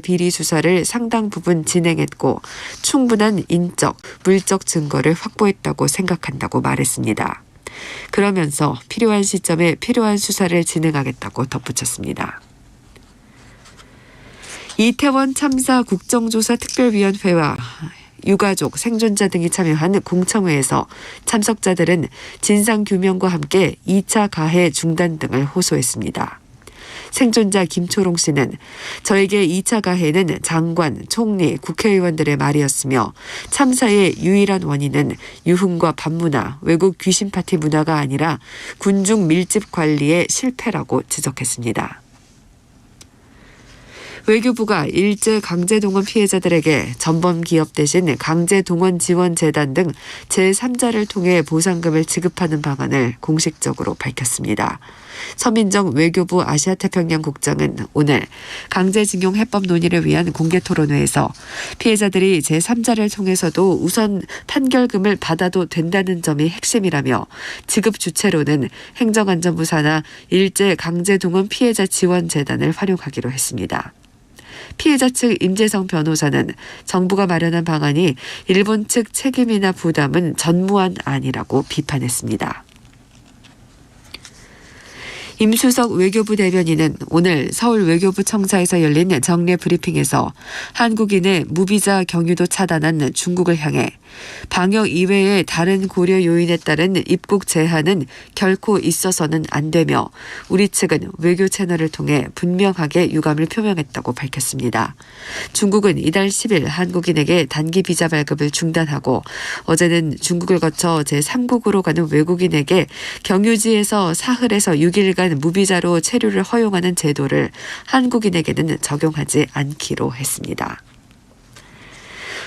비리 수사를 상당 부분 진행했고 충분한 인적, 물적 증거를 확보했다고 생각한다고 말했습니다. 그러면서 필요한 시점에 필요한 수사를 진행하겠다고 덧붙였습니다. 이태원 참사 국정조사 특별위원회와 유가족, 생존자 등이 참여한 공청회에서 참석자들은 진상규명과 함께 2차 가해 중단 등을 호소했습니다. 생존자 김초롱 씨는 저에게 2차 가해는 장관, 총리, 국회의원들의 말이었으며 참사의 유일한 원인은 유흥과 밤문화, 외국 귀신 파티 문화가 아니라 군중 밀집 관리의 실패라고 지적했습니다. 외교부가 일제 강제동원 피해자들에게 전범기업 대신 강제동원지원재단 등 제3자를 통해 보상금을 지급하는 방안을 공식적으로 밝혔습니다. 서민정 외교부 아시아태평양국장은 오늘 강제징용 해법 논의를 위한 공개토론회에서 피해자들이 제3자를 통해서도 우선 판결금을 받아도 된다는 점이 핵심이라며 지급 주체로는 행정안전부 산하 일제 강제동원 피해자 지원재단을 활용하기로 했습니다. 피해자 측 임재성 변호사는 정부가 마련한 방안이 일본 측 책임이나 부담은 전무한 아니라고 비판했습니다. 임수석 외교부 대변인은 오늘 서울 외교부 청사에서 열린 정례 브리핑에서 한국인의 무비자 경유도 차단한 중국을 향해 방역 이외의 다른 고려 요인에 따른 입국 제한은 결코 있어서는 안 되며 우리 측은 외교 채널을 통해 분명하게 유감을 표명했다고 밝혔습니다. 중국은 이달 10일 한국인에게 단기 비자 발급을 중단하고 어제는 중국을 거쳐 제3국으로 가는 외국인에게 경유지에서 사흘에서 6일간 무비자로 체류를 허용하는 제도를 한국인에게는 적용하지 않기로 했습니다.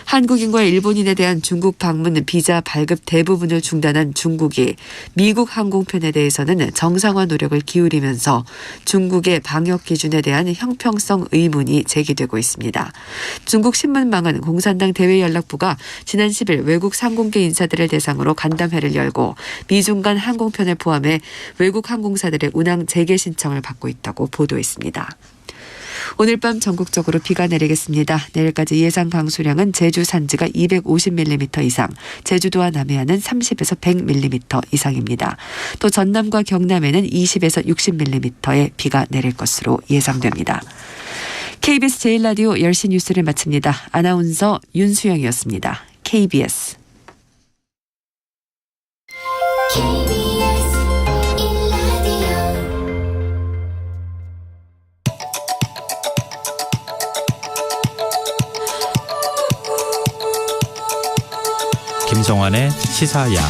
한국인과 일본인에 대한 중국 방문 비자 발급 대부분을 중단한 중국이 미국 항공편에 대해서는 정상화 노력을 기울이면서 중국의 방역 기준에 대한 형평성 의문이 제기되고 있습니다. 중국 신문망은 공산당 대외연락부가 지난 10일 외국 상공계 인사들을 대상으로 간담회를 열고 미중 간 항공편을 포함해 외국 항공사들의 운항 재개 신청을 받고 있다고 보도했습니다. 오늘 밤 전국적으로 비가 내리겠습니다. 내일까지 예상 강수량은 제주 산지가 250mm 이상, 제주도와 남해안은 30에서 100mm 이상입니다. 또 전남과 경남에는 20에서 60mm의 비가 내릴 것으로 예상됩니다. KBS 제1라디오 10시 뉴스를 마칩니다. 아나운서 윤수영이었습니다. KBS 김성환의 시사야.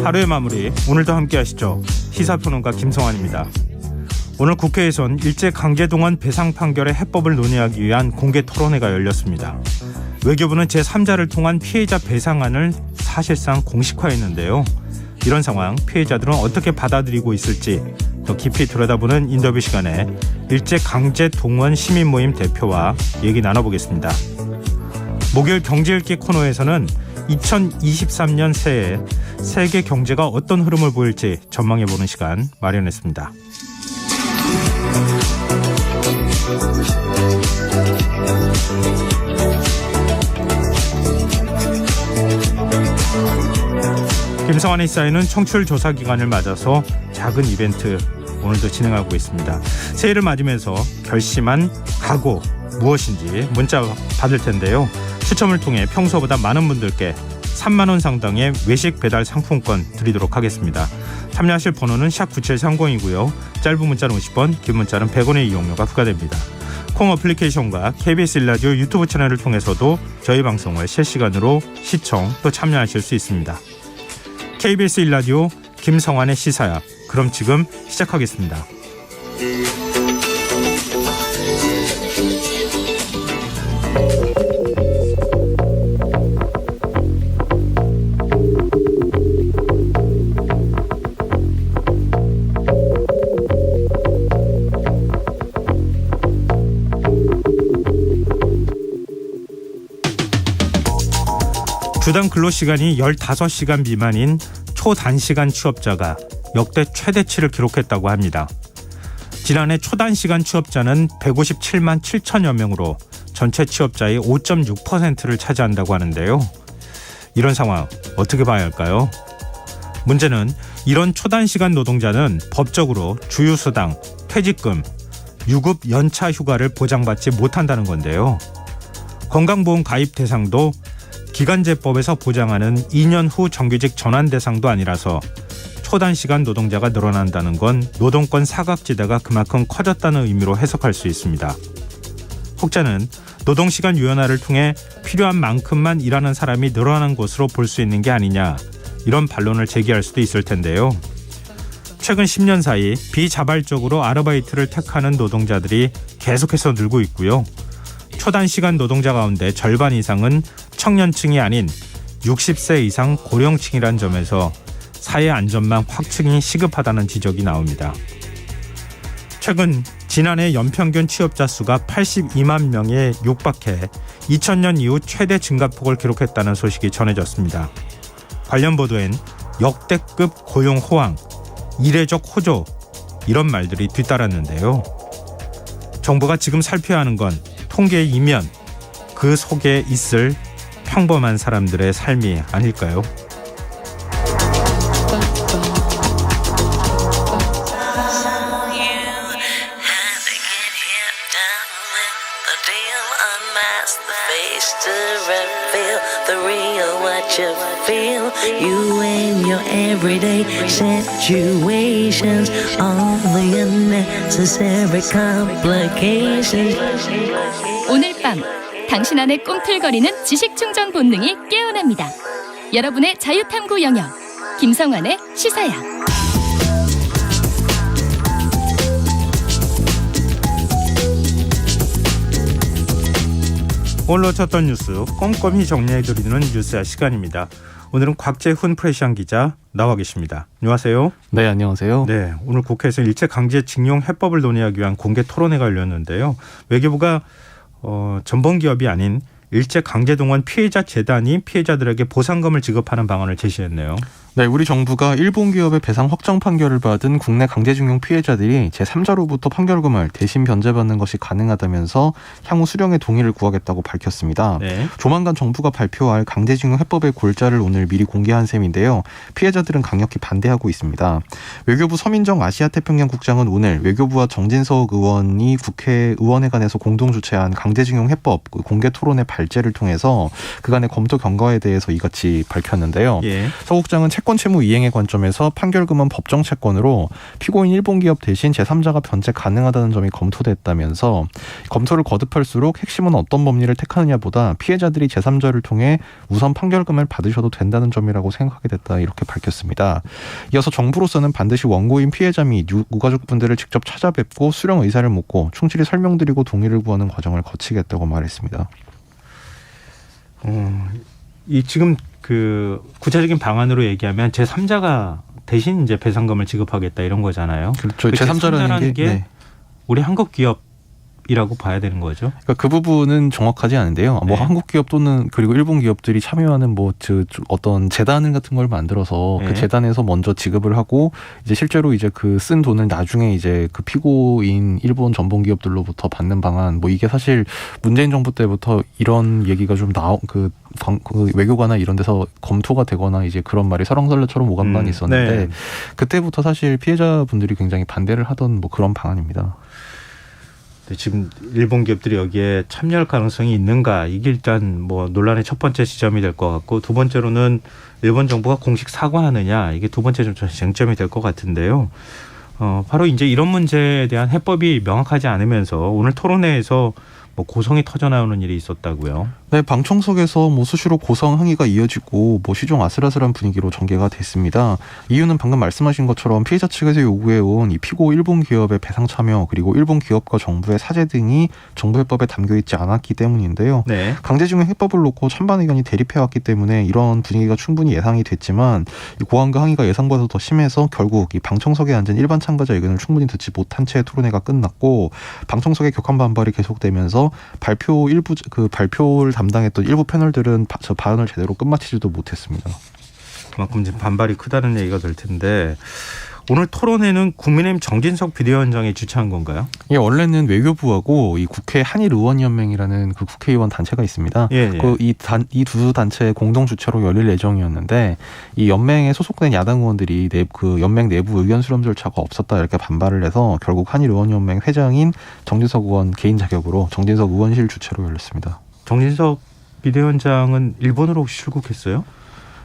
하루의 마무리, 오늘도 함께 하시죠. 시사평론가 김성환입니다. 오늘 국회에선 일제 강제동원 배상 판결의 해법을 논의하기 위한 공개 토론회가 열렸습니다. 외교부는 제3자를 통한 피해자 배상안을 사실상 공식화했는데요. 이런 상황 피해자들은 어떻게 받아들이고 있을지 더 깊이 들여다보는 인터뷰 시간에 일제 강제동원 시민모임 대표와 얘기 나눠보겠습니다. 목요일 경제읽기 코너에서는 2023년 새해 세계 경제가 어떤 흐름을 보일지 전망해보는 시간 마련했습니다. 김성환의 시사에는 청취율 조사 기간을 맞아서 작은 이벤트 오늘도 진행하고 있습니다. 새해를 맞으면서 결심한 각오 무엇인지 문자 받을 텐데요. 추첨을 통해 평소보다 많은 분들께 3만 원 상당의 외식 배달 상품권 드리도록 하겠습니다. 참여하실 번호는 샵9730이고요. 짧은 문자는 50원, 긴 문자는 100원의 이용료가 부과됩니다. 콩 어플리케이션과 KBS 1라디오 유튜브 채널을 통해서도 저희 방송을 실시간으로 시청 또 참여하실 수 있습니다. KBS 1라디오 김성환의 시사야. 그럼 지금 시작하겠습니다. 주당 근로시간이 15시간 미만인 초단시간 취업자가 역대 최대치를 기록했다고 합니다. 지난해 초단시간 취업자는 157만 7천여 명으로 전체 취업자의 5.6%를 차지한다고 하는데요. 이런 상황 어떻게 봐야 할까요? 문제는 이런 초단시간 노동자는 법적으로 주휴수당, 퇴직금, 유급 연차 휴가를 보장받지 못한다는 건데요. 건강보험 가입 대상도 기간제법에서 보장하는 2년 후 정규직 전환 대상도 아니라서 초단시간 노동자가 늘어난다는 건 노동권 사각지대가 그만큼 커졌다는 의미로 해석할 수 있습니다. 혹자는 노동시간 유연화를 통해 필요한 만큼만 일하는 사람이 늘어난 것으로 볼 수 있는 게 아니냐, 이런 반론을 제기할 수도 있을 텐데요. 최근 10년 사이 비자발적으로 아르바이트를 택하는 노동자들이 계속해서 늘고 있고요. 초단시간 노동자 가운데 절반 이상은 청년층이 아닌 60세 이상 고령층이란 점에서 사회 안전망 확충이 시급하다는 지적이 나옵니다. 최근 지난해 연평균 취업자 수가 82만 명에 육박해 2000년 이후 최대 증가폭을 기록했다는 소식이 전해졌습니다. 관련 보도엔 역대급 고용 호황, 이례적 호조, 이런 말들이 뒤따랐는데요. 정부가 지금 살펴야 하는 건 통계의 이면, 그 속에 있을 평범한 사람들의 삶이 아닐까요? You and your everyday situations, all the unnecessary complications. 오늘 밤 당신 안에 꿈틀거리는 지식 충전 본능이 깨어납니다. 여러분의 자유탐구 영역 김성환의 시사야. 오늘 놓쳤던 뉴스 꼼꼼히 정리해드리는 뉴스야 시간입니다. 오늘은 곽재훈 프레시안 기자 나와 계십니다. 안녕하세요. 네, 안녕하세요. 네, 오늘 국회에서 일제강제징용 해법을 논의하기 위한 공개 토론회가 열렸는데요. 외교부가 전범기업이 아닌 일제강제동원 피해자 재단이 피해자들에게 보상금을 지급하는 방안을 제시했네요. 네, 우리 정부가 일본 기업의 배상 확정 판결을 받은 국내 강제징용 피해자들이 제3자로부터 판결금을 대신 변제받는 것이 가능하다면서 향후 수령의 동의를 구하겠다고 밝혔습니다. 네. 조만간 정부가 발표할 강제징용 해법의 골자를 오늘 미리 공개한 셈인데요. 피해자들은 강력히 반대하고 있습니다. 외교부 서민정 아시아태평양국장은 오늘 외교부와 정진석 의원이 국회의원회관에서 공동 주최한 강제징용 해법 공개 토론회 발제를 통해서 그간의 검토 경과에 대해서 이같이 밝혔는데요. 예. 서 국장은 채권 채무 이행의 관점에서 판결금은 법정 채권으로 피고인 일본 기업 대신 제3자가 변제 가능하다는 점이 검토됐다면서 검토를 거듭할수록 핵심은 어떤 법리를 택하느냐보다 피해자들이 제3자를 통해 우선 판결금을 받으셔도 된다는 점이라고 생각하게 됐다, 이렇게 밝혔습니다. 이어서 정부로서는 반드시 원고인 피해자 및 유가족분들을 직접 찾아뵙고 수령 의사를 묻고 충실히 설명드리고 동의를 구하는 과정을 거치겠다고 말했습니다. 이 지금 그 구체적인 방안으로 얘기하면 제3자가 대신 이제 배상금을 지급하겠다 이런 거잖아요. 그렇죠. 제3자라는 게 네. 우리 한국 기업이라고 봐야 되는 거죠. 그러니까 그 부분은 정확하지 않은데요. 뭐 네. 한국 기업 또는 그리고 일본 기업들이 참여하는 뭐 어떤 재단 같은 걸 만들어서 네. 그 재단에서 먼저 지급을 하고 이제 실제로 이제 그 쓴 돈을 나중에 이제 그 피고인 일본 전범 기업들로부터 받는 방안, 뭐 이게 사실 문재인 정부 때부터 이런 얘기가 좀 그 외교관이나 이런 데서 검토가 되거나 이제 그런 말이 설왕설래처럼 오간만이 있었는데 네. 그때부터 사실 피해자분들이 굉장히 반대를 하던 뭐 그런 방안입니다. 지금 일본 기업들이 여기에 참여할 가능성이 있는가, 이게 일단 뭐 논란의 첫 번째 지점이 될 것 같고, 두 번째로는 일본 정부가 공식 사과하느냐, 이게 두 번째 좀 쟁점이 될 것 같은데요. 바로 이제 이런 문제에 대한 해법이 명확하지 않으면서 오늘 토론회에서 뭐 고성이 터져 나오는 일이 있었다고요. 네, 방청석에서 뭐 수시로 고성 항의가 이어지고 뭐 시종 아슬아슬한 분위기로 전개가 됐습니다. 이유는 방금 말씀하신 것처럼 피해자 측에서 요구해온 이 피고 일본 기업의 배상 참여 그리고 일본 기업과 정부의 사죄 등이 정부 해법에 담겨 있지 않았기 때문인데요. 네. 강제징용 해법을 놓고 찬반 의견이 대립해왔기 때문에 이런 분위기가 충분히 예상이 됐지만 이 고항과 항의가 예상보다 더 심해서 결국 이 방청석에 앉은 일반 참가자 의견을 충분히 듣지 못한 채 토론회가 끝났고 방청석의 격한 반발이 계속되면서 하면서 발표를 담당했던 일부 패널들은 저 발언을 제대로 끝마치지도 못했습니다. 그만큼 지금 반발이 크다는 얘기가 될 텐데 오늘 토론회는 국민의힘 정진석 비대위원장이 주최한 건가요? 예, 원래는 외교부하고 이 국회 한일의원연맹이라는 그 국회의원 단체가 있습니다. 예. 이 두 단체 공동 주최로 열릴 예정이었는데 이 연맹에 소속된 야당 의원들이 그 연맹 내부 의견 수렴 절차가 없었다 이렇게 반발을 해서 결국 한일의원연맹 회장인 정진석 의원 개인 자격으로 정진석 의원실 주최로 열렸습니다. 정진석 비대위원장은 일본으로 혹시 출국했어요?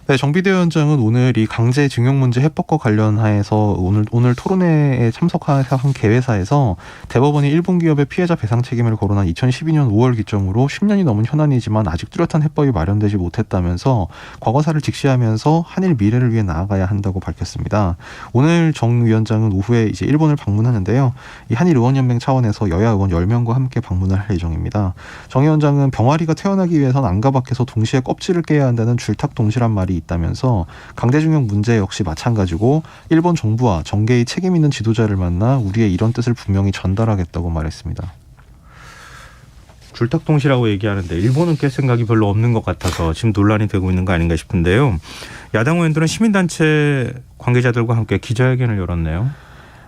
네, 정 비대위원장은 오늘 이 강제징용 문제 해법과 관련하여서 오늘 토론회에 참석한 개회사에서 대법원이 일본 기업의 피해자 배상 책임을 거론한 2012년 5월 기점으로 10년이 넘은 현안이지만 아직 뚜렷한 해법이 마련되지 못했다면서 과거사를 직시하면서 한일 미래를 위해 나아가야 한다고 밝혔습니다. 오늘 정 위원장은 오후에 이제 일본을 방문하는데요. 이 한일 의원연맹 차원에서 여야 의원 10명과 함께 방문을 할 예정입니다. 정 위원장은 병아리가 태어나기 위해선 안과 밖에서 동시에 껍질을 깨야 한다는 줄탁동실한 말이 있다면서 강제징용 문제 역시 마찬가지고 일본 정부와 정계의 책임 있는 지도자를 만나 우리의 이런 뜻을 분명히 전달하겠다고 말했습니다. 줄탁동시라고 얘기하는데 일본은 깰 생각이 별로 없는 것 같아서 지금 논란이 되고 있는 거 아닌가 싶은데요. 야당 의원들은 시민단체 관계자들과 함께 기자회견을 열었네요.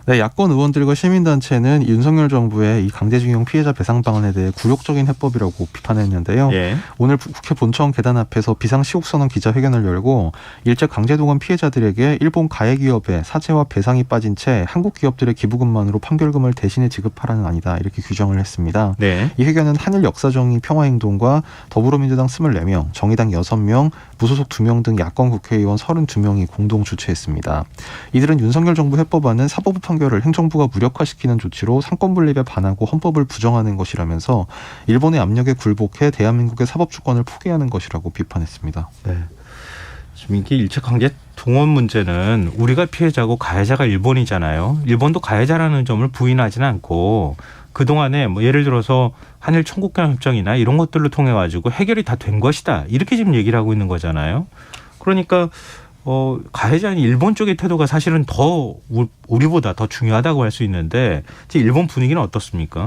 네, 야권 의원들과 시민단체는 윤석열 정부의 이 강제징용 피해자 배상 방안에 대해 굴욕적인 해법이라고 비판했는데요. 예. 오늘 국회 본청 계단 앞에서 비상시국선언 기자회견을 열고 일제 강제동원 피해자들에게 일본 가해기업의 사죄와 배상이 빠진 채 한국 기업들의 기부금만으로 판결금을 대신에 지급하라는 안이다 이렇게 규정을 했습니다. 네. 이 회견은 한일 역사정의 평화행동과 더불어민주당 24명, 정의당 6명, 무소속 2명 등 야권 국회의원 32명이 공동 주최했습니다. 이들은 윤석열 정부 해법안은 사법부 판결을 행정부가 무력화시키는 조치로 상권 분립에 반하고 헌법을 부정하는 것이라면서 일본의 압력에 굴복해 대한민국의 사법 주권을 포기하는 것이라고 비판했습니다. 네. 지금 이게 일제 강제 동원 문제는 우리가 피해자고 가해자가 일본이잖아요. 일본도 가해자라는 점을 부인하지는 않고 그동안에 뭐 예를 들어서 한일 청국경 협정이나 이런 것들을 통해 가지고 해결이 다 된 것이다. 이렇게 지금 얘기를 하고 있는 거잖아요. 그러니까 가해자인 일본 쪽의 태도가 사실은 더 우리보다 더 중요하다고 할 수 있는데 일본 분위기는 어떻습니까?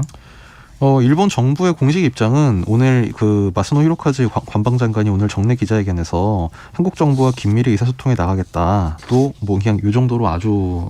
일본 정부의 공식 입장은 오늘 그 마스노 히로카즈 관방장관이 오늘 정례 기자회견에서 한국 정부와 긴밀히 의사소통에 나가겠다. 또 뭐 그냥 이 정도로 아주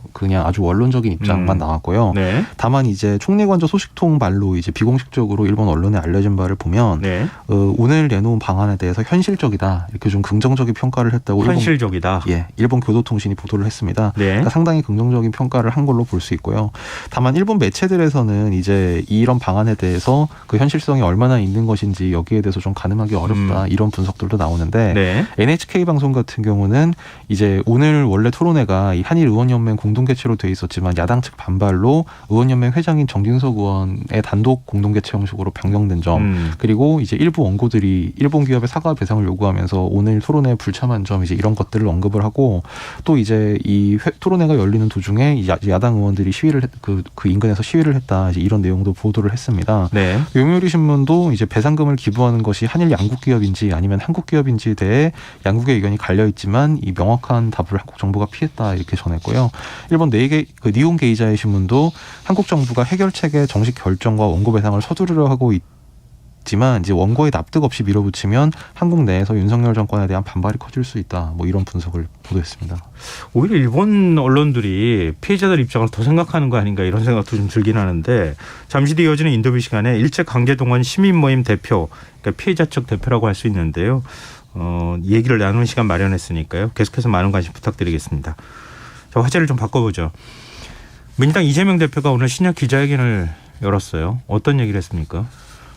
원론적인 입장만 나왔고요. 네. 다만 이제 총리관저 소식통 말로 이제 비공식적으로 일본 언론에 알려진 바를 보면 네. 오늘 내놓은 방안에 대해서 현실적이다 이렇게 좀 긍정적인 평가를 했다고 현실적이다. 일본 교도통신이 보도를 했습니다. 네. 그러니까 상당히 긍정적인 평가를 한 걸로 볼 수 있고요. 다만 일본 매체들에서는 이제 이런 방안에 대해서 그 현실성이 얼마나 있는 것인지 여기에 대해서 좀 가늠하기 어렵다 이런 분석들도 나오는데 네. NHK 방송 같은 경우는 이제 오늘 원래 토론회가 이 한일 의원연맹 공동 개최로 돼 있었지만 야당 측 반발로 의원연맹 회장인 정진석 의원의 단독 공동 개최 형식으로 변경된 점 그리고 이제 일부 원고들이 일본 기업의 사과 배상을 요구하면서 오늘 토론회에 불참한 점 이제 이런 것들을 언급을 하고 또 이제 이 토론회가 열리는 도중에 야당 의원들이 시위를 그 인근에서 시위를 했다 이제 이런 내용도 보도를 했습니다. 네. 요미우리 신문도 이제 배상금을 기부하는 것이 한일 양국 기업인지 아니면 한국 기업인지에 대해 양국의 의견이 갈려 있지만 이 명확한 답을 한국 정부가 피했다 이렇게 전했고요. 일본 니혼 게이자의 신문도 한국 정부가 해결책의 정식 결정과 원고 배상을 서두르려 하고 있지만 이제 원고에 납득 없이 밀어붙이면 한국 내에서 윤석열 정권에 대한 반발이 커질 수 있다. 뭐 이런 분석을 보도했습니다. 오히려 일본 언론들이 피해자들 입장을 더 생각하는 거 아닌가 이런 생각도 좀 들긴 하는데 잠시 뒤 이어지는 인터뷰 시간에 일제 강제동원 시민 모임 대표, 그러니까 피해자 측 대표라고 할 수 있는데요. 얘기를 나누는 시간 마련했으니까요. 계속해서 많은 관심 부탁드리겠습니다. 자, 화제를 좀 바꿔보죠. 민주당 이재명 대표가 오늘 신년 기자회견을 열었어요. 어떤 얘기를 했습니까?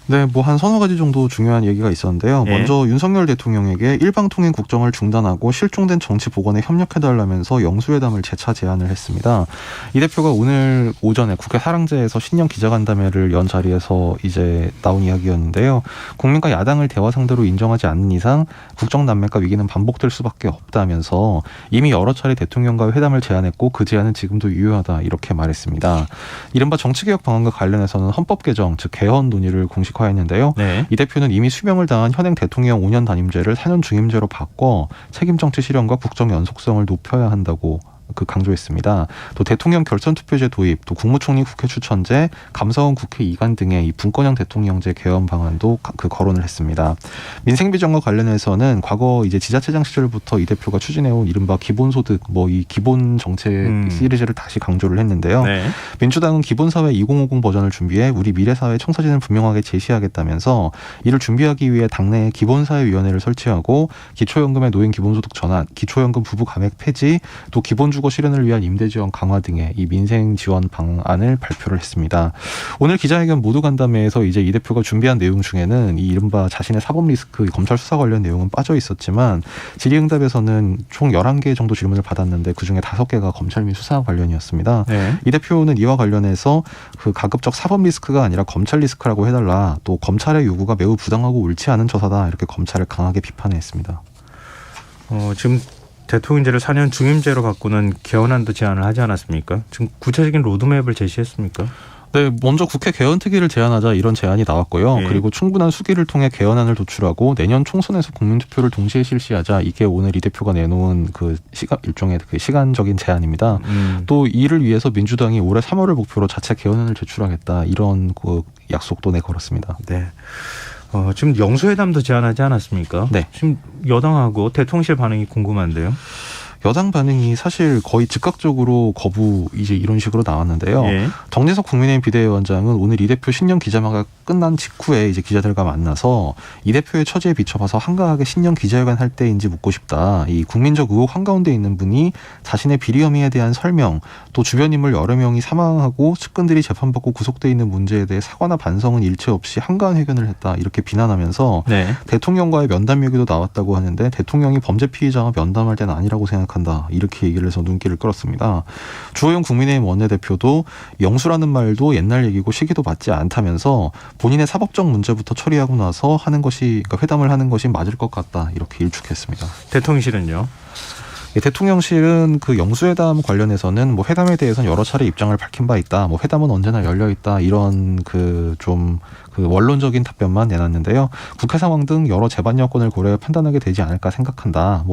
네, 뭐 한 서너 가지 정도 중요한 얘기가 있었는데요. 네. 먼저 윤석열 대통령에게 일방통행 국정을 중단하고 실종된 정치 복원에 협력해달라면서 영수회담을 재차 제안을 했습니다. 이 대표가 오늘 오전에 국회 사랑제에서 신년 기자간담회를 연 자리에서 이제 나온 이야기였는데요. 국민과 야당을 대화 상대로 인정하지 않는 이상 국정난맥과 위기는 반복될 수밖에 없다면서 이미 여러 차례 대통령과 회담을 제안했고 그 제안은 지금도 유효하다 이렇게 말했습니다. 이른바 정치개혁 방안과 관련해서는 헌법 개정, 즉 개헌 논의를 공식화했는데요. 네. 이 대표는 이미 수명을 다한 현행 대통령 5년 단임제를 4년 중임제로 바꿔 책임 정치 실현과 국정 연속성을 높여야 한다고 강조했습니다. 또 대통령 결선 투표제 도입, 또 국무총리 국회 추천제, 감사원 국회 이관 등의 이 분권형 대통령제 개헌 방안도 거론을 했습니다. 민생 비전과 관련해서는 과거 이제 지자체장 시절부터 이 대표가 추진해온 이른바 기본소득 이 기본 정책 시리즈를 다시 강조를 했는데요. 네. 민주당은 기본사회 2050 버전을 준비해 우리 미래사회 청사진을 분명하게 제시하겠다면서 이를 준비하기 위해 당내에 기본사회위원회를 설치하고 기초연금의 노인 기본소득 전환, 기초연금 부부 감액 폐지, 또 기본주거 실현을 위한 임대지원 강화 등의 이 민생 지원 방안을 발표를 했습니다. 오늘 기자회견 모두 간담회에서 이제 이 대표가 준비한 내용 중에는 이 이른바 자신의 사법 리스크 검찰 수사 관련 내용은 빠져 있었지만 질의응답에서는 총 11개 정도 질문을 받았는데 그중에 5개가 검찰 및 수사 관련이었습니다. 네. 이 대표는 이와 관련해서 가급적 사법 리스크가 아니라 검찰 리스크라고 해달라, 또 검찰의 요구가 매우 부당하고 옳지 않은 처사다, 이렇게 검찰을 강하게 비판했습니다. 지금 대통령제를 4년 중임제로 바꾸는 개헌안도 제안을 하지 않았습니까? 지금 구체적인 로드맵을 제시했습니까? 네, 먼저 국회 개헌특위를 제안하자 이런 제안이 나왔고요. 예. 그리고 충분한 수기를 통해 개헌안을 도출하고 내년 총선에서 국민투표를 동시에 실시하자, 이게 오늘 이 대표가 내놓은 일종의 시간적인 제안입니다. 또 이를 위해서 민주당이 올해 3월을 목표로 자체 개헌안을 제출하겠다, 이런 약속도 내걸었습니다. 네. 지금 영수회담도 제안하지 않았습니까? 네. 지금 여당하고 대통령실 반응이 궁금한데요. 여당 반응이 사실 거의 즉각적으로 거부 이제 이런 식으로 나왔는데요. 예. 정진석 국민의힘 비대위원장은 오늘 이 대표 신년 기자회견가 끝난 직후에 이제 기자들과 만나서 이 대표의 처지에 비춰봐서 한가하게 신년 기자회견 할 때인지 묻고 싶다. 이 국민적 의혹 한가운데 있는 분이 자신의 비리 혐의에 대한 설명, 또 주변 인물 여러 명이 사망하고 측근들이 재판받고 구속돼 있는 문제에 대해 사과나 반성은 일체 없이 한가한 회견을 했다, 이렇게 비난하면서 네. 대통령과의 면담 얘기도 나왔다고 하는데 대통령이 범죄 피의자와 면담할 때는 아니라고 생각한다, 이렇게 얘기를 해서 눈길을 끌었습니다. 주호영 국민의힘 원내대표도 영수라는 말도 옛날 얘기고 시기도 맞지 않다면서 본인의 사법적 문제부터 처리하고 나서 회담을 하는 것이 맞을 것 같다, 이렇게 일축했습니다. 대통령실은요? 대통령실은 영수회담 관련해서는 회담에 대해서는 여러 차례 입장을 밝힌 바 있다, 회담은 언제나 열려 있다, 이런 원론적인 답변만 내놨는데요. 국회 상황 등 여러 재반 여건을 고려해 판단하게 되지 않을까 생각한다.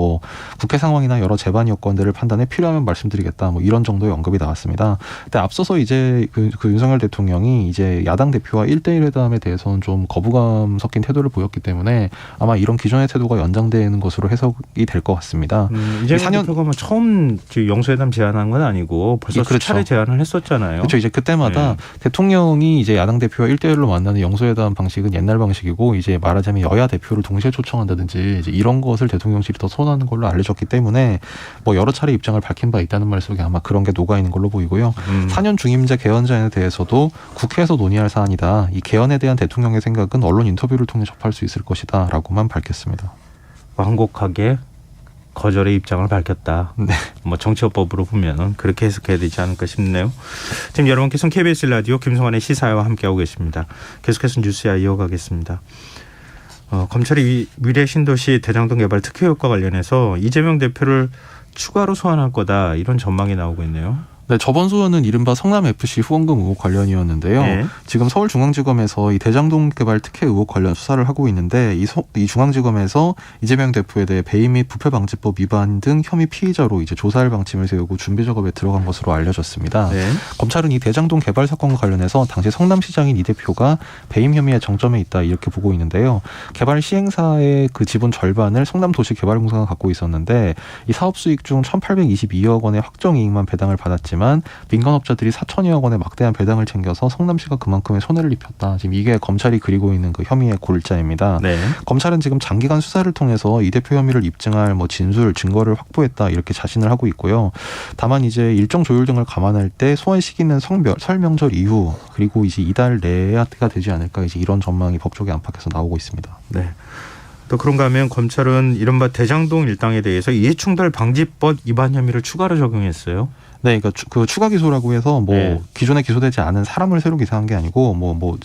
국회 상황이나 여러 재반 여건들을 판단해 필요하면 말씀드리겠다. 이런 정도의 언급이 나왔습니다. 근데 앞서서 이제 윤석열 대통령이 이제 야당 대표와 1대1 회담에 대해서는 좀 거부감 섞인 태도를 보였기 때문에 아마 이런 기존의 태도가 연장되는 것으로 해석이 될 것 같습니다. 이재명 대표가 처음 영수회담 제안한 건 아니고 벌써 그렇죠. 수차례 제안을 했었잖아요. 그렇죠. 이제 그때마다 대통령이 이제 야당 대표와 1대1로 만나는 영수회담 방식은 옛날 방식이고, 이제 말하자면 여야 대표를 동시에 초청한다든지 이제 이런 것을 대통령실이 더 선호하는 걸로 알려졌기 때문에 여러 차례 입장을 밝힌 바 있다는 말 속에 아마 그런 게 녹아 있는 걸로 보이고요. 4년 중임제 개헌 제안에 대해서도 국회에서 논의할 사안이다. 이 개헌에 대한 대통령의 생각은 언론 인터뷰를 통해 접할 수 있을 것이다라고만 밝혔습니다. 완곡하게 거절의 입장을 밝혔다. 네. 정치화법으로 보면은 그렇게 해석해야 되지 않을까 싶네요. 지금 여러분께서는 KBS 라디오 김성환의 시사회와 함께하고 계십니다. 계속해서 뉴스야 이어가겠습니다. 검찰이 미래 신도시 대장동 개발 특혜 효과 관련해서 이재명 대표를 추가로 소환할 거다, 이런 전망이 나오고 있네요. 네, 저번 소환은 이른바 성남FC 후원금 의혹 관련이었는데요. 네. 지금 서울중앙지검에서 이 대장동 개발 특혜 의혹 관련 수사를 하고 있는데 이 중앙지검에서 이재명 대표에 대해 배임 및 부패방지법 위반 등 혐의 피의자로 이제 조사할 방침을 세우고 준비 작업에 들어간 것으로 알려졌습니다. 네. 검찰은 이 대장동 개발 사건과 관련해서 당시 성남시장인 이 대표가 배임 혐의의 정점에 있다, 이렇게 보고 있는데요. 개발 시행사의 지분 절반을 성남도시개발공사가 갖고 있었는데 이 사업 수익 중 1,822억 원의 확정 이익만 배당을 받았지만 민간업자들이 4천여억 원의 막대한 배당을 챙겨서 성남시가 그만큼의 손해를 입혔다. 지금 이게 검찰이 그리고 있는 혐의의 골자입니다. 네. 검찰은 지금 장기간 수사를 통해서 이 대표 혐의를 입증할 진술, 증거를 확보했다, 이렇게 자신을 하고 있고요. 다만 이제 일정 조율 등을 감안할 때 소환 시기는 설 명절 이후, 그리고 이제 이달 내가 되지 않을까, 이제 이런 전망이 법조계 안팎에서 나오고 있습니다. 네. 또 그런가 하면 검찰은 이른바 대장동 일당에 대해서 이해충돌 방지법 위반 혐의를 추가로 적용했어요. 네, 그러니까 그 추가 기소라고 해서 뭐 네. 기존에 기소되지 않은 사람을 새로 기소한 게 아니고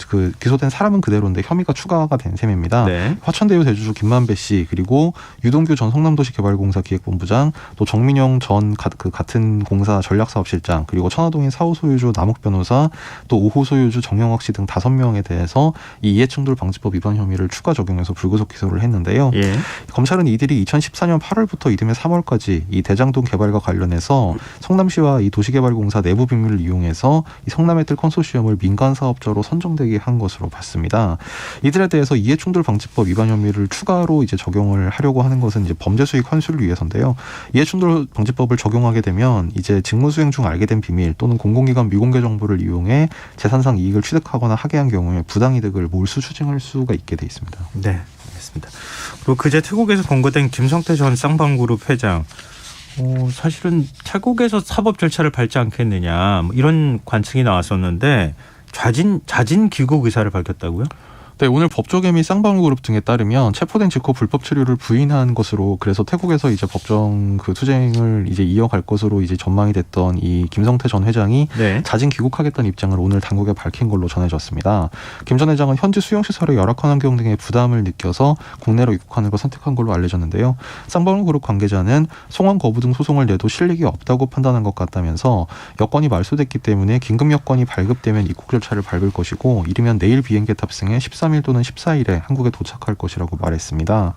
그 기소된 사람은 그대로인데 혐의가 추가가 된 셈입니다. 네. 화천대유 대주주 김만배 씨 그리고 유동규 전 성남도시개발공사 기획본부장 또 정민영 전 같은 공사 전략사업실장 그리고 천화동인 4호 소유주 남욱 변호사 또 5호 소유주 정영학 씨 등 5명에 대해서 이 이해충돌방지법 위반 혐의를 추가 적용해서 불구속 기소를 했는데요. 예. 검찰은 이들이 2014년 8월부터 이듬해 3월까지 이 대장동 개발과 관련해서 성남시와 이 도시개발공사 내부 비밀을 이용해서 이 성남의뜰 컨소시엄을 민간 사업자로 선정되게 한 것으로 봤습니다. 이들에 대해서 이해충돌방지법 위반 혐의를 추가로 이제 적용을 하려고 하는 것은 이제 범죄 수익 환수를 위해서인데요. 이해충돌방지법을 적용하게 되면 이제 직무수행 중 알게 된 비밀 또는 공공기관 미공개 정보를 이용해 재산상 이익을 취득하거나 하게 한 경우에 부당이득을 몰수 추징할 수가 있게 돼 있습니다. 네, 알겠습니다. 그리고 그제 태국에서 검거된 김성태 전 쌍방그룹 회장. 사실은 태국에서 사법 절차를 밟지 않겠느냐 뭐 이런 관측이 나왔었는데 자진 귀국 의사를 밝혔다고요? 네, 오늘 법조계 및 쌍방울그룹 등에 따르면 체포된 직후 불법 체류를 부인한 것으로 그래서 태국에서 이제 법정 그 투쟁을 이제 이어갈 것으로 이제 전망이 됐던 이 김성태 전 회장이 네. 자진 귀국하겠다는 입장을 오늘 당국에 밝힌 걸로 전해졌습니다. 김 전 회장은 현지 수용시설의 열악한 환경 등의 부담을 느껴서 국내로 입국하는 걸 선택한 걸로 알려졌는데요. 쌍방울그룹 관계자는 송환 거부 등 소송을 내도 실력이 없다고 판단한 것 같다면서 여건이 말소됐기 때문에 긴급 여건이 발급되면 입국 절차를 밟을 것이고 이르면 내일 비행기에 탑승해 13일 또는 14일에 한국에 도착할 것이라고 말했습니다.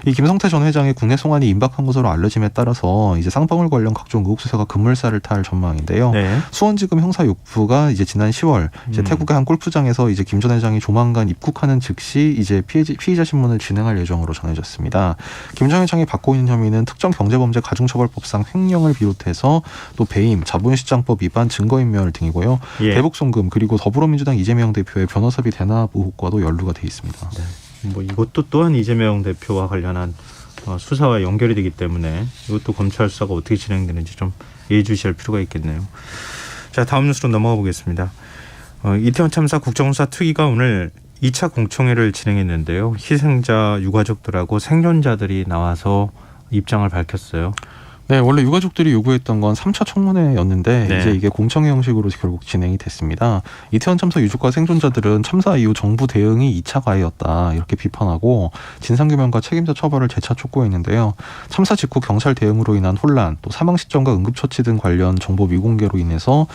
이 김성태 전 회장의 국내 송환이 임박한 것으로 알려짐에 따라서 이제 쌍방울 관련 각종 의혹 수사가 급물살을 탈 전망인데요. 네. 수원지검 형사 6부가 이제 지난 10월 이제 태국의 한 골프장에서 이제 김 전 회장이 조만간 입국하는 즉시 이제 피의자 신문을 진행할 예정으로 전해졌습니다. 김 전 회장이 받고 있는 혐의는 특정 경제범죄 가중처벌법상 횡령을 비롯해서 또 배임, 자본시장법 위반, 증거인멸 등이고요. 예. 대북송금 그리고 더불어민주당 이재명 대표의 변호사비 대납 의혹과도 연루가 돼 있습니다. 뭐 이것도 또한 이재명 대표와 관련한 수사와 연결이 되기 때문에 이것도 검찰 수사가 어떻게 진행되는지 좀 예의주시할 필요가 있겠네요. 자, 다음 뉴스로 넘어가 보겠습니다. 이태원 참사 국정조사 특위가 오늘 2차 공청회를 진행했는데요. 희생자 유가족들하고 생존자들이 나와서 입장을 밝혔어요. 네, 원래 유가족들이 요구했던 건 3차 청문회였는데 네. 이제 이게 공청회 형식으로 결국 진행이 됐습니다. 이태원 참사 유족과 생존자들은 참사 이후 정부 대응이 2차 가해였다 이렇게 비판하고 진상규명과 책임자 처벌을 재차 촉구했는데요. 참사 직후 경찰 대응으로 인한 혼란, 또 사망 시점과 응급처치 등 관련 정보 미공개로 인해서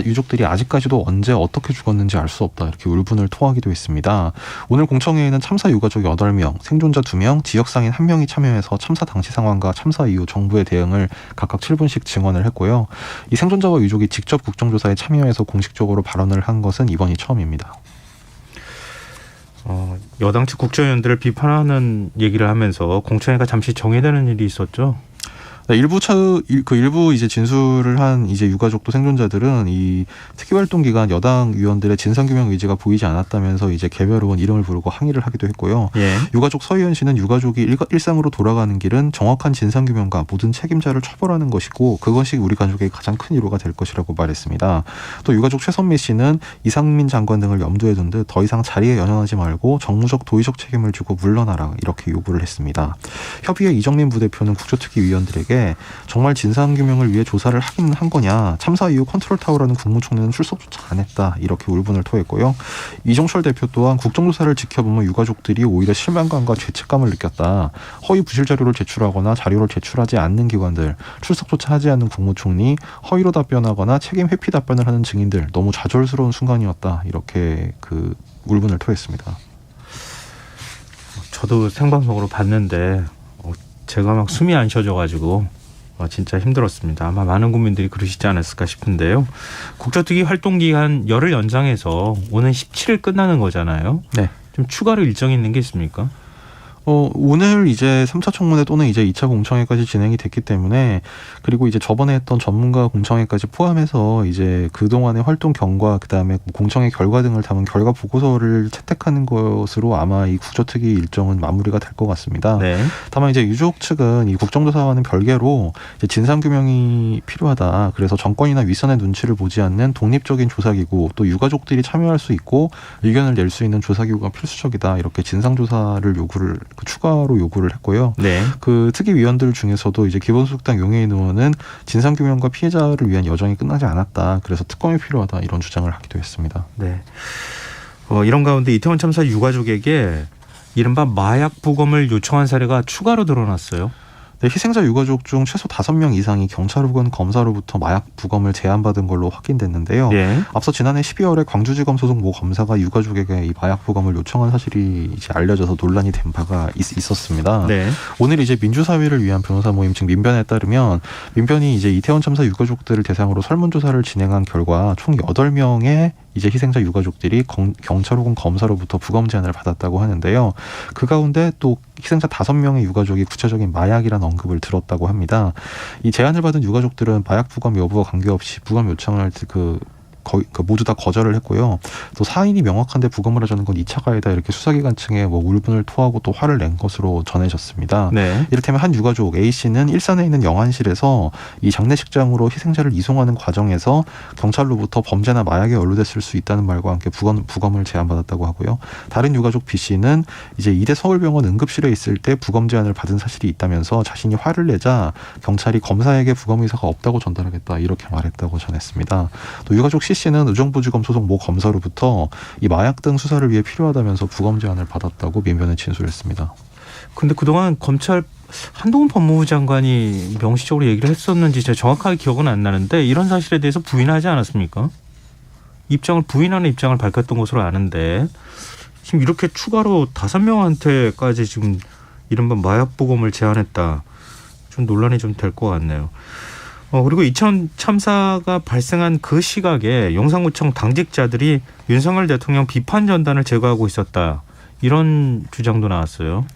유족들이 아직까지도 언제 어떻게 죽었는지 알 수 없다 이렇게 울분을 토하기도 했습니다. 오늘 공청회에는 참사 유가족 8명, 생존자 2명, 지역상인 1명이 참여해서 참사 당시 상황과 참사 이후 정부의 대응을 각각 7분씩 증언을 했고요. 이 생존자와 유족이 직접 국정조사에 참여해서 공식적으로 발언을 한 것은 이번이 처음입니다. 여당 측 국정위원들을 비판하는 얘기를 하면서 공청회가 잠시 정회되는 일이 있었죠. 네, 일부 이제 진술을 한 이제 유가족도 생존자들은 이 특위활동 기간 여당 위원들의 진상규명 의지가 보이지 않았다면서 이제 개별 의원 이름을 부르고 항의를 하기도 했고요. 예. 유가족 서희연 씨는 유가족이 일상으로 돌아가는 길은 정확한 진상규명과 모든 책임자를 처벌하는 것이고 그것이 우리 가족의 가장 큰 위로가 될 것이라고 말했습니다. 또 유가족 최선미 씨는 이상민 장관 등을 염두에 둔 듯 더 이상 자리에 연연하지 말고 정무적 도의적 책임을 지고 물러나라 이렇게 요구를 했습니다. 협의회 이정민 부대표는 국조특위 위원들에게 정말 진상규명을 위해 조사를 하긴 한 거냐, 참사 이후 컨트롤타워라는 국무총리는 출석조차 안 했다 이렇게 울분을 토했고요. 이종철 대표 또한 국정조사를 지켜보면 유가족들이 오히려 실망감과 죄책감을 느꼈다. 허위 부실 자료를 제출하거나 자료를 제출하지 않는 기관들, 출석조차 하지 않는 국무총리, 허위로 답변하거나 책임 회피 답변을 하는 증인들, 너무 좌절스러운 순간이었다 이렇게 그 울분을 토했습니다. 저도 생방송으로 봤는데 제가 막 숨이 안 쉬어져가지고 진짜 힘들었습니다. 아마 많은 국민들이 그러시지 않았을까 싶은데요. 국조특위 활동기간 열흘 연장해서 오는 17일 끝나는 거잖아요. 네. 좀 추가로 일정이 있는 게 있습니까? 오늘 이제 3차 청문회 또는 이제 2차 공청회까지 진행이 됐기 때문에 그리고 이제 저번에 했던 전문가 공청회까지 포함해서 이제 그동안의 활동 경과 그다음에 공청회 결과 등을 담은 결과 보고서를 채택하는 것으로 아마 이 국조특위 일정은 마무리가 될 것 같습니다. 네. 다만 이제 유족 측은 이 국정조사와는 별개로 이제 진상규명이 필요하다. 그래서 정권이나 윗선의 눈치를 보지 않는 독립적인 조사기구 또 유가족들이 참여할 수 있고 의견을 낼 수 있는 조사기구가 필수적이다. 이렇게 진상조사를 요구를 그 추가로 요구를 했고요. 네. 그 특위위원들 중에서도 이제 기본소득당 용해인 의원은 진상규명과 피해자를 위한 여정이 끝나지 않았다. 그래서 특검이 필요하다. 이런 주장을 하기도 했습니다. 네. 이런 가운데 이태원 참사 유가족에게 이른바 마약 부검을 요청한 사례가 추가로 드러났어요. 네, 희생자 유가족 중 최소 5명 이상이 경찰 혹은 검사로부터 마약 부검을 제안받은 걸로 확인됐는데요. 네. 앞서 지난해 12월에 광주지검 소속 모 검사가 유가족에게 이 마약 부검을 요청한 사실이 이제 알려져서 논란이 된 바가 있었습니다. 네. 오늘 이제 민주사회를 위한 변호사 모임 즉 민변에 따르면 민변이 이제 이태원 참사 유가족들을 대상으로 설문조사를 진행한 결과 총 8명의 이제 희생자 유가족들이 경찰 혹은 검사로부터 부검 제안을 받았다고 하는데요. 그 가운데 또 희생자 5명의 유가족이 구체적인 마약이라는 언급을 들었다고 합니다. 이 제안을 받은 유가족들은 마약 부검 여부와 관계없이 부검 요청을 모두 다 거절을 했고요. 또 사인이 명확한데 부검을 하자는 건 2차 가해다 이렇게 수사기관 층에 뭐 울분을 토하고 또 화를 낸 것으로 전해졌습니다. 네. 이를테면 한 유가족 A 씨는 일산에 있는 영안실에서 이 장례식장으로 희생자를 이송하는 과정에서 경찰로부터 범죄나 마약에 연루됐을 수 있다는 말과 함께 부검을 제안받았다고 하고요. 다른 유가족 B 씨는 이제 이대 서울병원 응급실에 있을 때 부검 제안을 받은 사실이 있다면서 자신이 화를 내자 경찰이 검사에게 부검 의사가 없다고 전달하겠다 이렇게 말했다고 전했습니다. 또 유가족 C 씨는 의정부지검 소속 모 검사로부터 이 마약 등 수사를 위해 필요하다면서 부검 제안을 받았다고 민변에 진술했습니다. 근데 그동안 검찰 한동훈 법무부 장관이 명시적으로 얘기를 했었는지 제가 정확하게 기억은 안 나는데 이런 사실에 대해서 부인하지 않았습니까? 부인하는 입장을 밝혔던 것으로 아는데 지금 이렇게 추가로 5명한테까지 지금 이른바 마약 부검을 제안했다. 좀 논란이 좀 될 것 같네요. 그리고 이태원 참사가 발생한 그 시각에 용산구청 당직자들이 윤석열 대통령 비판 전단을 제거하고 있었다. 이런 주장도 나왔어요.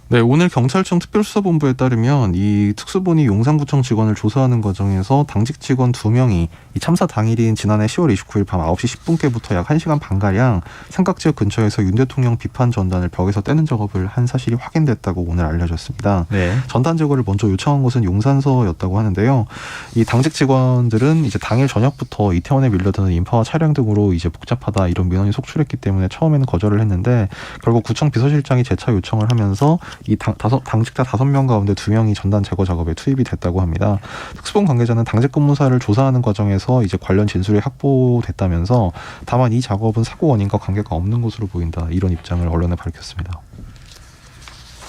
네, 오늘 경찰청 특별수사본부에 따르면 이 특수본이 용산구청 직원을 조사하는 과정에서 당직 직원 2명이 이 참사 당일인 지난해 10월 29일 밤 9시 10분께부터 약 1시간 반가량 삼각지역 근처에서 윤 대통령 비판 전단을 벽에서 떼는 작업을 한 사실이 확인됐다고 오늘 알려졌습니다. 네. 전단 제거를 먼저 요청한 곳은 용산서였다고 하는데요. 이 당직 직원들은 이제 당일 저녁부터 이태원에 밀려드는 인파와 차량 등으로 이제 복잡하다 이런 민원이 속출했기 때문에 처음에는 거절을 했는데 결국 구청 비서실장이 재차 요청을 하면서 이 당직자 5명 가운데 2명이 전단 제거 작업에 투입이 됐다고 합니다. 특수본 관계자는 당직 근무사를 조사하는 과정에서 이제 관련 진술이 확보됐다면서 다만 이 작업은 사고 원인과 관계가 없는 것으로 보인다 이런 입장을 언론에 밝혔습니다.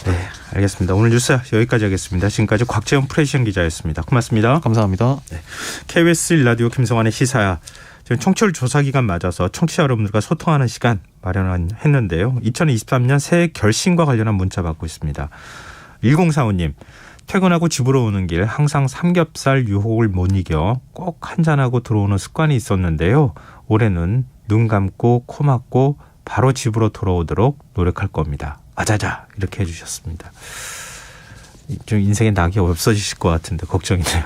네, 알겠습니다. 오늘 뉴스 여기까지 하겠습니다. 지금까지 곽재현 프레시안 기자였습니다. 고맙습니다. 감사합니다. 네. KBS 1라디오 김성환의 시사야. 지금 청취율 조사 기간 맞아서 청취자 여러분들과 소통하는 시간 마련했는데요. 2023년 새해 결심과 관련한 문자 받고 있습니다. 1045님. 퇴근하고 집으로 오는 길 항상 삼겹살 유혹을 못 이겨 꼭 한잔하고 들어오는 습관이 있었는데요. 올해는 눈 감고 코 막고 바로 집으로 돌아오도록 노력할 겁니다. 아자자 이렇게 해주셨습니다. 좀 인생의 낙이 없어지실 것 같은데 걱정이네요.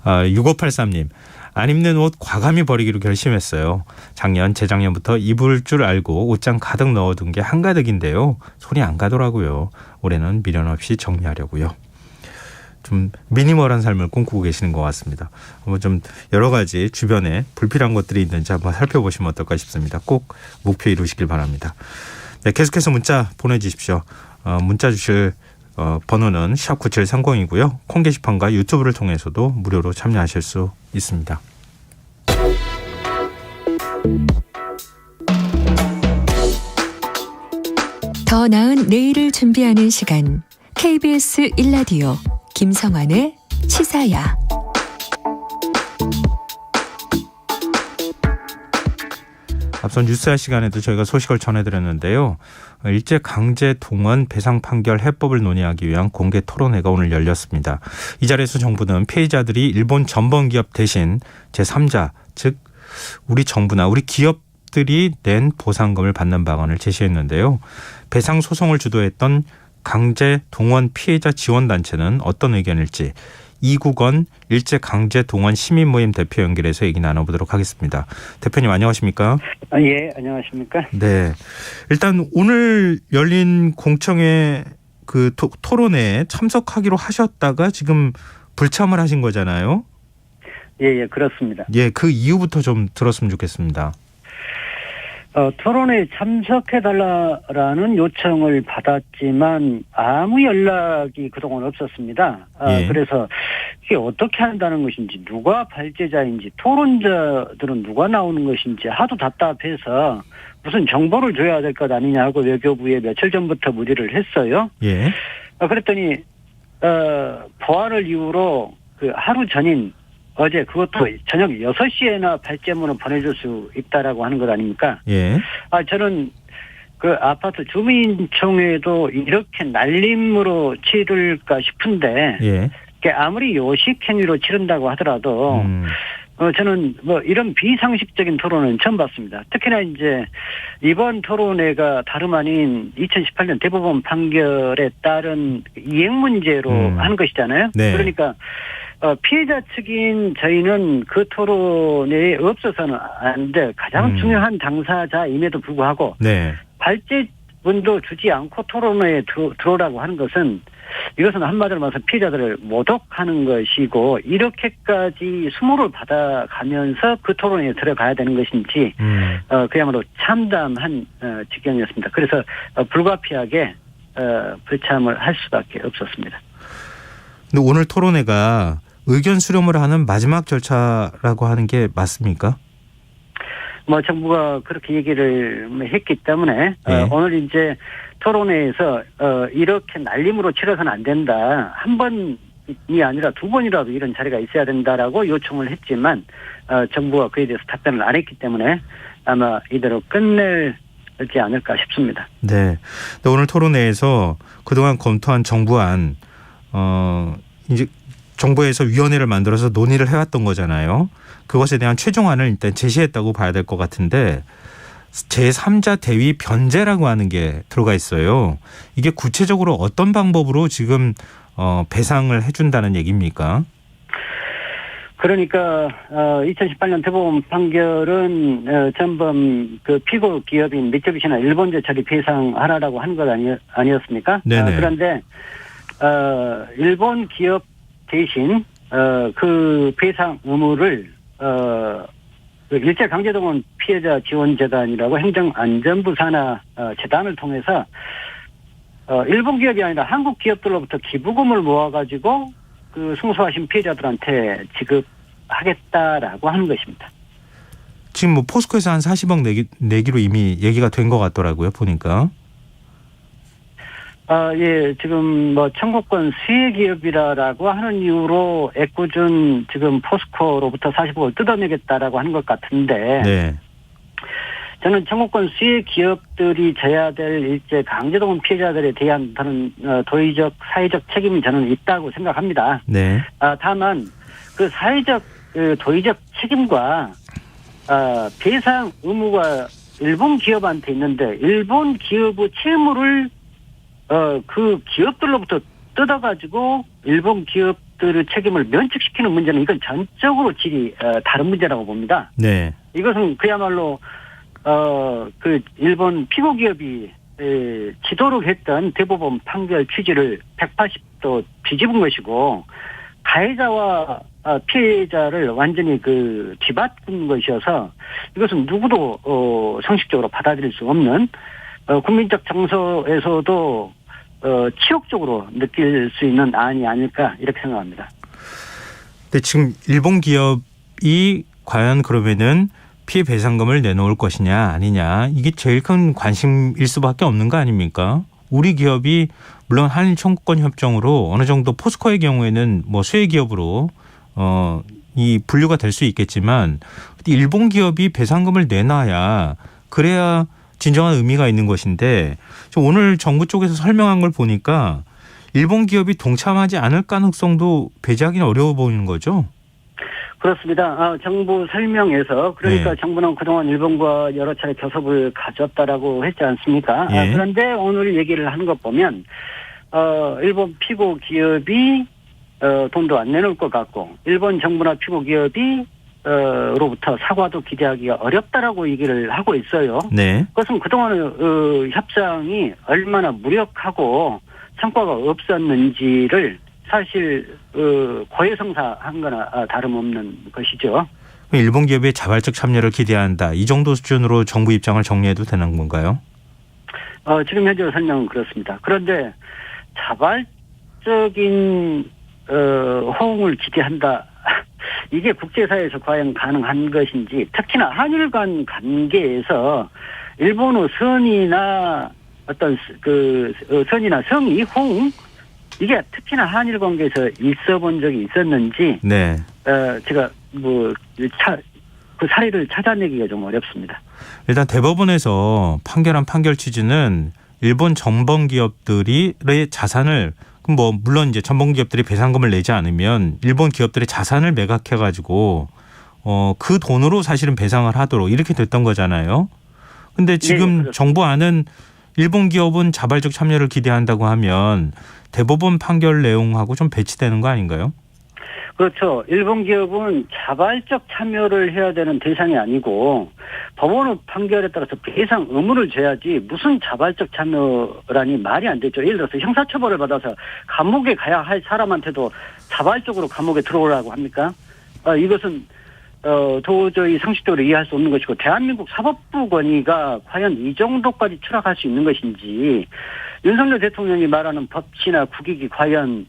6583님. 안 입는 옷 과감히 버리기로 결심했어요. 작년, 재작년부터 입을 줄 알고 옷장 가득 넣어둔 게 한가득인데요. 손이 안 가더라고요. 올해는 미련 없이 정리하려고요. 좀 미니멀한 삶을 꿈꾸고 계시는 것 같습니다. 좀 여러 가지 주변에 불필요한 것들이 있는지 한번 살펴보시면 어떨까 싶습니다. 꼭 목표 이루시길 바랍니다. 네, 계속해서 문자 보내주십시오. 문자 주실 번호는 샵9730이고요. 콩 게시판과 유튜브를 통해서도 무료로 참여하실 수 있습니다. 더 나은 내일을 준비하는 시간 KBS 1라디오 김성환의 시사야. 앞선 뉴스화 시간에도 저희가 소식을 전해드렸는데요. 일제 강제 동원 배상 판결 해법을 논의하기 위한 공개 토론회가 오늘 열렸습니다. 이 자리에서 정부는 피해자들이 일본 전범기업 대신 제3자, 즉 우리 정부나 우리 기업들이 낸 보상금을 받는 방안을 제시했는데요. 배상 소송을 주도했던 강제 동원 피해자 지원단체는 어떤 의견일지 이국원 일제강제동원 시민모임 대표 연결해서 얘기 나눠보도록 하겠습니다. 대표님 안녕하십니까? 예, 안녕하십니까? 네. 일단 오늘 열린 공청회 그 토론회에 참석하기로 하셨다가 지금 불참을 하신 거잖아요. 예, 그렇습니다. 예, 그 이유부터 좀 들었으면 좋겠습니다. 토론회에 참석해달라는 요청을 받았지만 아무 연락이 그동안 없었습니다. 예. 그래서 이게 어떻게 한다는 것인지, 누가 발제자인지, 토론자들은 누가 나오는 것인지 하도 답답해서 무슨 정보를 줘야 될 것 아니냐 하고 외교부에 며칠 전부터 문의를 했어요. 예. 그랬더니 보안을 이유로 그 하루 전인 어제 그것도 저녁 6시에나 발제문을 보내줄 수 있다라고 하는 것 아닙니까? 예. 저는 그 아파트 주민총회도 이렇게 날림으로 치를까 싶은데, 예. 아무리 요식 행위로 치른다고 하더라도, 저는 뭐 이런 비상식적인 토론은 처음 봤습니다. 특히나 이제 이번 토론회가 다름 아닌 2018년 대법원 판결에 따른 이행 문제로 하는 것이잖아요. 네. 그러니까 피해자 측인 저희는 그 토론회에 없어서는 안 돼. 가장 중요한 당사자임에도 불구하고 네. 발제문도 주지 않고 토론회에 들어오라고 하는 것은, 이것은 한마디로 말해서 피해자들을 모독하는 것이고, 이렇게까지 수모를 받아가면서 그 토론회에 들어가야 되는 것인지 그야말로 참담한 지경이었습니다. 그래서 불가피하게 불참을 할 수밖에 없었습니다. 근데 오늘 토론회가 의견 수렴을 하는 마지막 절차라고 하는 게 맞습니까? 뭐 정부가 그렇게 얘기를 했기 때문에 네. 오늘 이제 토론회에서 이렇게 날림으로 치러서는 안 된다. 한 번이 아니라 두 번이라도 이런 자리가 있어야 된다라고 요청을 했지만 정부가 그에 대해서 답변을 안 했기 때문에 아마 이대로 끝내지 않을까 싶습니다. 네. 근데 오늘 토론회에서 그동안 검토한 정부안 이제 정부에서 위원회를 만들어서 논의를 해왔던 거잖아요. 그것에 대한 최종안을 일단 제시했다고 봐야 될 것 같은데, 제3자 대위 변제라고 하는 게 들어가 있어요. 이게 구체적으로 어떤 방법으로 지금 배상을 해준다는 얘기입니까? 그러니까 2018년 대법원 판결은 전범 그 피고 기업인 미쯔비시나 일본제 처리 배상하라라고 한 것 아니었습니까? 네네. 그런데 일본 기업 대신 그 배상 의무를 일제강제동원 피해자 지원재단이라고 행정안전부 산하 재단을 통해서 일본 기업이 아니라 한국 기업들로부터 기부금을 모아가지고 그 승소하신 피해자들한테 지급하겠다라고 하는 것입니다. 지금 뭐 포스코에서 한 40억 내기로 이미 얘기가 된 것 같더라고요, 보니까. 예, 지금 뭐 청구권 수혜 기업이라고 하는 이유로 애꿎은 지금 포스코로부터 40억을 뜯어내겠다라고 하는 것 같은데, 네. 저는 청구권 수혜 기업들이 져야 될 일제 강제동원 피해자들에 대한 저는 도의적 사회적 책임이 저는 있다고 생각합니다. 네. 다만 그 사회적 도의적 책임과 배상 의무가 일본 기업한테 있는데, 일본 기업의 채무를 그 기업들로부터 뜯어가지고 일본 기업들의 책임을 면책시키는 문제는, 이건 전적으로 질이 다른 문제라고 봅니다. 네. 이것은 그야말로 그 일본 피고 기업이 지도록 했던 대법원 판결 취지를 180도 뒤집은 것이고, 가해자와 피해자를 완전히 그 뒤바꾼 것이어서, 이것은 누구도 상식적으로 받아들일 수 없는, 국민적 정서에서도 치욕적으로 느낄 수 있는 안이 아닐까, 이렇게 생각합니다. 근데 지금 일본 기업이 과연 그러면은 피해 배상금을 내놓을 것이냐 아니냐, 이게 제일 큰 관심일 수밖에 없는 거 아닙니까? 우리 기업이 물론 한일 청구권 협정으로 어느 정도 포스코의 경우에는 뭐 수혜 기업으로 이 분류가 될 수 있겠지만, 일본 기업이 배상금을 내놔야, 그래야 진정한 의미가 있는 것인데, 오늘 정부 쪽에서 설명한 걸 보니까 일본 기업이 동참하지 않을 가능성도 배제하기는 어려워 보이는 거죠? 그렇습니다. 정부 설명에서, 그러니까 네. 정부는 그동안 일본과 여러 차례 교섭을 가졌다라고 했지 않습니까? 예. 그런데 오늘 얘기를 하는 것 보면 일본 피고 기업이 돈도 안 내놓을 것 같고, 일본 정부나 피고 기업이 로부터 사과도 기대하기가 어렵다라고 얘기를 하고 있어요. 네. 그것은 그동안의 협상이 얼마나 무력하고 성과가 없었는지를 사실 고해성사한 거나 다름없는 것이죠. 일본 기업의 자발적 참여를 기대한다. 이 정도 수준으로 정부 입장을 정리해도 되는 건가요? 지금 현재로 설명은 그렇습니다. 그런데 자발적인 호응을 기대한다. 이게 국제사회에서 과연 가능한 것인지, 특히나 한일 간 관계에서 일본의 선이나 어떤 선이나 성의 호응, 이게 특히나 한일 관계에서 있어 본 적이 있었는지, 네. 제가 그 사례를 찾아내기가 좀 어렵습니다. 일단 대법원에서 판결한 판결 취지는 일본 전범 기업들의 자산을, 물론 이제 전범 기업들이 배상금을 내지 않으면 일본 기업들의 자산을 매각해가지고 그 돈으로 사실은 배상을 하도록 이렇게 됐던 거잖아요. 근데 지금 네, 정부 안은 일본 기업은 자발적 참여를 기대한다고 하면 대법원 판결 내용하고 좀 배치되는 거 아닌가요? 그렇죠. 일본 기업은 자발적 참여를 해야 되는 대상이 아니고 법원의 판결에 따라서 배상 의무를 져야지 무슨 자발적 참여라니 말이 안 되죠. 예를 들어서 형사처벌을 받아서 감옥에 가야 할 사람한테도 자발적으로 감옥에 들어오라고 합니까? 이것은 도저히 상식적으로 이해할 수 없는 것이고, 대한민국 사법부 권위가 과연 이 정도까지 추락할 수 있는 것인지, 윤석열 대통령이 말하는 법치나 국익이 과연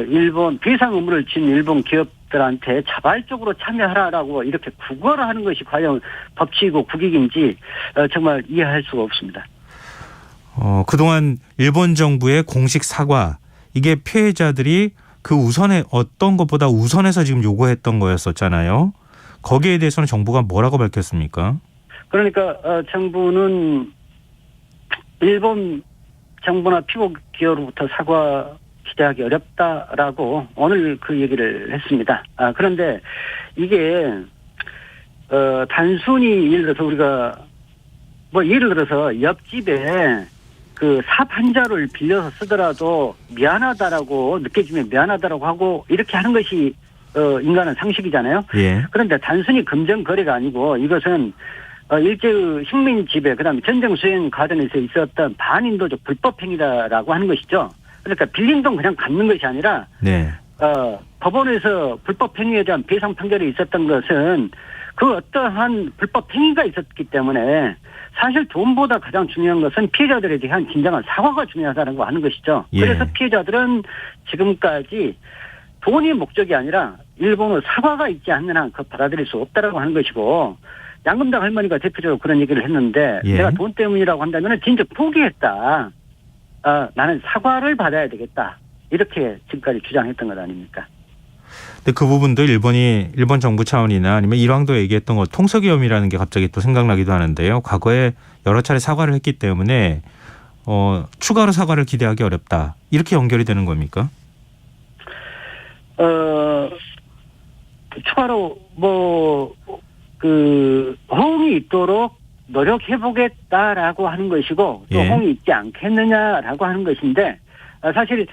일본 배상 의무를 진 일본 기업들한테 자발적으로 참여하라라고 이렇게 구걸을 하는 것이 과연 법치이고 국익인지 정말 이해할 수가 없습니다. 그동안 일본 정부의 공식 사과, 이게 피해자들이 그 우선에 어떤 것보다 우선해서 지금 요구했던 거였었잖아요. 거기에 대해서는 정부가 뭐라고 밝혔습니까? 그러니까 정부는 일본 정부나 피고 기업으로부터 사과 기대하기 어렵다라고 오늘 그 얘기를 했습니다. 그런데 이게 단순히 예를 들어서 우리가 예를 들어서 옆집에 그 삽 한 자루를 빌려서 쓰더라도 미안하다라고 느껴지면 미안하다라고 하고 이렇게 하는 것이 인간은 상식이잖아요. 예. 그런데 단순히 금전 거래가 아니고 이것은 일제의 식민 지배, 그다음에 전쟁 수행 과정에서 있었던 반인도적 불법 행위다라고 하는 것이죠. 그러니까 빌린 돈 그냥 갚는 것이 아니라 네. 법원에서 불법 행위에 대한 배상 판결이 있었던 것은 그 어떠한 불법 행위가 있었기 때문에 사실 돈보다 가장 중요한 것은 피해자들에 대한 진정한 사과가 중요하다는 거 하는 것이죠. 예. 그래서 피해자들은 지금까지 돈이 목적이 아니라 일본의 사과가 있지 않는 한 그 받아들일 수 없다라고 하는 것이고, 양금당 할머니가 대표적으로 그런 얘기를 했는데, 예. 내가 돈 때문이라고 한다면 진짜 포기했다. 나는 사과를 받아야 되겠다. 이렇게 지금까지 주장했던 것 아닙니까? 근데 그 부분도 일본 정부 차원이나 아니면 일왕도 얘기했던 것, 통석이염이라는 게 갑자기 또 생각나기도 하는데요. 과거에 여러 차례 사과를 했기 때문에 추가로 사과를 기대하기 어렵다. 이렇게 연결이 되는 겁니까? 추가로 호응이 있도록 노력해보겠다라고 하는 것이고, 또 예. 호응이 있지 않겠느냐라고 하는 것인데, 사실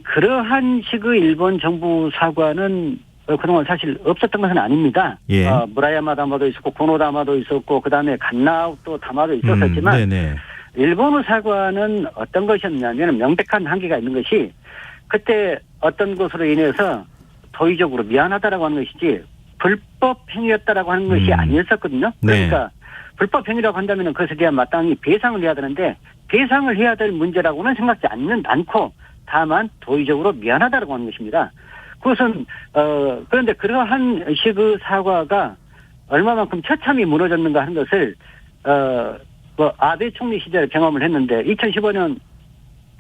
그러한 식의 일본 정부 사과는 그동안 사실 없었던 것은 아닙니다. 예. 무라야마 다마도 있었고 고노다마도 있었고 그다음에 간나우또 다마도 있었지만 네네. 일본의 사과는 어떤 것이었냐면 명백한 한계가 있는 것이, 그때 어떤 것으로 인해서 도의적으로 미안하다라고 하는 것이지 불법 행위였다라고 하는 것이 아니었었거든요. 그러니까 네. 불법 행위라고 한다면 그것에 대한 마땅히 배상을 해야 되는데, 배상을 해야 될 문제라고는 생각지 않고 다만 도의적으로 미안하다라고 하는 것입니다. 그것은 그런데 그러한 식의 사과가 얼마만큼 처참히 무너졌는가 하는 것을 아베 총리 시절에 경험을 했는데, 2015년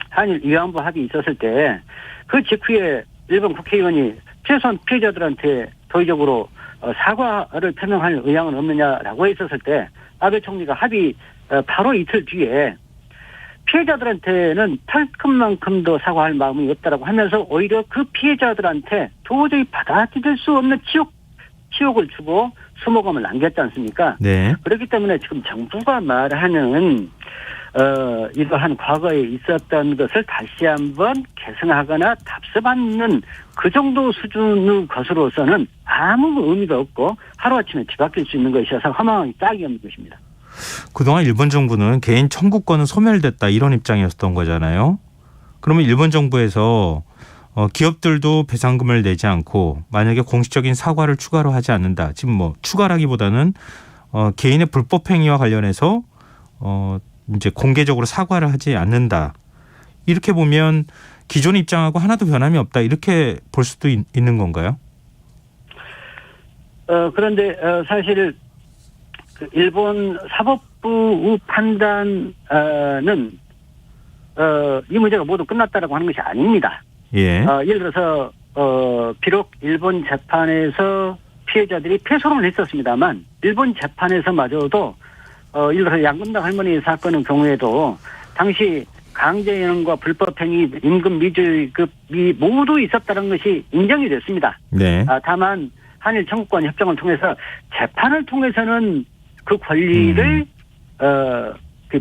한일 위안부 합의 있었을 때 그 직후에 일본 국회의원이 최소한 피해자들한테 도의적으로 사과를 표명할 의향은 없느냐라고 했었을 때, 아베 총리가 합의 바로 이틀 뒤에 피해자들한테는 털끝만큼도 사과할 마음이 없다라고 하면서 오히려 그 피해자들한테 도저히 받아들일 수 없는 치욕을 주고 수모감을 남겼지 않습니까? 네. 그렇기 때문에 지금 정부가 말하는 이러한 과거에 있었던 것을 다시 한번 개선하거나 답습하는 그 정도 수준의 것으로서는 아무 의미가 없고 하루아침에 뒤바뀔 수 있는 것이어서 허망하기 짝이 없는 것입니다. 그동안 일본 정부는 개인 청구권은 소멸됐다, 이런 입장이었던 거잖아요. 그러면 일본 정부에서 기업들도 배상금을 내지 않고 만약에 공식적인 사과를 추가로 하지 않는다. 지금 뭐 추가라기보다는 개인의 불법 행위와 관련해서 이제 공개적으로 사과를 하지 않는다. 이렇게 보면 기존 입장하고 하나도 변함이 없다. 이렇게 볼 수도 있는 건가요? 그런데 사실 그 일본 사법부 판단은 이 문제가 모두 끝났다라고 하는 것이 아닙니다. 예. 예를 들어서 비록 일본 재판에서 피해자들이 패소를 했었습니다만 일본 재판에서마저도 예를 들어서 양금당 할머니 사건의 경우에도 당시 강제연행과 불법행위, 임금 미주급이 모두 있었다는 것이 인정이 됐습니다. 네. 다만 한일 청구권 협정을 통해서 재판을 통해서는 그 권리를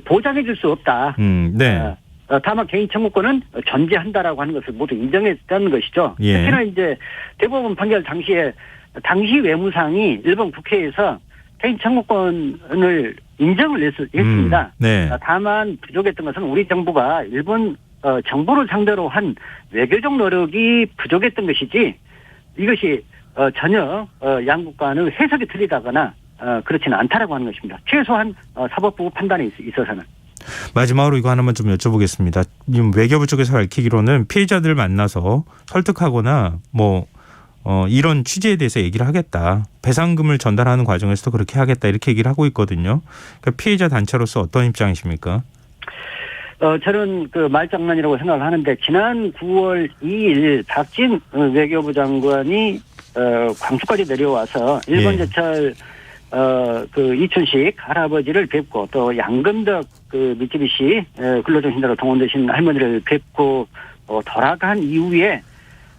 보장해 줄 수 없다. 네. 다만 개인 청구권은 존재한다라고 하는 것을 모두 인정했다는 것이죠. 예. 특히나 이제 대법원 판결 당시에 당시 외무상이 일본 국회에서 개인 청구권을 인정을 했습니다. 네. 다만 부족했던 것은 우리 정부가 일본 정부를 상대로 한 외교적 노력이 부족했던 것이지 이것이 전혀 양국 간의 해석이 틀리다거나 그렇지는 않다라고 하는 것입니다. 최소한 사법부 판단에 있어서는. 마지막으로 이거 하나만 좀 여쭤보겠습니다. 지금 외교부 쪽에서 밝히기로는 피해자들을 만나서 설득하거나 뭐 이런 취지에 대해서 얘기를 하겠다. 배상금을 전달하는 과정에서도 그렇게 하겠다. 이렇게 얘기를 하고 있거든요. 그러니까 피해자 단체로서 어떤 입장이십니까? 저는 그 말장난이라고 생각을 하는데 지난 9월 2일 박진 외교부 장관이 광주까지 내려와서 일본 제철 그 이춘식 할아버지를 뵙고 또 양금덕 그 미쓰비시 근로정신자로 동원되신 할머니를 뵙고 돌아간 이후에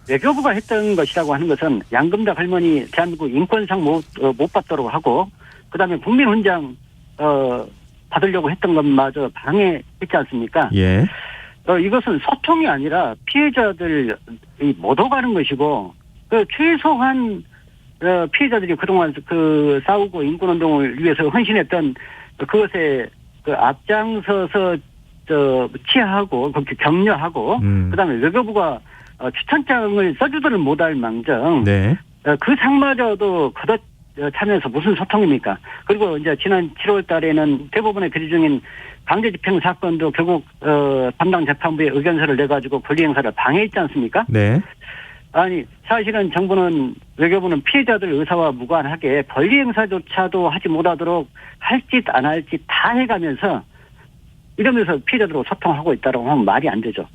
외교부가 했던 것이라고 하는 것은 양금덕 할머니 대한민국 인권상 못 받도록 하고 그다음에 국민훈장 받으려고 했던 것마저 방해했지 않습니까? 예. 이것은 소통이 아니라 피해자들이 못 오가는 것이고 그 최소한 피해자들이 그동안 그 싸우고 인권운동을 위해서 헌신했던 그것에 그 앞장서서 치하하고 격려하고 그다음에 외교부가 추천장을 써주지를 못할 망정 네. 그 상마저도 걷어 차면서 무슨 소통입니까? 그리고 이제 지난 7월 달에는 대법원에 계류 중인 강제집행 사건도 결국 담당 재판부에 의견서를 내가지고 권리행사를 방해했지 않습니까? 네. 아니 사실은 정부는 외교부는 피해자들 의사와 무관하게 권리행사조차도 하지 못하도록 할 짓 안 할 짓 다 해가면서 이러면서 피해자들하고 소통하고 있다고 하면 말이 안 되죠.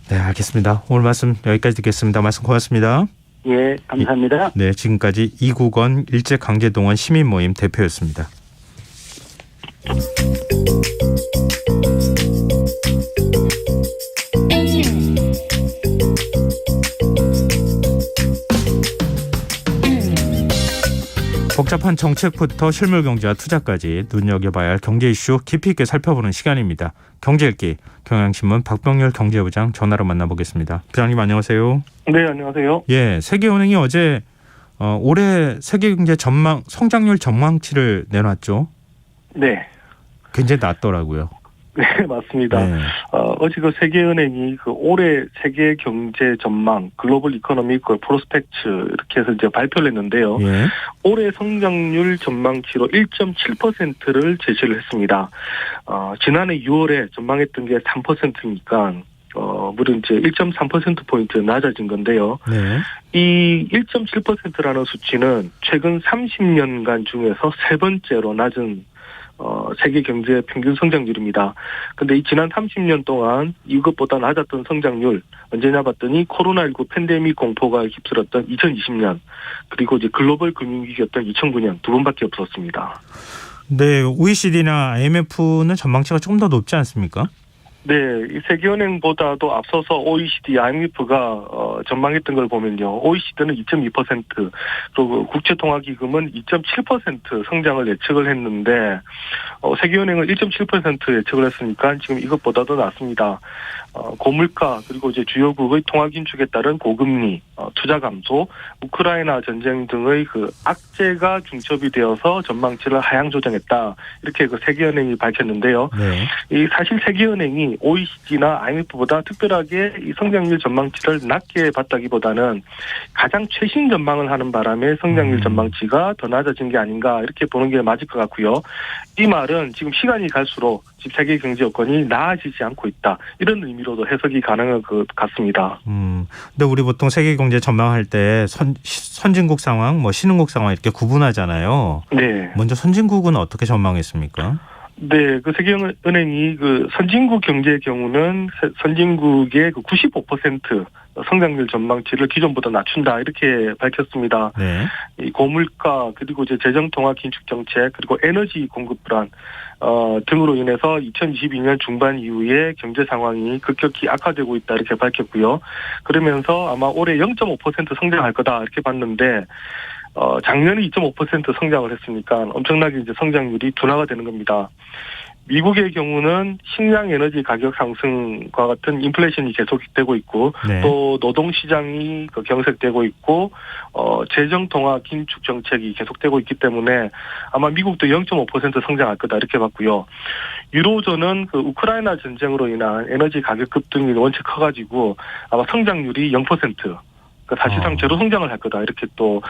네, 알겠습니다. 오늘 말씀 여기까지 듣겠습니다. 말씀 고맙습니다. 예, 감사합니다. 네, 지금까지 이국원 일제강제동원 시민모임 대표였습니다. 복잡한 정책부터 실물 경제와 투자까지 눈여겨봐야 할 경제 이슈 깊이 있게 살펴보는 시간입니다. 경제읽기 경향신문 박병렬 경제부장 전화로 만나보겠습니다. 부장님 안녕하세요. 네, 안녕하세요. 예, 세계은행이 어제 올해 세계 경제 전망 성장률 전망치를 내놨죠. 네. 굉장히 낮더라고요. 네, 맞습니다. 네. 어제 그 세계은행이 그 올해 세계 경제 전망, 글로벌 이코노믹 프로스펙트 이렇게 해서 이제 발표를 했는데요. 예. 올해 성장률 전망치로 1.7%를 제시를 했습니다. 지난해 6월에 전망했던 게 3%니까 무려 이제 1.3%포인트 낮아진 건데요. 네. 이 1.7%라는 수치는 최근 30년간 중에서 세 번째로 낮은 세계 경제 평균 성장률입니다. 근데 이 지난 30년 동안 이것보다 낮았던 성장률 언제냐 봤더니 코로나19 팬데믹 공포가 휩쓸었던 2020년 그리고 이제 글로벌 금융위기였던 2009년 두 번밖에 없었습니다. 네, OECD나 IMF는 전망치가 조금 더 높지 않습니까? 네, 이 세계은행보다도 앞서서 OECD, IMF가 전망했던 걸 보면요. OECD는 2.2%, 그리고 국제통화기금은 2.7% 성장을 예측을 했는데 세계은행은 1.7% 예측을 했으니까 지금 이것보다도 낮습니다. 고물가 그리고 이제 주요국의 통화 긴축에 따른 고금리, 투자 감소, 우크라이나 전쟁 등의 그 악재가 중첩이 되어서 전망치를 하향 조정했다. 이렇게 그 세계은행이 밝혔는데요. 네. 이 사실 세계은행이 OECD나 IMF보다 특별하게 이 성장률 전망치를 낮게 봤다기보다는 가장 최신 전망을 하는 바람에 성장률 전망치가 더 낮아진 게 아닌가 이렇게 보는 게 맞을 것 같고요. 이 말은 지금 시간이 갈수록 지금 세계 경제 여건이 나아지지 않고 있다. 이런 의미로도 해석이 가능할 것 같습니다. 근데 우리 보통 세계 경제 전망할 때 선진국 상황, 뭐 신흥국 상황 이렇게 구분하잖아요. 네. 먼저 선진국은 어떻게 전망했습니까? 네, 그 세계은행이 그 선진국 경제의 경우는 선진국의 그 95% 성장률 전망치를 기존보다 낮춘다 이렇게 밝혔습니다. 네. 이 고물가 그리고 이제 재정 통화 긴축 정책 그리고 에너지 공급 불안 등으로 인해서 2022년 중반 이후에 경제 상황이 급격히 악화되고 있다 이렇게 밝혔고요. 그러면서 아마 올해 0.5% 성장할 거다 이렇게 봤는데. 작년에 2.5% 성장을 했으니까 엄청나게 이제 성장률이 둔화가 되는 겁니다. 미국의 경우는 식량 에너지 가격 상승과 같은 인플레이션이 계속되고 있고 네. 또 노동 시장이 경색되고 있고 재정 통화 긴축 정책이 계속되고 있기 때문에 아마 미국도 0.5% 성장할 거다 이렇게 봤고요. 유로존은 그 우크라이나 전쟁으로 인한 에너지 가격 급등이 원체 커가지고 아마 성장률이 0%. 사실상 제로 성장을 할 거다 이렇게 또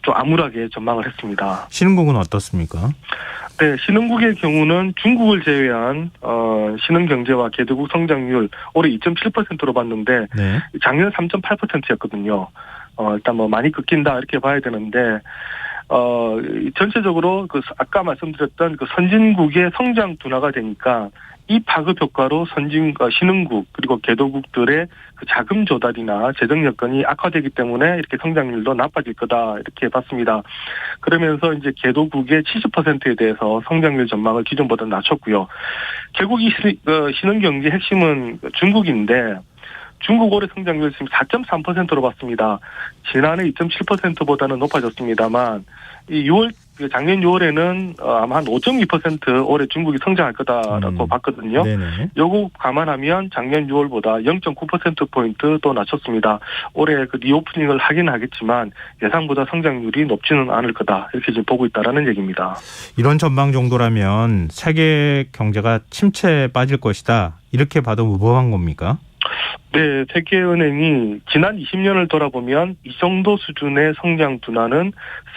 좀 암울하게 전망을 했습니다. 신흥국은 어떻습니까? 네, 신흥국의 경우는 중국을 제외한 신흥 경제와 개도국 성장률 올해 2.7%로 봤는데 네. 작년 3.8%였거든요. 일단 뭐 많이 꺾인다 이렇게 봐야 되는데 전체적으로 그 아까 말씀드렸던 그 선진국의 성장 둔화가 되니까 이 파급 효과로 신흥국 그리고 개도국들의 그 자금 조달이나 재정 여건이 악화되기 때문에 이렇게 성장률도 나빠질 거다 이렇게 봤습니다. 그러면서 이제 개도국의 70%에 대해서 성장률 전망을 기존보다 낮췄고요. 결국 이 신흥 경제 핵심은 중국인데 중국 올해 성장률 지금 4.3%로 봤습니다. 지난해 2.7%보다는 높아졌습니다만 이 작년 6월에는 아마 한 5.2% 올해 중국이 성장할 거다라고 봤거든요. 네네. 요거 감안하면 작년 6월보다 0.9%포인트 또 낮췄습니다. 올해 그 리오프닝을 하긴 하겠지만 예상보다 성장률이 높지는 않을 거다. 이렇게 지금 보고 있다라는 얘기입니다. 이런 전망 정도라면 세계 경제가 침체에 빠질 것이다. 이렇게 봐도 무방한 겁니까? 네, 세계은행이 지난 20년을 돌아보면 이 정도 수준의 성장 둔화는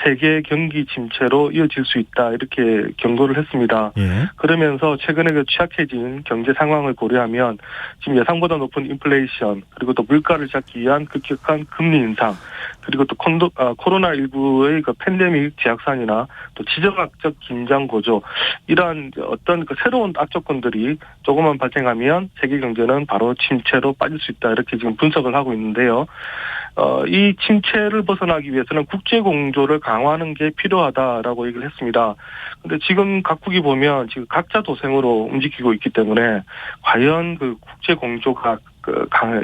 세계 경기 침체로 이어질 수 있다 이렇게 경고를 했습니다. 예. 그러면서 최근에 그 취약해진 경제 상황을 고려하면 지금 예상보다 높은 인플레이션 그리고 또 물가를 잡기 위한 급격한 금리 인상 그리고 또 코로나19의 그 팬데믹 재확산이나 또 지정학적 긴장 고조 이러한 어떤 그 새로운 악조건들이 조금만 발생하면 세계 경제는 바로 침체로 빠질 수 있다 이렇게 지금 분석을 하고 있는데요. 이 침체를 벗어나기 위해서는 국제 공조를 강화하는 게 필요하다라고 얘기를 했습니다. 근데 지금 각국이 보면 지금 각자 도생으로 움직이고 있기 때문에 과연 그 국제 공조가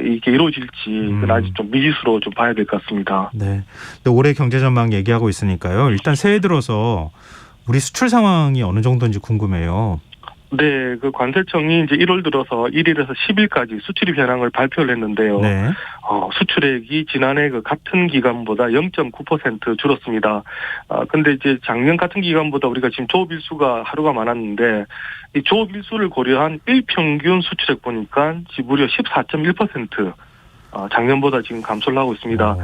이게 이루어질지 아직 좀 미지수로 좀 봐야 될 것 같습니다. 네. 근데 올해 경제 전망 얘기하고 있으니까요. 일단 새해 들어서 우리 수출 상황이 어느 정도인지 궁금해요. 네, 그 관세청이 이제 1월 들어서 1일에서 10일까지 수출입 현황을 발표를 했는데요. 네. 수출액이 지난해 그 같은 기간보다 0.9% 줄었습니다. 근데 이제 작년 같은 기간보다 우리가 지금 조업일수가 하루가 많았는데 이 조업일수를 고려한 일평균 수출액 보니까 지금 무려 14.1%. 작년보다 지금 감소를 하고 있습니다.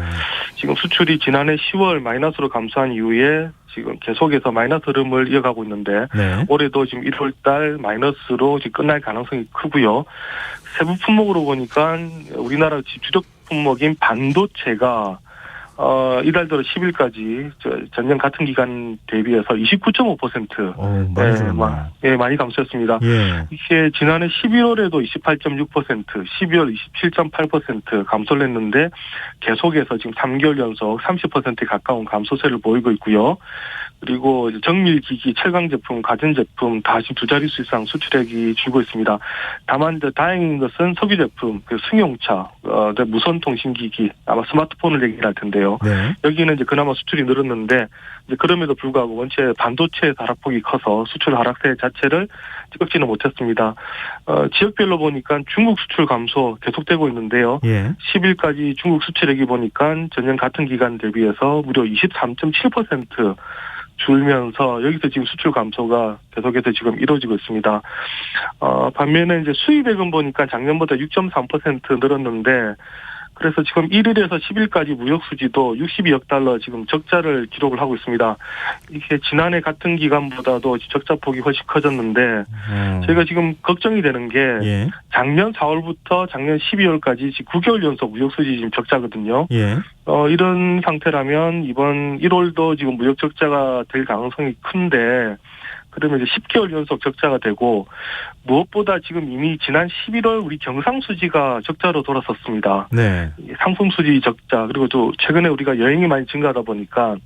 지금 수출이 지난해 10월 마이너스로 감소한 이후에 지금 계속해서 마이너스 흐름을 이어가고 있는데 네. 올해도 지금 1월 달 마이너스로 지금 끝날 가능성이 크고요. 세부 품목으로 보니까 우리나라 주력 품목인 반도체가 이달 들어 10일까지 전년 같은 기간 대비해서 29.5% 많이 줄었네요. 많이 감소했습니다. 예. 이게 지난해 11월에도 28.6%, 12월 27.8% 감소를 했는데 계속해서 지금 3개월 연속 30%에 가까운 감소세를 보이고 있고요. 그리고 정밀기기, 첨가제품, 가전제품 다 지금 두 자릿수 이상 수출액이 줄고 있습니다. 다만 이제 다행인 것은 석유제품, 승용차, 무선통신기기, 아마 스마트폰을 얘기를 할 텐데요. 네. 여기는 이제 그나마 수출이 늘었는데 이제 그럼에도 불구하고 원체 반도체 하락폭이 커서 수출 하락세 자체를 꺾지는 못했습니다. 지역별로 보니까 중국 수출 감소 계속되고 있는데요. 예. 10일까지 중국 수출액이 보니까 전년 같은 기간 대비해서 무려 23.7% 줄면서 여기서 지금 수출 감소가 계속해서 지금 이루어지고 있습니다. 반면에 이제 수입액은 보니까 작년보다 6.3% 늘었는데 그래서 지금 1일에서 10일까지 무역 수지도 62억 달러 지금 적자를 기록을 하고 있습니다. 이게 지난해 같은 기간보다도 적자 폭이 훨씬 커졌는데 저희가 지금 걱정이 되는 게 예. 작년 4월부터 작년 12월까지 지금 9개월 연속 무역 수지 지금 적자거든요. 예. 이런 상태라면 이번 1월도 지금 무역 적자가 될 가능성이 큰데 그러면 이제 10개월 연속 적자가 되고 무엇보다 지금 이미 지난 11월 우리 경상수지가 적자로 돌아섰습니다. 네. 상품수지 적자 그리고 또 최근에 우리가 여행이 많이 증가하다 보니까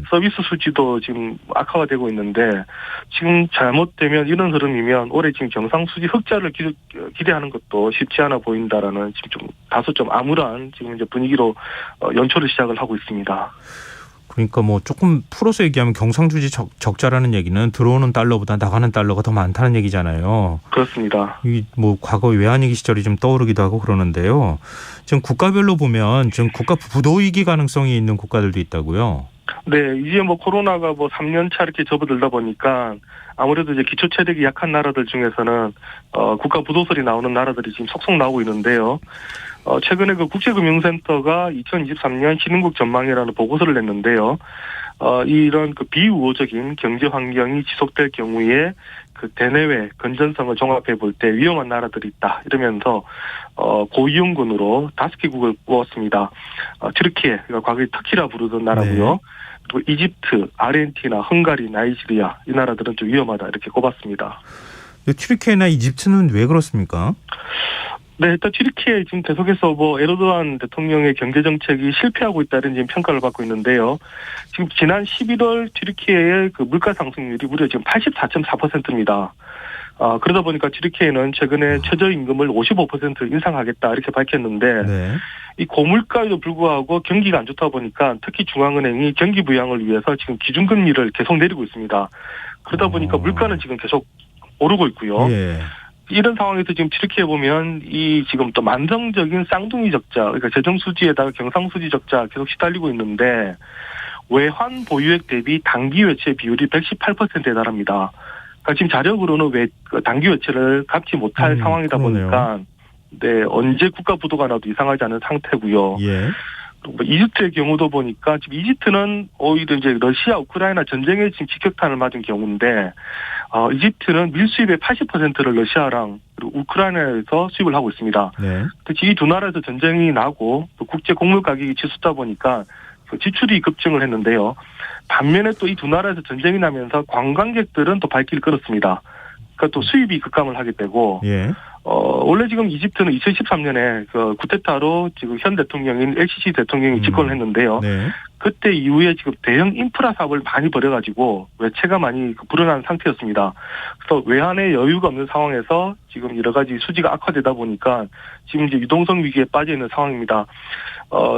서비스 수지도 지금 악화가 되고 있는데 지금 잘못되면 이런 흐름이면 올해 지금 경상수지 흑자를 기대하는 것도 쉽지 않아 보인다라는 지금 좀 다소 좀 암울한 지금 이제 분위기로 연초를 시작을 하고 있습니다. 그러니까 뭐 조금 풀어서 얘기하면 경상수지 적자라는 얘기는 들어오는 달러보다 나가는 달러가 더 많다는 얘기잖아요. 그렇습니다. 이 뭐 과거 외환위기 시절이 좀 떠오르기도 하고 그러는데요. 지금 국가별로 보면 지금 국가 부도위기 가능성이 있는 국가들도 있다고요. 네, 이제 뭐 코로나가 뭐 3년 차 이렇게 접어들다 보니까 아무래도 이제 기초 체력이 약한 나라들 중에서는 국가 부도설이 나오는 나라들이 지금 속속 나오고 있는데요. 최근에 그 국제금융센터가 2023년 신흥국 전망이라는 보고서를 냈는데요. 이런 그 비우호적인 경제 환경이 지속될 경우에 그 대내외 건전성을 종합해 볼 때 위험한 나라들이 있다 이러면서 고위험군으로 5개국을 꼽았습니다. 튀르키예, 그러니까 과거에 터키라 부르던 나라고요. 네. 그리고 이집트, 아르헨티나, 헝가리, 나이지리아 이 나라들은 좀 위험하다 이렇게 꼽았습니다. 튀르키예나 이집트는 왜 그렇습니까? 네, 일단 튀르키예 지금 계속해서 뭐 에르도안 대통령의 경제 정책이 실패하고 있다는 지금 평가를 받고 있는데요. 지금 지난 11월 튀르키예의 그 물가 상승률이 무려 지금 84.4%입니다. 그러다 보니까 튀르키예는 최근에 최저임금을 55% 인상하겠다 이렇게 밝혔는데 네. 이 고물가에도 불구하고 경기가 안 좋다 보니까 특히 중앙은행이 경기 부양을 위해서 지금 기준금리를 계속 내리고 있습니다. 그러다 보니까 물가는 지금 계속 오르고 있고요. 예. 이런 상황에서 지금 튀르키예 보면 이 지금 또 만성적인 쌍둥이 적자, 그러니까 재정수지에다가 경상수지 적자 계속 시달리고 있는데 외환 보유액 대비 단기 외채 비율이 118%에 달합니다. 그러니까 지금 자력으로는 단기 외채를 갚지 못할 상황이다 그러네요. 보니까 네, 언제 국가 부도가 나도 이상하지 않은 상태고요. 예. 이집트의 경우도 보니까 지금 이집트는 오히려 이제 러시아 우크라이나 전쟁에 지금 직격탄을 맞은 경우인데 이집트는 밀수입의 80%를 러시아랑 그리고 우크라이나에서 수입을 하고 있습니다. 네. 특히 이 두 나라에서 전쟁이 나고 또 국제 곡물 가격이 치솟다 보니까 지출이 급증을 했는데요. 반면에 또 이 두 나라에서 전쟁이 나면서 관광객들은 또 발길을 끌었습니다. 그러니까 또 수입이 급감을 하게 되고 예. 원래 지금 이집트는 2013년에 그 쿠데타로 지금 현 대통령인 LCC 대통령이 집권을 했는데요. 네. 그때 이후에 지금 대형 인프라 사업을 많이 벌여가지고 외채가 많이 불어난 상태였습니다. 그래서 외환의 여유가 없는 상황에서 지금 여러 가지 수지가 악화되다 보니까 지금 이제 유동성 위기에 빠져 있는 상황입니다.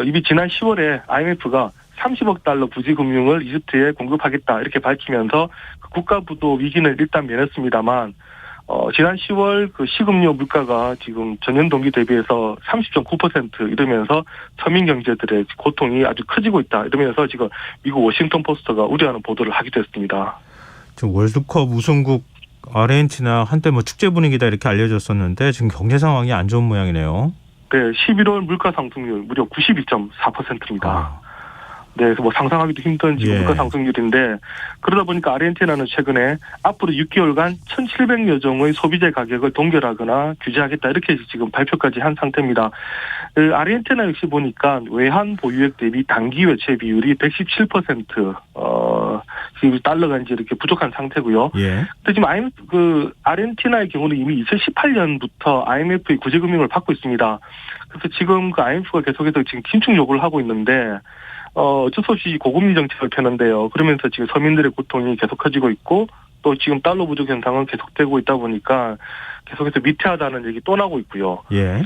이미 지난 10월에 IMF가 30억 달러 부지금융을 이집트에 공급하겠다 이렇게 밝히면서 그 국가 부도 위기는 일단 면했습니다만 지난 10월 그 식음료 물가가 지금 전년 동기 대비해서 30.9% 이러면서 서민 경제들의 고통이 아주 커지고 있다 이러면서 지금 미국 워싱턴 포스트가 우려하는 보도를 하기도 했습니다. 지금 월드컵 우승국 아르헨티나 한때 뭐 축제 분위기다 이렇게 알려졌었는데 지금 경제 상황이 안 좋은 모양이네요. 네, 11월 물가 상승률 무려 92.4%입니다. 네, 그래서 뭐 상상하기도 힘든 지금 물가 상승률인데 그러다 보니까 아르헨티나는 최근에 앞으로 6개월간 1,700여 종의 소비재 가격을 동결하거나 규제하겠다 이렇게 지금 발표까지 한 상태입니다. 아르헨티나 역시 보니까 외환 보유액 대비 단기 외채 비율이 117% 지금 달러가 이제 이렇게 부족한 상태고요. 예. 근데 지금 아르헨티나의 경우는 이미 2018년부터 IMF의 구제금융을 받고 있습니다. 그래서 지금 그 IMF가 계속해서 지금 긴축 요구를 하고 있는데 어쩔 수 없이 고금리 정책을 펴는데요. 그러면서 지금 서민들의 고통이 계속 커지고 있고 또 지금 달러 부족 현상은 계속되고 있다 보니까 계속해서 위태하다는 얘기 또 나오고 있고요. 예.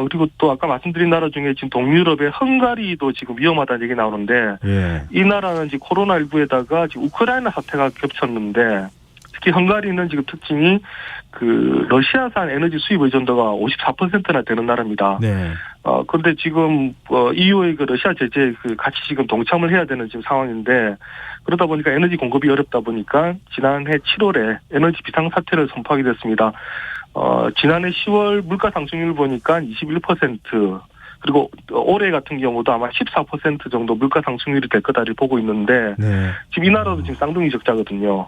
그리고 또 아까 말씀드린 나라 중에 지금 동유럽의 헝가리도 지금 위험하다는 얘기 나오는데 예. 이 나라는 지금 코로나19에다가 지금 우크라이나 사태가 겹쳤는데 특히 헝가리는 지금 특징이 그 러시아산 에너지 수입 의존도가 54%나 되는 나라입니다. 네. 그런데 지금 EU의 그 러시아 제재에 그 같이 지금 동참을 해야 되는 지금 상황인데 그러다 보니까 에너지 공급이 어렵다 보니까 지난해 7월에 에너지 비상 사태를 선포하게 됐습니다. 지난해 10월 물가 상승률 보니까 21%. 그리고 올해 같은 경우도 아마 14% 정도 물가 상승률이 될 거다를 보고 있는데 네. 지금 이 나라도 지금 쌍둥이 적자거든요.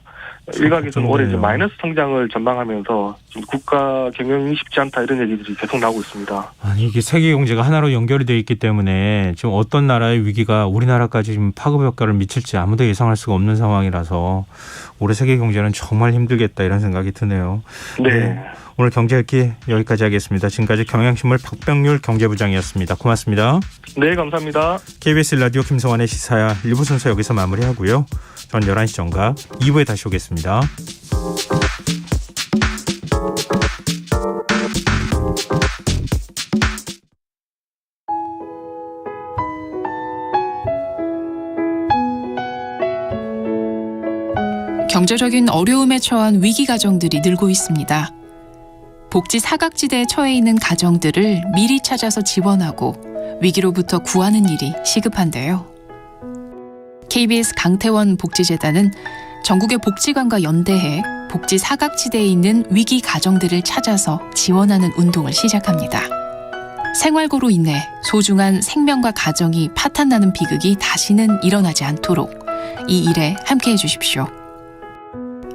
일각에서는 올해 이제 마이너스 성장을 전망하면서 지금 국가 경영이 쉽지 않다 이런 얘기들이 계속 나오고 있습니다. 아니 이게 세계 경제가 하나로 연결이 되어 있기 때문에 지금 어떤 나라의 위기가 우리나라까지 지금 파급 효과를 미칠지 아무도 예상할 수가 없는 상황이라서 올해 세계 경제는 정말 힘들겠다 이런 생각이 드네요. 네. 오늘 경제 읽기 여기까지 하겠습니다. 지금까지 경향신문 박병률 경제부장이었습니다. 고맙습니다. 네, 감사합니다. KBS 라디오 김성환의 시사야 1부 순서 여기서 마무리하고요. 전 11시 전과 2부에 다시 오겠습니다. 경제적인 어려움에 처한 위기 가정들이 늘고 있습니다. 복지 사각지대에 처해 있는 가정들을 미리 찾아서 지원하고 위기로부터 구하는 일이 시급한데요. KBS 강태원 복지재단은 전국의 복지관과 연대해 복지 사각지대에 있는 위기 가정들을 찾아서 지원하는 운동을 시작합니다. 생활고로 인해 소중한 생명과 가정이 파탄나는 비극이 다시는 일어나지 않도록 이 일에 함께해 주십시오.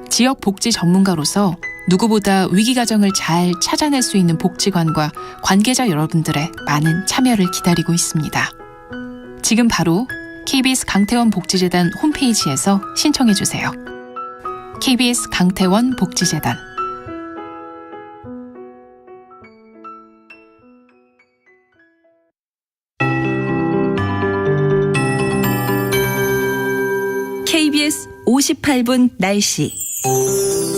지역 복지 전문가로서 누구보다 위기 가정을 잘 찾아낼 수 있는 복지관과 관계자 여러분들의 많은 참여를 기다리고 있습니다. 지금 바로 KBS 강태원 복지재단 홈페이지에서 신청해 주세요. KBS 강태원 복지재단. KBS 58분 날씨.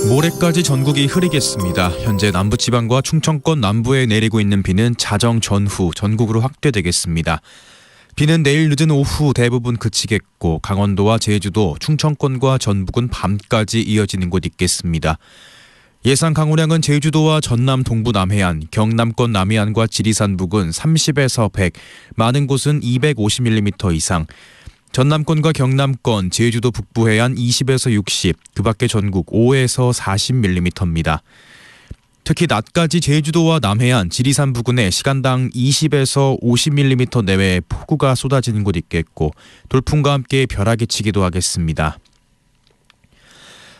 모레까지 전국이 흐리겠습니다. 현재 남부지방과 충청권 남부에 내리고 있는 비는 자정 전후 전국으로 확대되겠습니다. 비는 내일 늦은 오후 대부분 그치겠고 강원도와 제주도, 충청권과 전북은 밤까지 이어지는 곳 있겠습니다. 예상 강우량은 제주도와 전남 동부 남해안, 경남권 남해안과 지리산 부근 30에서 100, 많은 곳은 250mm 이상, 전남권과 경남권, 제주도 북부 해안 20에서 60, 그 밖에 전국 5에서 40mm입니다. 특히 낮까지 제주도와 남해안, 지리산 부근에 시간당 20에서 50mm 내외의 폭우가 쏟아지는 곳 있겠고 돌풍과 함께 벼락이 치기도 하겠습니다.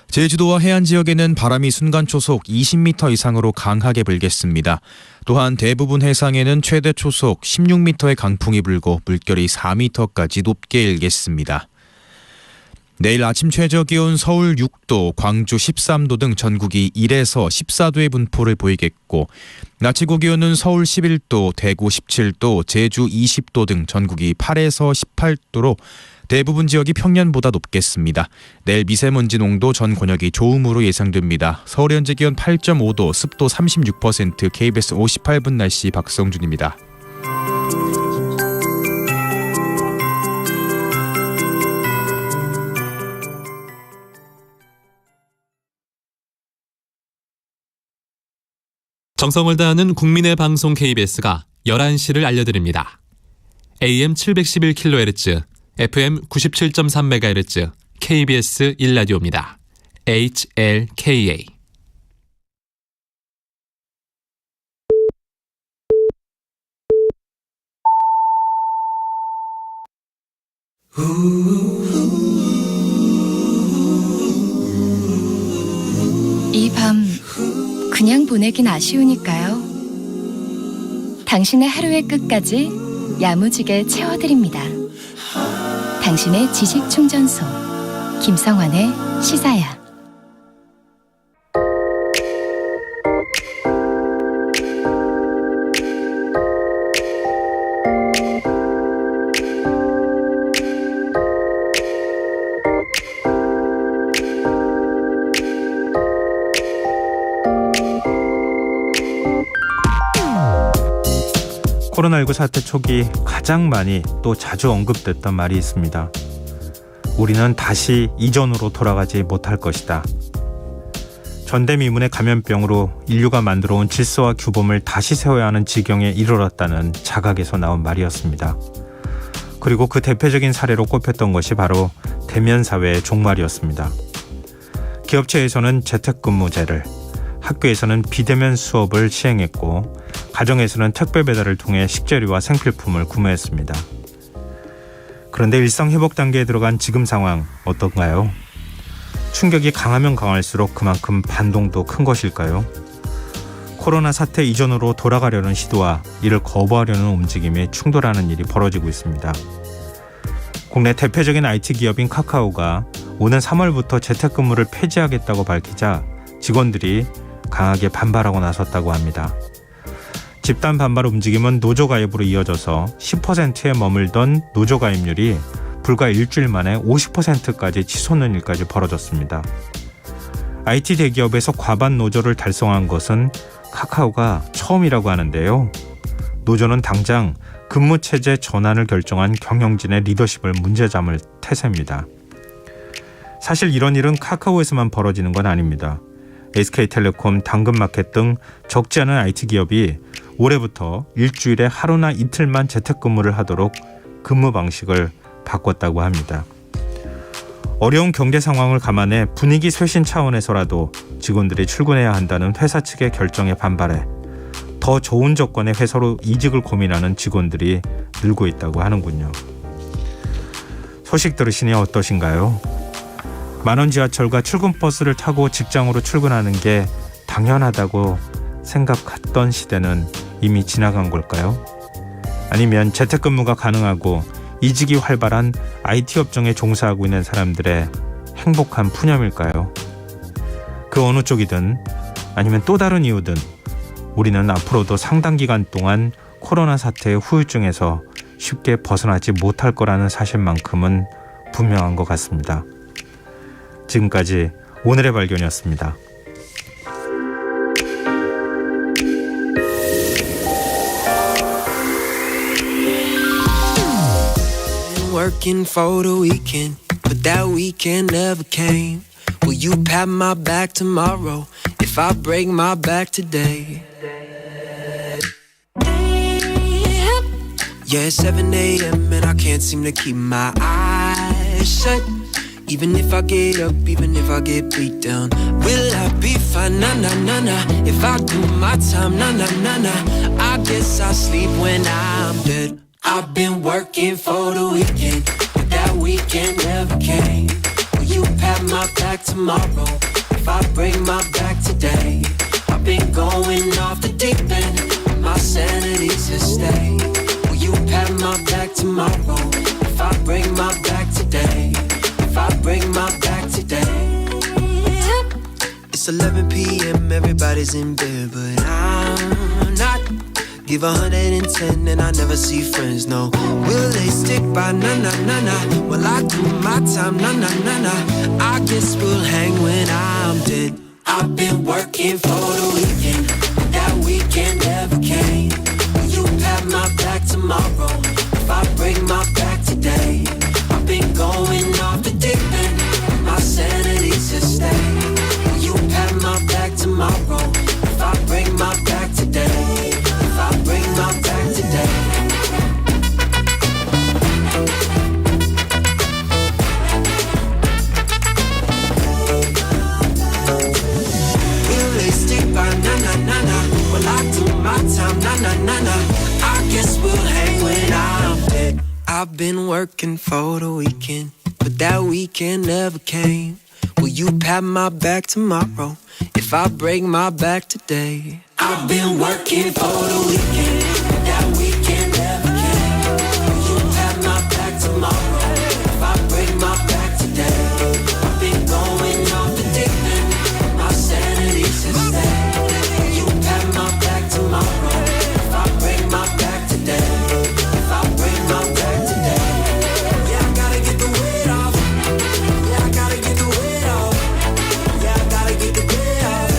제주도와 해안 지역에는 바람이 순간초속 20m 이상으로 강하게 불겠습니다. 또한 대부분 해상에는 최대 초속 16m의 강풍이 불고 물결이 4m까지 높게 일겠습니다. 내일 아침 최저기온 서울 6도, 광주 13도 등 전국이 1에서 14도의 분포를 보이겠고 낮 최고 기온은 서울 11도, 대구 17도, 제주 20도 등 전국이 8에서 18도로 대부분 지역이 평년보다 높겠습니다. 내일 미세먼지 농도 전 권역이 좋음으로 예상됩니다. 서울 현재 기온 8.5도, 습도 36%, KBS 58분 날씨 박성준입니다. 정성을 다하는 국민의 방송 KBS가 11시를 알려드립니다. AM 711kHz, FM 97.3MHz, KBS 1라디오입니다. HLKA. 이 밤 그냥 보내긴 아쉬우니까요. 당신의 하루의 끝까지 야무지게 채워드립니다. 당신의 지식 충전소 김성환의 시사야. 코로나19 사태 초기 가장 많이 또 자주 언급됐던 말이 있습니다. 우리는 다시 이전으로 돌아가지 못할 것이다. 전대미문의 감염병으로 인류가 만들어온 질서와 규범을 다시 세워야 하는 지경에 이르렀다는 자각에서 나온 말이었습니다. 그리고 그 대표적인 사례로 꼽혔던 것이 바로 대면 사회의 종말이었습니다. 기업체에서는 재택근무제를, 학교에서는 비대면 수업을 시행했고 가정에서는 택배 배달을 통해 식재료와 생필품을 구매했습니다. 그런데 일상 회복 단계에 들어간 지금 상황 어떤가요? 충격이 강하면 강할수록 그만큼 반동도 큰 것일까요? 코로나 사태 이전으로 돌아가려는 시도와 이를 거부하려는 움직임이 충돌하는 일이 벌어지고 있습니다. 국내 대표적인 IT 기업인 카카오가 오는 3월부터 재택근무를 폐지하겠다고 밝히자 직원들이 강하게 반발하고 나섰다고 합니다. 집단 반발 움직임은 노조 가입으로 이어져서 10%에 머물던 노조 가입률이 불과 일주일 만에 50%까지 치솟는 일까지 벌어졌습니다. IT 대기업에서 과반 노조를 달성한 것은 카카오가 처음이라고 하는데요. 노조는 당장 근무체제 전환을 결정한 경영진의 리더십을 문제 삼을 태세입니다. 사실 이런 일은 카카오에서만 벌어지는 건 아닙니다. SK텔레콤, 당근마켓 등 적지 않은 IT 기업이 올해부터 일주일에 하루나 이틀만 재택근무를 하도록 근무 방식을 바꿨다고 합니다. 어려운 경제 상황을 감안해 분위기 쇄신 차원에서라도 직원들이 출근해야 한다는 회사 측의 결정에 반발해 더 좋은 조건의 회사로 이직을 고민하는 직원들이 늘고 있다고 하는군요. 소식 들으시니 어떠신가요? 만원 지하철과 출근버스를 타고 직장으로 출근하는 게 당연하다고 생각했던 시대는 이미 지나간 걸까요? 아니면 재택근무가 가능하고 이직이 활발한 IT 업종에 종사하고 있는 사람들의 행복한 푸념일까요? 그 어느 쪽이든 아니면 또 다른 이유든 우리는 앞으로도 상당 기간 동안 코로나 사태의 후유증에서 쉽게 벗어나지 못할 거라는 사실만큼은 분명한 것 같습니다. 지금까지 오늘의 발견이었습니다. Working for the weekend, but that weekend never came. Will you pat my back tomorrow if I break my back today? Yeah, it's 7 a.m. and I can't seem to keep my eyes shut. Even if I get up, even if I get beat down, will I be fine? Nah, nah, nah, nah. If I do my time, nah, nah, nah, nah. I guess I'll sleep when I'm dead. I've been working for the weekend, but that weekend never came. Will you pat my back tomorrow if I break my back today? I've been going off the deep end, my sanity's at stake. Will you pat my back tomorrow if I break my back today? If I break my back today. It's 11 p.m., everybody's in bed, but I'm not. Give 110 and I never see friends, no. Will they stick by? Nah, nah, nah, nah. Will I do my time? Nah, nah, nah, nah. I guess we'll hang when I'm dead. I've been working for the weekend, but that weekend never came. Will you pat my back tomorrow if I break my back today? I've been going off the deep end, my sanity's at stake. Will you pat my back tomorrow if I break my back today? If I break my back today. Will they stick by? Nah, nah, nah, nah. Will I do my time? Nah, nah, nah, nah. I guess we'll hang when I'm dead. I've been working for the weekend, but that weekend never came. Will you pat my back tomorrow if I break my back today? I've been working for the weekend, but that weekend never came. Will you pat my back tomorrow if I break my back today? I've been going off the deep end, my sanity's at stake. Will you pat my back tomorrow if I break my back today? If I break my back today. Yeah, I gotta get the weight off. Yeah, I gotta get the weight off. Yeah, I gotta get the weight off.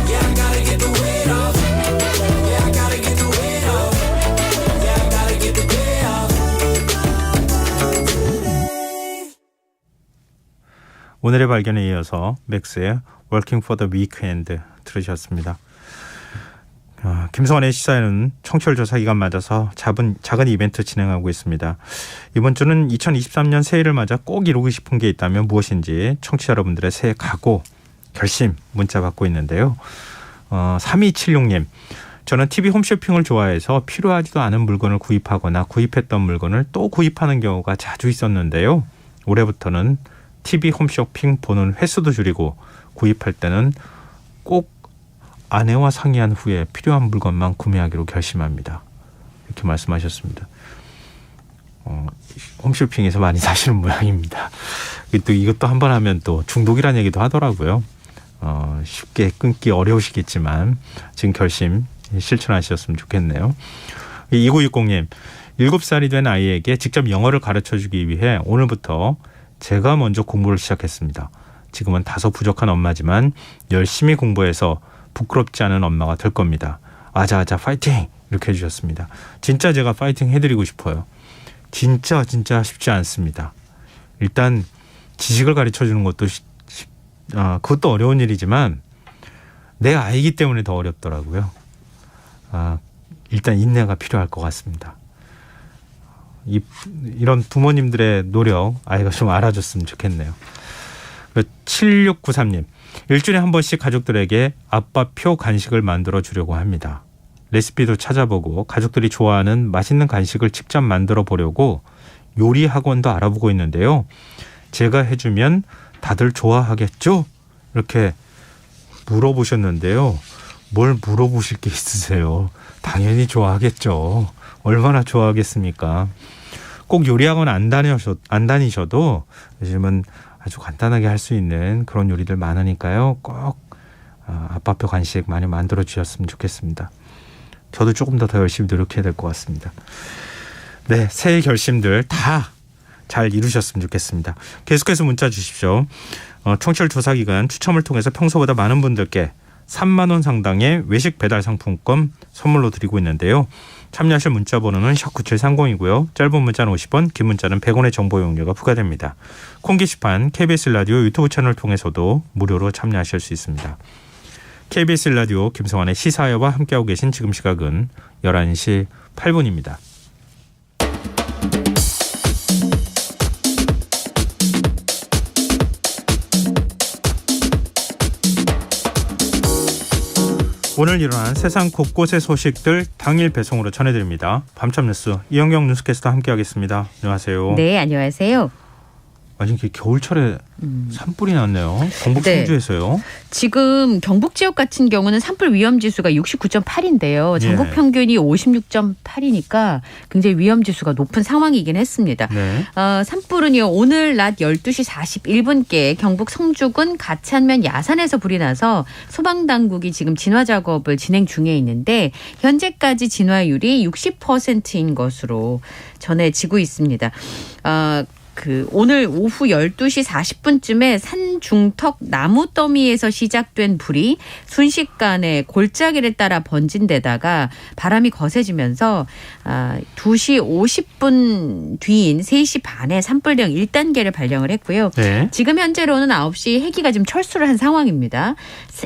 Yeah, I gotta get the weight 오늘의 발견에 이어서 맥스의 Working for the Weekend 들으셨습니다. 김성환의 시사회는 청취율 조사 기간 맞아서 작은 이벤트 진행하고 있습니다. 이번 주는 2023년 새해를 맞아 꼭 이루고 싶은 게 있다면 무엇인지 청취자 여러분들의 새해 각오, 결심 문자 받고 있는데요. 3276님, 저는 TV 홈쇼핑을 좋아해서 필요하지도 않은 물건을 구입하거나 구입했던 물건을 또 구입하는 경우가 자주 있었는데요. 올해부터는 TV 홈쇼핑 보는 횟수도 줄이고 구입할 때는 꼭 아내와 상의한 후에 필요한 물건만 구매하기로 결심합니다. 이렇게 말씀하셨습니다. 홈쇼핑에서 많이 사시는 모양입니다. 또 이것도 한번 하면 또 중독이라는 얘기도 하더라고요. 쉽게 끊기 어려우시겠지만 지금 결심 실천하셨으면 좋겠네요. 2960님, 7살이 된 아이에게 직접 영어를 가르쳐주기 위해 오늘부터 제가 먼저 공부를 시작했습니다. 지금은 다소 부족한 엄마지만 열심히 공부해서 부끄럽지 않은 엄마가 될 겁니다. 아자아자 파이팅! 이렇게 해주셨습니다. 진짜 제가 파이팅 해드리고 싶어요. 진짜 쉽지 않습니다. 일단 지식을 가르쳐주는 것도 그것도 어려운 일이지만 내 아이기 때문에 더 어렵더라고요. 일단 인내가 필요할 것 같습니다. 이런 부모님들의 노력 아이가 좀 알아줬으면 좋겠네요. 7693님, 일주일에 한 번씩 가족들에게 아빠표 간식을 만들어 주려고 합니다. 레시피도 찾아보고 가족들이 좋아하는 맛있는 간식을 직접 만들어 보려고 요리 학원도 알아보고 있는데요. 제가 해주면 다들 좋아하겠죠? 이렇게 물어보셨는데요. 뭘 물어보실 게 있으세요? 당연히 좋아하겠죠. 얼마나 좋아하겠습니까? 꼭 요리 학원 안 다니셔도 요즘은 아주 간단하게 할 수 있는 그런 요리들 많으니까요. 꼭 아빠표 간식 많이 만들어 주셨으면 좋겠습니다. 저도 조금 더 열심히 노력해야 될 것 같습니다. 네, 새해 결심들 다 잘 이루셨으면 좋겠습니다. 계속해서 문자 주십시오. 청취율 조사 기간 추첨을 통해서 평소보다 많은 분들께 3만 원 상당의 외식 배달 상품권 선물로 드리고 있는데요. 참여하실 문자 번호는 샵9730이고요. 짧은 문자는 50원, 긴 문자는 100원의 정보 이용료가 부과됩니다. 콩 게시판 KBS 라디오 유튜브 채널 통해서도 무료로 참여하실 수 있습니다. KBS 라디오 김성환의 시사회와 함께하고 계신 지금 시각은 11시 8분입니다. 오늘 일어난 세상 곳곳의 소식들 당일 배송으로 전해드립니다. 밤참 뉴스 이영경 뉴스캐스터 함께하겠습니다. 안녕하세요. 네, 안녕하세요. 아니 겨울철에 산불이 났네요. 경북 청주에서요. 네. 지금 경북 지역 같은 경우는 산불 위험 지수가 69.8인데요. 전국 평균이 56.8이니까 굉장히 위험 지수가 높은 상황이긴 했습니다. 네. 산불은요. 오늘 낮 12시 41분께 경북 성주군 가찬면 야산에서 불이 나서 소방당국이 지금 진화 작업을 진행 중에 있는데 현재까지 진화율이 60%인 것으로 전해지고 있습니다. 오늘 오후 12시 40분쯤에 산중턱 나무 더미에서 시작된 불이 순식간에 골짜기를 따라 번진 데다가 바람이 거세지면서 2시 50분 뒤인 3시 반에 산불령 1단계를 발령을 했고요. 네. 지금 현재로는 9시 헬기가 지금 철수를 한 상황입니다.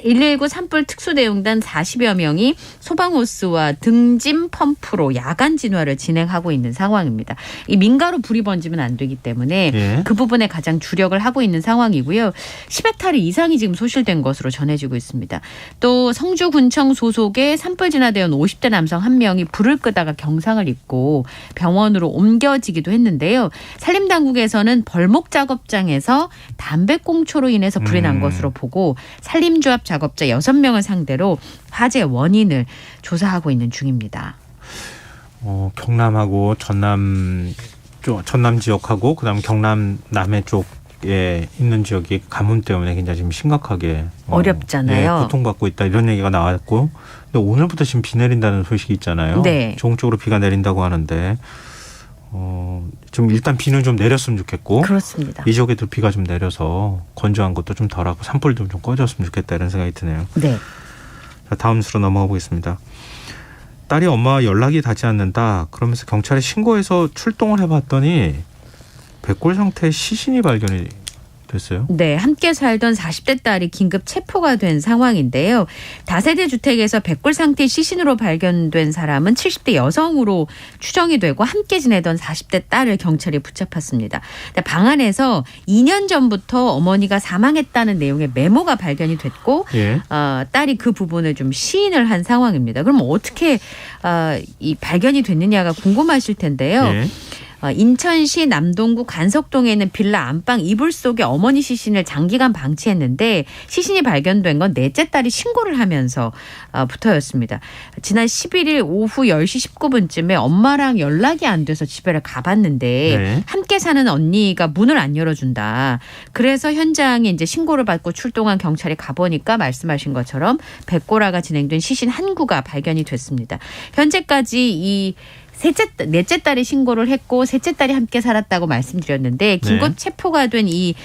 119 산불 특수대응단 40여 명이 소방호스와 등짐 펌프로 야간 진화를 진행하고 있는 상황입니다. 이 민가로 불이 번지면 안 되기 때문에 그 부분에 가장 주력을 하고 있는 상황이고요. 10헥타르 이상이 지금 소실된 것으로 전해지고 있습니다. 또 성주군청 소속의 산불 진화대원 50대 남성 한 명이 불을 끄다가 경상을 입고 병원으로 옮겨지기도 했는데요. 산림당국에서는 벌목 작업장에서 담배꽁초로 인해서 불이 난 것으로 보고 산림조합 작업자 6명을 상대로 화재 원인을 조사하고 있는 중입니다. 경남하고 전남 지역하고 그다음 경남 남해 쪽에 있는 지역이 가뭄 때문에 굉장히 지금 심각하게 어렵잖아요. 고통받고 있다 이런 얘기가 나왔고, 근데 오늘부터 지금 비 내린다는 소식이 있잖아요. 네. 전국적으로 비가 내린다고 하는데 좀 일단 비는 좀 내렸으면 좋겠고, 그렇습니다. 이 지역에도 비가 좀 내려서 건조한 것도 좀 덜하고 산불도 좀 꺼졌으면 좋겠다 이런 생각이 드네요. 네. 자, 다음 수로 넘어가 보겠습니다. 딸이 엄마와 연락이 닿지 않는다 그러면서 경찰에 신고해서 출동을 해봤더니 백골 상태의 시신이 발견이 됐어요? 네, 함께 살던 40대 딸이 긴급 체포가 된 상황인데요. 다세대 주택에서 백골 상태 시신으로 발견된 사람은 70대 여성으로 추정이 되고 함께 지내던 40대 딸을 경찰이 붙잡았습니다. 방 안에서 2년 전부터 어머니가 사망했다는 내용의 메모가 발견이 됐고 예. 딸이 그 부분을 좀 시인을 한 상황입니다. 그럼 어떻게 이 발견이 됐느냐가 궁금하실 텐데요. 예. 인천시 남동구 간석동에 있는 빌라 안방 이불 속에 어머니 시신을 장기간 방치했는데 시신이 발견된 건 넷째 딸이 신고를 하면서부터였습니다. 지난 11일 오후 10시 19분쯤에 엄마랑 연락이 안 돼서 집에를 가봤는데 네. 함께 사는 언니가 문을 안 열어준다. 그래서 현장에 이제 신고를 받고 출동한 경찰이 가보니까 말씀하신 것처럼 백골화가 진행된 시신 한 구가 발견이 됐습니다. 현재까지 이 넷째 딸이 신고를 했고 셋째 딸이 함께 살았다고 말씀드렸는데 긴급 체포가 된 이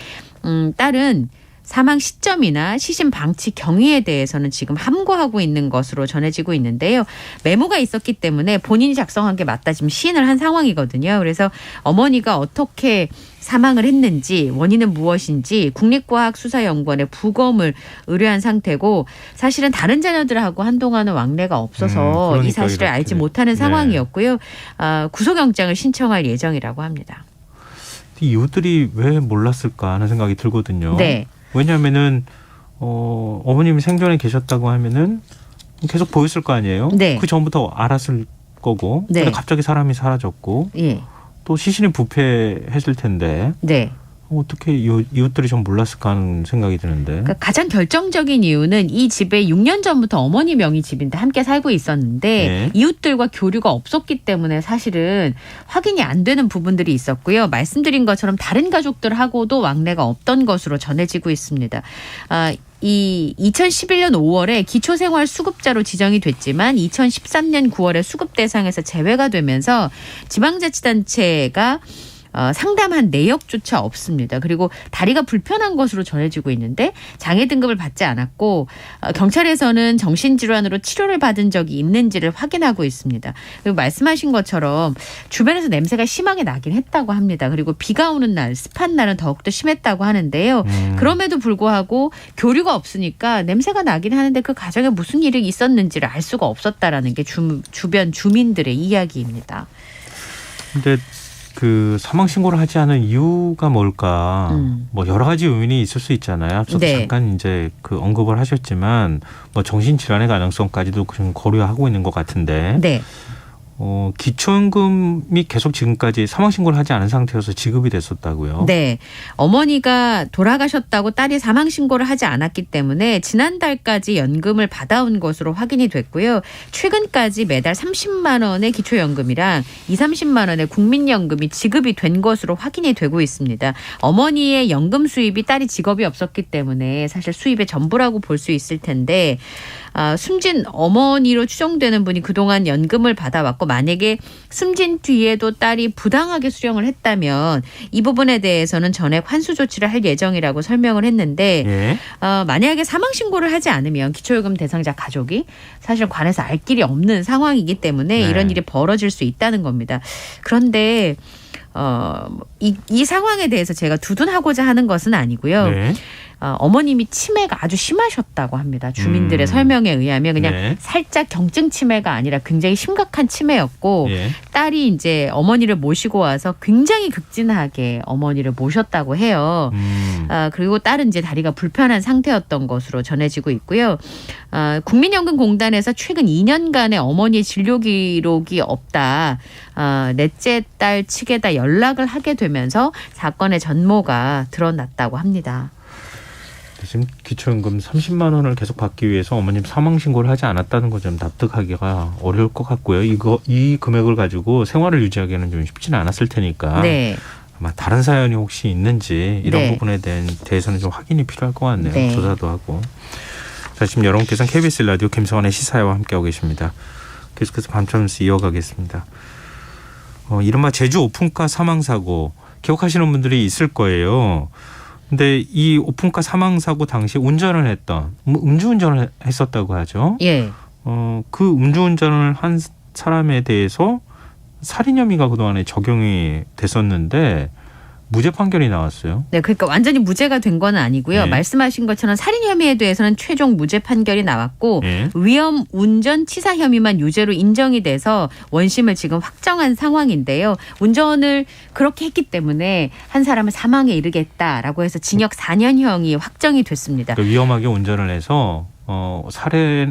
딸은 사망 시점이나 시신 방치 경위에 대해서는 지금 함구하고 있는 것으로 전해지고 있는데요. 메모가 있었기 때문에 본인이 작성한 게 맞다 지금 시인을 한 상황이거든요. 그래서 어머니가 어떻게 사망을 했는지 원인은 무엇인지 국립과학수사연구원에 부검을 의뢰한 상태고 사실은 다른 자녀들하고 한동안은 왕래가 없어서 이 사실을 이렇게. 알지 못하는 상황이었고요. 구속영장을 신청할 예정이라고 합니다. 이웃들이 왜 몰랐을까 하는 생각이 들거든요. 네. 왜냐하면은 어머님이 생전에 계셨다고 하면은 계속 보였을 거 아니에요. 네. 그 전부터 알았을 거고. 네. 근데 갑자기 사람이 사라졌고. 예. 또 시신이 부패했을 텐데. 네. 어떻게 이웃들이 좀 몰랐을까 하는 생각이 드는데. 그러니까 가장 결정적인 이유는 이 집에 6년 전부터 어머니 명의 집인데 함께 살고 있었는데 네. 이웃들과 교류가 없었기 때문에 사실은 확인이 안 되는 부분들이 있었고요. 말씀드린 것처럼 다른 가족들하고도 왕래가 없던 것으로 전해지고 있습니다. 이 2011년 5월에 기초생활수급자로 지정이 됐지만 2013년 9월에 수급 대상에서 제외가 되면서 지방자치단체가 상담한 내역조차 없습니다. 그리고 다리가 불편한 것으로 전해지고 있는데 장애 등급을 받지 않았고 경찰에서는 정신질환으로 치료를 받은 적이 있는지를 확인하고 있습니다. 그리고 말씀하신 것처럼 주변에서 냄새가 심하게 나긴 했다고 합니다. 그리고 비가 오는 날, 습한 날은 더욱더 심했다고 하는데요. 그럼에도 불구하고 교류가 없으니까 냄새가 나긴 하는데 그 가정에 무슨 일이 있었는지를 알 수가 없었다라는 게 주변 주민들의 이야기입니다. 근데 그 사망 신고를 하지 않은 이유가 뭘까? 뭐 여러 가지 요인이 있을 수 있잖아요. 앞서도 네. 잠깐 이제 그 언급을 하셨지만 뭐 정신 질환의 가능성까지도 좀 고려하고 있는 것 같은데. 네. 기초연금이 계속 지금까지 사망 신고를 하지 않은 상태여서 지급이 됐었다고요. 네. 어머니가 돌아가셨다고 딸이 사망 신고를 하지 않았기 때문에 지난달까지 연금을 받아온 것으로 확인이 됐고요. 최근까지 매달 30만 원의 기초연금이랑 30만 원의 국민연금이 지급이 된 것으로 확인이 되고 있습니다. 어머니의 연금 수입이 딸이 직업이 없었기 때문에 사실 수입의 전부라고 볼 수 있을 텐데 숨진 어머니로 추정되는 분이 그동안 연금을 받아왔고 만약에 숨진 뒤에도 딸이 부당하게 수령을 했다면 이 부분에 대해서는 전액 환수 조치를 할 예정이라고 설명을 했는데 예. 만약에 사망 신고를 하지 않으면 기초요금 대상자 가족이 사실 관해서 알 길이 없는 상황이기 때문에 네. 이런 일이 벌어질 수 있다는 겁니다. 그런데 이 상황에 대해서 제가 두둔하고자 하는 것은 아니고요. 네. 어머님이 치매가 아주 심하셨다고 합니다. 주민들의 설명에 의하면 그냥 네. 살짝 경증 치매가 아니라 굉장히 심각한 치매였고 예. 딸이 이제 어머니를 모시고 와서 굉장히 극진하게 어머니를 모셨다고 해요. 그리고 딸은 이제 다리가 불편한 상태였던 것으로 전해지고 있고요. 국민연금공단에서 최근 2년간의 어머니의 진료 기록이 없다. 넷째 딸 측에다 연락을 하게 되면서 사건의 전모가 드러났다고 합니다. 지금 기초연금 30만 원을 계속 받기 위해서 어머님 사망 신고를 하지 않았다는 거 좀 납득하기가 어려울 것 같고요. 이 금액을 가지고 생활을 유지하기에는 좀 쉽지는 않았을 테니까. 네. 아마 다른 사연이 혹시 있는지 이런 네. 부분에 대해서는 좀 확인이 필요할 것 같네요. 네. 조사도 하고. 자, 지금 여러분께서는 KBS 라디오 김성환의 시사회와 함께하고 계십니다. 계속해서 밤참 뉴스 이어가겠습니다. 이른바 제주 오픈카 사망사고 기억하시는 분들이 있을 거예요. 근데 이 오픈카 사망사고 당시 운전을 했던 음주운전을 했었다고 하죠. 예. 그 음주운전을 한 사람에 대해서 살인 혐의가 그동안에 적용이 됐었는데 무죄 판결이 나왔어요. 네, 그러니까 완전히 무죄가 된 건 아니고요. 네. 말씀하신 것처럼 살인 혐의에 대해서는 최종 무죄 판결이 나왔고 네. 위험 운전 치사 혐의만 유죄로 인정이 돼서 원심을 지금 확정한 상황인데요. 운전을 그렇게 했기 때문에 한 사람을 사망에 이르겠다라고 해서 징역 4년형이 확정이 됐습니다. 그러니까 위험하게 운전을 해서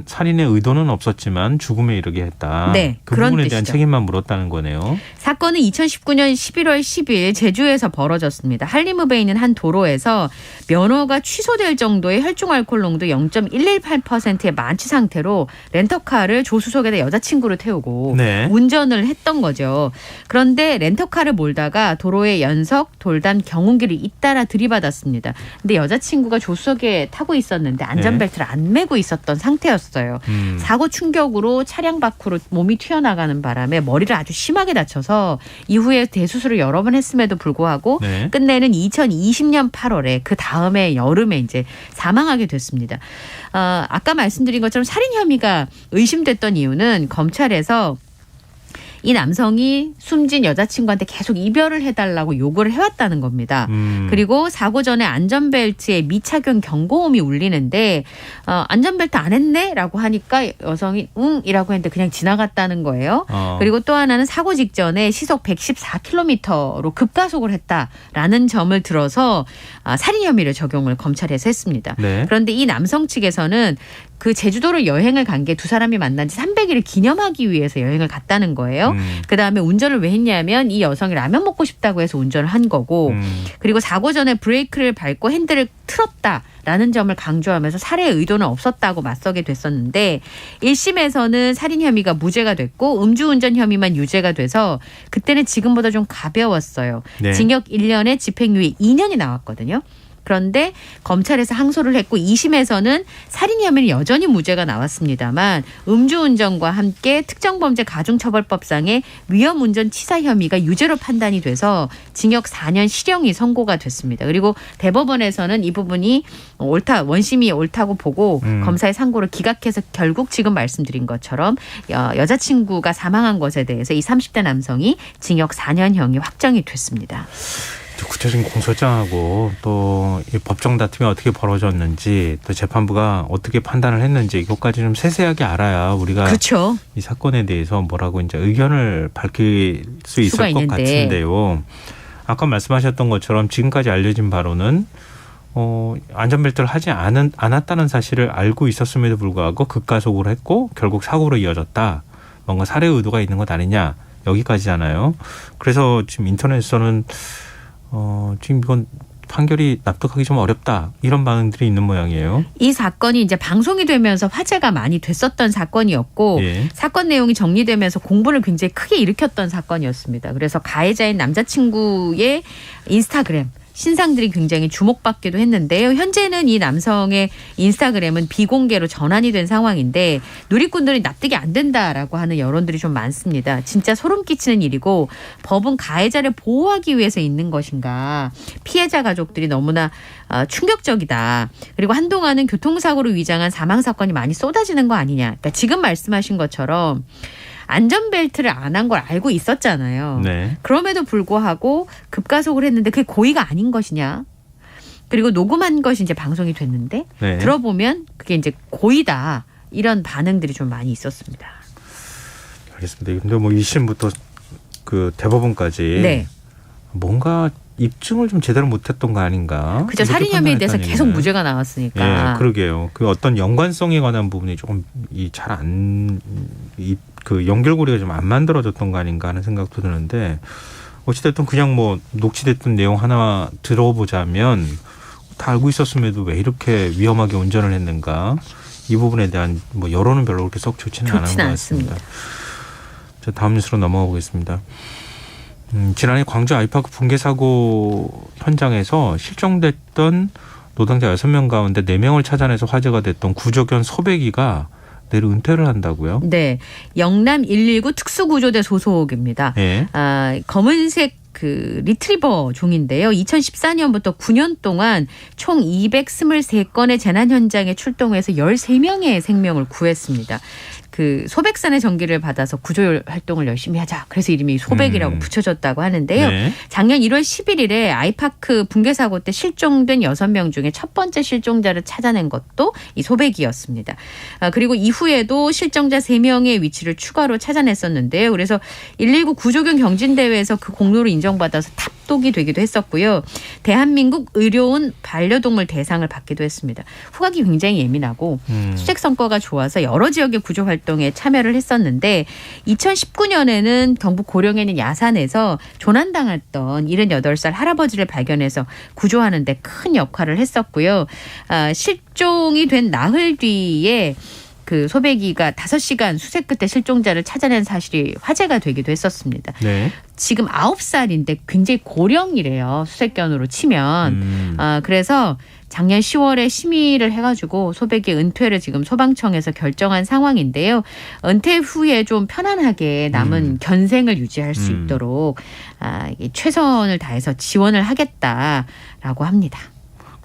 살인의 의도는 없었지만 죽음에 이르게 했다. 네, 그 그런 부분에 뜻이죠. 대한 책임만 물었다는 거네요. 사건은 2019년 11월 10일 제주에서 벌어졌습니다. 한림읍에 있는 한 도로에서 면허가 취소될 정도의 혈중 알코올 농도 0.118%의 만취 상태로 렌터카를 조수석에다 여자친구를 태우고 네. 운전을 했던 거죠. 그런데 렌터카를 몰다가 도로의 연석, 돌담, 경운기를 잇따라 들이받았습니다. 근데 여자친구가 조수석에 타고 있었는데 안전벨트를 안 매고 있었던 상태였어요. 사고 충격으로 차량 밖으로 몸이 튀어나가는 바람에 머리를 아주 심하게 다쳐서 이후에 대수술을 여러 번 했음에도 불구하고 네. 끝내는 2020년 8월에 그 다음에 여름에 이제 사망하게 됐습니다. 아까 말씀드린 것처럼 살인 혐의가 의심됐던 이유는 검찰에서 이 남성이 숨진 여자친구한테 계속 이별을 해달라고 요구를 해왔다는 겁니다. 그리고 사고 전에 안전벨트에 미착용 경고음이 울리는데 안전벨트 안 했네? 라고 하니까 여성이 응이라고 했는데 그냥 지나갔다는 거예요. 그리고 또 하나는 사고 직전에 시속 114km로 급가속을 했다라는 점을 들어서 살인 혐의를 적용을 검찰에서 했습니다. 네. 그런데 이 남성 측에서는 그 제주도를 여행을 간 게 두 사람이 만난 지 300일을 기념하기 위해서 여행을 갔다는 거예요. 그다음에 운전을 왜 했냐면 이 여성이 라면 먹고 싶다고 해서 운전을 한 거고 그리고 사고 전에 브레이크를 밟고 핸들을 틀었다라는 점을 강조하면서 살해의 의도는 없었다고 맞서게 됐었는데 1심에서는 살인 혐의가 무죄가 됐고 음주운전 혐의만 유죄가 돼서 그때는 지금보다 좀 가벼웠어요. 네. 징역 1년에 집행유예 2년이 나왔거든요. 그런데 검찰에서 항소를 했고 2심에서는 살인 혐의는 여전히 무죄가 나왔습니다만 음주운전과 함께 특정범죄 가중처벌법상의 위험운전 치사 혐의가 유죄로 판단이 돼서 징역 4년 실형이 선고가 됐습니다. 그리고 대법원에서는 이 부분이 원심이 옳다고 보고 검사의 상고를 기각해서 결국 지금 말씀드린 것처럼 여자친구가 사망한 것에 대해서 이 30대 남성이 징역 4년형이 확정이 됐습니다. 구체적인 공소장하고 또 이 법정 다툼이 어떻게 벌어졌는지 또 재판부가 어떻게 판단을 했는지 이것까지 좀 세세하게 알아야 우리가 그렇죠. 이 사건에 대해서 뭐라고 이제 의견을 밝힐 수 있을 것 같은데요. 아까 말씀하셨던 것처럼 지금까지 알려진 바로는 안전벨트를 하지 않았다는 사실을 알고 있었음에도 불구하고 급가속을 했고 결국 사고로 이어졌다. 뭔가 살해 의도가 있는 것 아니냐 여기까지잖아요. 그래서 지금 인터넷에서는 지금 이건 판결이 납득하기 좀 어렵다 이런 반응들이 있는 모양이에요. 이 사건이 이제 방송이 되면서 화제가 많이 됐었던 사건이었고 예. 사건 내용이 정리되면서 공분을 굉장히 크게 일으켰던 사건이었습니다. 그래서 가해자인 남자친구의 인스타그램 신상들이 굉장히 주목받기도 했는데요. 현재는 이 남성의 인스타그램은 비공개로 전환이 된 상황인데 누리꾼들이 납득이 안 된다라고 하는 여론들이 좀 많습니다. 진짜 소름 끼치는 일이고 법은 가해자를 보호하기 위해서 있는 것인가. 피해자 가족들이 너무나 충격적이다. 그리고 한동안은 교통사고로 위장한 사망사건이 많이 쏟아지는 거 아니냐. 그러니까 지금 말씀하신 것처럼 안전벨트를 안 한 걸 알고 있었잖아요. 네. 그럼에도 불구하고 급가속을 했는데 그게 고의가 아닌 것이냐. 그리고 녹음한 것이 이제 방송이 됐는데 네. 들어보면 그게 이제 고의다. 이런 반응들이 좀 많이 있었습니다. 알겠습니다. 근데 뭐 1심부터 그 대법원까지 네. 뭔가 입증을 좀 제대로 못했던 거 아닌가? 그죠. 살인 혐의에 대해서 계속 무죄가 나왔으니까. 예, 그러게요. 그 어떤 연관성에 관한 부분이 조금 그 연결고리가 좀 안 만들어졌던 거 아닌가 하는 생각도 드는데 어찌됐든 그냥 뭐 녹취됐던 내용 하나 들어보자면 다 알고 있었음에도 왜 이렇게 위험하게 운전을 했는가? 이 부분에 대한 뭐 여론은 별로 그렇게 썩 좋지는 않은 것 같습니다. 자, 다음 뉴스로 넘어가 보겠습니다. 지난해 광주 아이파크 붕괴 사고 현장에서 실종됐던 노동자 6명 가운데 4명을 찾아내서 화제가 됐던 구조견 소배기가 내일 은퇴를 한다고요? 네. 영남 119 특수구조대 소속입니다. 네. 검은색 그 리트리버 종인데요. 2014년부터 9년 동안 총 223건의 재난 현장에 출동해서 13명의 생명을 구했습니다. 그 소백산의 전기를 받아서 구조 활동을 열심히 하자. 그래서 이름이 소백이라고 붙여졌다고 하는데요. 네. 작년 1월 11일에 아이파크 붕괴 사고 때 실종된 6명 중에 첫 번째 실종자를 찾아낸 것도 이 소백이었습니다. 그리고 이후에도 실종자 3명의 위치를 추가로 찾아냈었는데요. 그래서 119 구조경 경진대회에서 그 공로를 인정받아서 탑독이 되기도 했었고요. 대한민국 의료원 반려동물 대상을 받기도 했습니다. 후각이 굉장히 예민하고 수색 성과가 좋아서 여러 지역의 구조 활동에 참여를 했었는데 2019년에는 경북 고령에 있는 야산에서 조난당했던 78살 할아버지를 발견해서 구조하는 데 큰 역할을 했었고요. 실종이 된 나흘 뒤에 그 소백이가 5시간 수색 끝에 실종자를 찾아낸 사실이 화제가 되기도 했었습니다. 네. 지금 9살인데 굉장히 고령이래요. 수색견으로 치면. 그래서 작년 10월에 심의를 해가지고 소백이 은퇴를 지금 소방청에서 결정한 상황인데요. 은퇴 후에 좀 편안하게 남은 견생을 유지할 수 있도록 최선을 다해서 지원을 하겠다라고 합니다.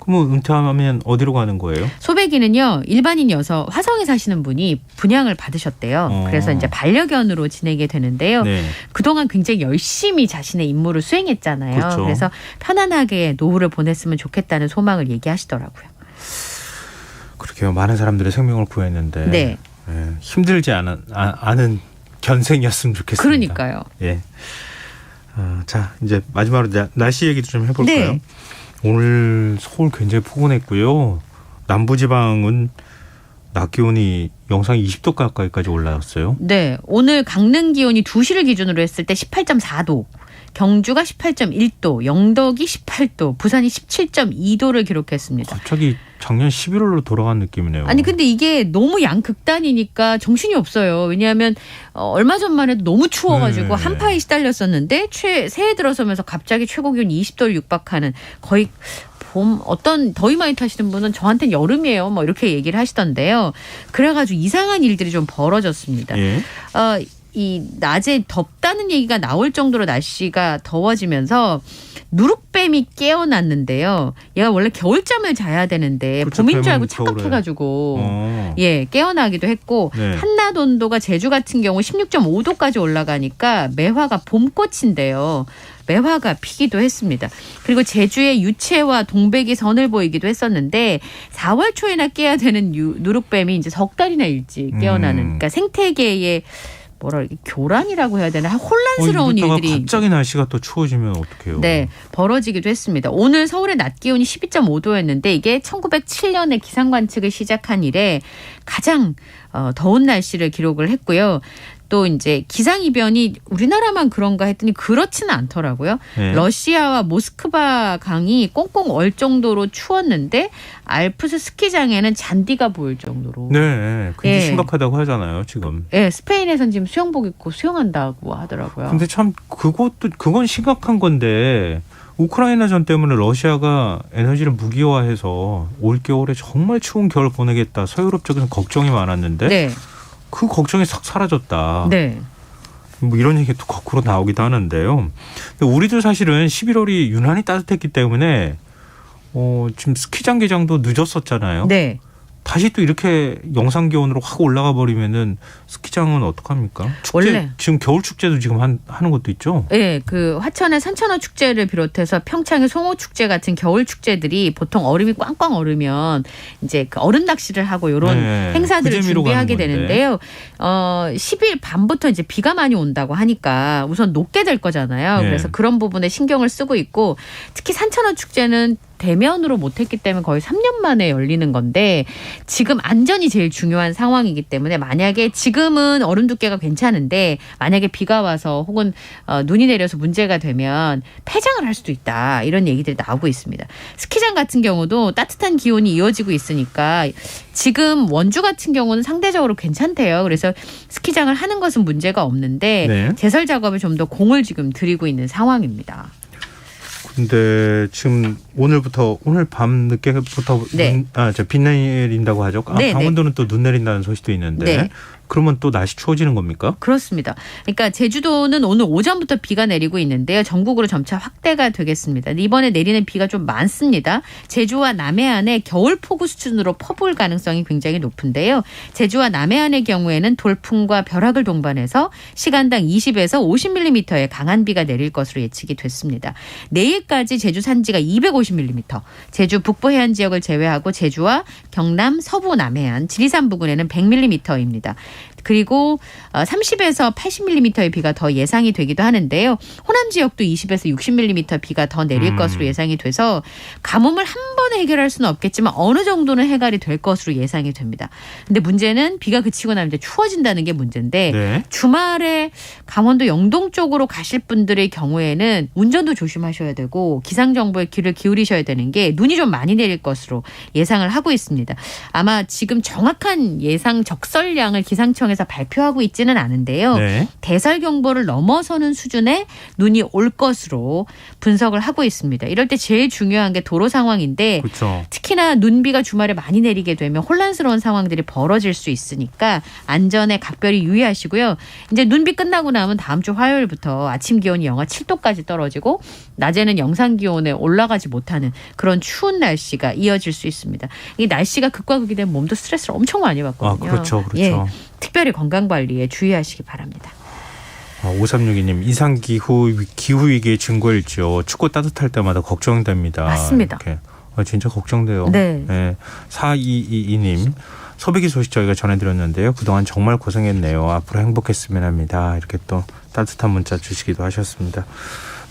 그럼 은퇴하면 어디로 가는 거예요? 소백이는요, 일반인 여성 화성에 사시는 분이 분양을 받으셨대요. 그래서 이제 반려견으로 지내게 되는데요. 네. 그동안 굉장히 열심히 자신의 임무를 수행했잖아요. 그렇죠. 그래서 편안하게 노후를 보냈으면 좋겠다는 소망을 얘기하시더라고요. 그렇게요. 많은 사람들의 생명을 구했는데 네. 힘들지 않은 견생이었으면 좋겠습니다. 그러니까요. 예. 자, 이제 마지막으로 날씨 얘기도 좀 해볼까요? 네. 오늘 서울 굉장히 포근했고요. 남부지방은 낮 기온이 영상 20도 가까이까지 올라왔어요. 네. 오늘 강릉 기온이 2시를 기준으로 했을 때 18.4도. 경주가 18.1도, 영덕이 18도, 부산이 17.2도를 기록했습니다. 갑자기 작년 11월로 돌아간 느낌이네요. 아니 근데 이게 너무 양극단이니까 정신이 없어요. 왜냐하면 얼마 전만 해도 너무 추워가지고 한파에 시달렸었는데 새해 들어서면서 갑자기 최고 기온 20도를 육박하는 거의 봄 어떤 더위 많이 타시는 분은 저한테는 여름이에요. 뭐 이렇게 얘기를 하시던데요. 그래가지고 이상한 일들이 좀 벌어졌습니다. 예. 이 낮에 덥다는 얘기가 나올 정도로 날씨가 더워지면서 누룩뱀이 깨어났는데요. 얘가 원래 겨울잠을 자야 되는데 그렇죠, 봄인 줄 알고 뱀은 겨울에. 착각해가지고 깨어나기도 했고 네. 한낮 온도가 제주 같은 경우 16.5도까지 올라가니까 매화가 봄꽃인데요. 매화가 피기도 했습니다. 그리고 제주의 유채와 동백이 선을 보이기도 했었는데 4월 초에나 깨야 되는 누룩뱀이 이제 석 달이나 일찍 깨어나는 그러니까 생태계의 교란이라고 해야 되나 혼란스러운 일들이 갑자기 날씨가 또 추워지면 어떡해요? 네, 벌어지기도 했습니다. 오늘 서울의 낮 기온이 12.5도였는데 이게 1907년에 기상 관측을 시작한 이래 가장 더운 날씨를 기록을 했고요. 또 이제 기상이변이 우리나라만 그런가 했더니 그렇지는 않더라고요. 네. 러시아와 모스크바 강이 꽁꽁 얼 정도로 추웠는데 알프스 스키장에는 잔디가 보일 정도로. 네, 굉장히 심각하다고 하잖아요, 지금. 네, 스페인에서는 지금 수영복 입고 수영한다고 하더라고요. 근데 참 그건 심각한 건데 우크라이나 전 때문에 러시아가 에너지를 무기화해서 올겨울에 정말 추운 겨울 보내겠다. 서유럽 쪽에서 걱정이 많았는데 네. 그 걱정이 싹 사라졌다. 네. 뭐 이런 얘기도 거꾸로 나오기도 하는데요. 근데 우리도 사실은 11월이 유난히 따뜻했기 때문에 지금 스키장 개장도 늦었었잖아요. 네. 다시 또 이렇게 영상 기온으로 확 올라가 버리면은 스키장은 어떡합니까? 원래 지금 겨울 축제도 지금 하는 것도 있죠. 네, 그 화천의 산천어 축제를 비롯해서 평창의 송호 축제 같은 겨울 축제들이 보통 얼음이 꽝꽝 얼으면 이제 그 얼음 낚시를 하고 이런 행사들을 준비하게 되는데요. 10일 밤부터 이제 비가 많이 온다고 하니까 우선 녹게 될 거잖아요. 그래서 그런 부분에 신경을 쓰고 있고 특히 산천어 축제는 대면으로 못했기 때문에 거의 3년 만에 열리는 건데 지금 안전이 제일 중요한 상황이기 때문에 만약에 지금은 얼음 두께가 괜찮은데 만약에 비가 와서 혹은 눈이 내려서 문제가 되면 폐장을 할 수도 있다. 이런 얘기들이 나오고 있습니다. 스키장 같은 경우도 따뜻한 기온이 이어지고 있으니까 지금 원주 같은 경우는 상대적으로 괜찮대요. 그래서 스키장을 하는 것은 문제가 없는데 제설 작업에 좀 더 공을 지금 들이고 있는 상황입니다. 근데 지금 오늘 밤 늦게부터 비 내린다고 하죠. 강원도는 또 눈 내린다는 소식도 있는데 그러면 또 날씨 추워지는 겁니까? 그렇습니다. 그러니까 제주도는 오늘 오전부터 비가 내리고 있는데요. 전국으로 점차 확대가 되겠습니다. 이번에 내리는 비가 좀 많습니다. 제주와 남해안에 겨울 폭우 수준으로 퍼부을 가능성이 굉장히 높은데요. 제주와 남해안의 경우에는 돌풍과 벼락을 동반해서 시간당 20에서 50mm의 강한 비가 내릴 것으로 예측이 됐습니다. 내일까지 제주 산지가 250mm, 제주 북부 해안 지역을 제외하고 제주와 경남 서부 남해안, 지리산 부근에는 100mm입니다. 그리고 30에서 80mm의 비가 더 예상이 되기도 하는데요. 호남 지역도 20에서 60mm 비가 더 내릴 것으로 예상이 돼서 가뭄을 한 번에 해결할 수는 없겠지만 어느 정도는 해결이 될 것으로 예상이 됩니다. 근데 문제는 비가 그치고 나면 이제 추워진다는 게 문제인데 네. 주말에 강원도 영동 쪽으로 가실 분들의 경우에는 운전도 조심하셔야 되고 기상정보에 귀를 기울이셔야 되는 게 눈이 좀 많이 내릴 것으로 예상을 하고 있습니다. 아마 지금 정확한 예상 적설량을 기상청에서 발표하고 있지는 않은데요. 네. 대설경보를 넘어서는 수준의 눈이 올 것으로 분석을 하고 있습니다. 이럴 때 제일 중요한 게 도로 상황인데 그렇죠. 특히나 눈비가 주말에 많이 내리게 되면 혼란스러운 상황들이 벌어질 수 있으니까 안전에 각별히 유의하시고요. 이제 눈비 끝나고 나면 다음 주 화요일부터 아침 기온이 영하 7도까지 떨어지고 낮에는 영상 기온에 올라가지 못하는 그런 추운 날씨가 이어질 수 있습니다. 이 날씨가 극과 극이 되면 몸도 스트레스를 엄청 많이 받거든요. 그렇죠. 그렇죠. 예, 특별히 건강관리에 주의하시기 바랍니다. 5362님 기후위기의 증거일지요. 춥고 따뜻할 때마다 걱정됩니다. 맞습니다. 이렇게. 진짜 걱정돼요. 네. 네. 4222님 소비기 소식 저희가 전해드렸는데요. 그동안 정말 고생했네요. 앞으로 행복했으면 합니다. 이렇게 또 따뜻한 문자 주시기도 하셨습니다.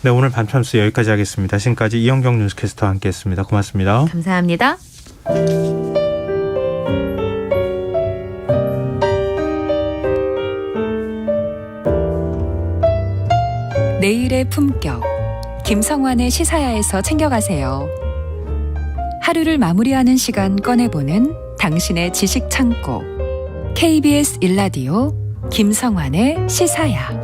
네, 오늘 밤참수 여기까지 하겠습니다. 지금까지 이영경 뉴스캐스터와 함께했습니다. 고맙습니다. 감사합니다. 내일의 품격 김성환의 시사야에서 챙겨가세요. 하루를 마무리하는 시간 꺼내보는 당신의 지식 창고 KBS 1라디오 김성환의 시사야.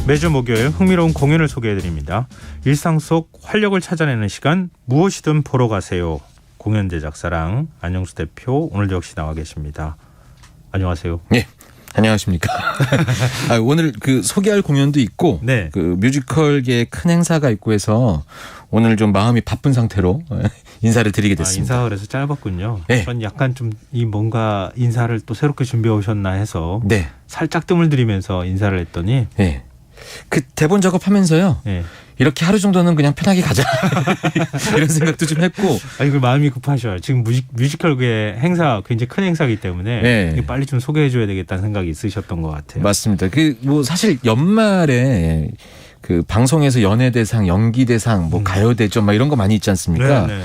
매주 목요일 흥미로운 공연을 소개해드립니다. 일상 속 활력을 찾아내는 시간 무엇이든 보러 가세요. 공연 제작사랑 안영수 대표 오늘도 역시 나와 계십니다. 안녕하세요. 네. 안녕하십니까. 오늘 그 소개할 공연도 있고 네. 그 뮤지컬계의 큰 행사가 있고 해서 오늘 좀 마음이 바쁜 상태로 인사를 드리게 됐습니다. 인사가 그래서 짧았군요. 네. 전 약간 좀 이 뭔가 인사를 또 새롭게 준비해 오셨나 해서 네. 살짝 뜸을 들이면서 인사를 했더니 네. 그 대본 작업하면서요. 네. 이렇게 하루 정도는 그냥 편하게 가자 이런 생각도 좀 했고. 그 마음이 급하셔요. 지금 뮤지컬계 행사 굉장히 큰 행사이기 때문에 네. 빨리 좀 소개해줘야 되겠다는 생각이 있으셨던 것 같아요. 맞습니다. 그 뭐 사실 연말에 그 방송에서 연예대상, 연기대상, 뭐 가요대전 막 이런 거 많이 있지 않습니까? 네, 네.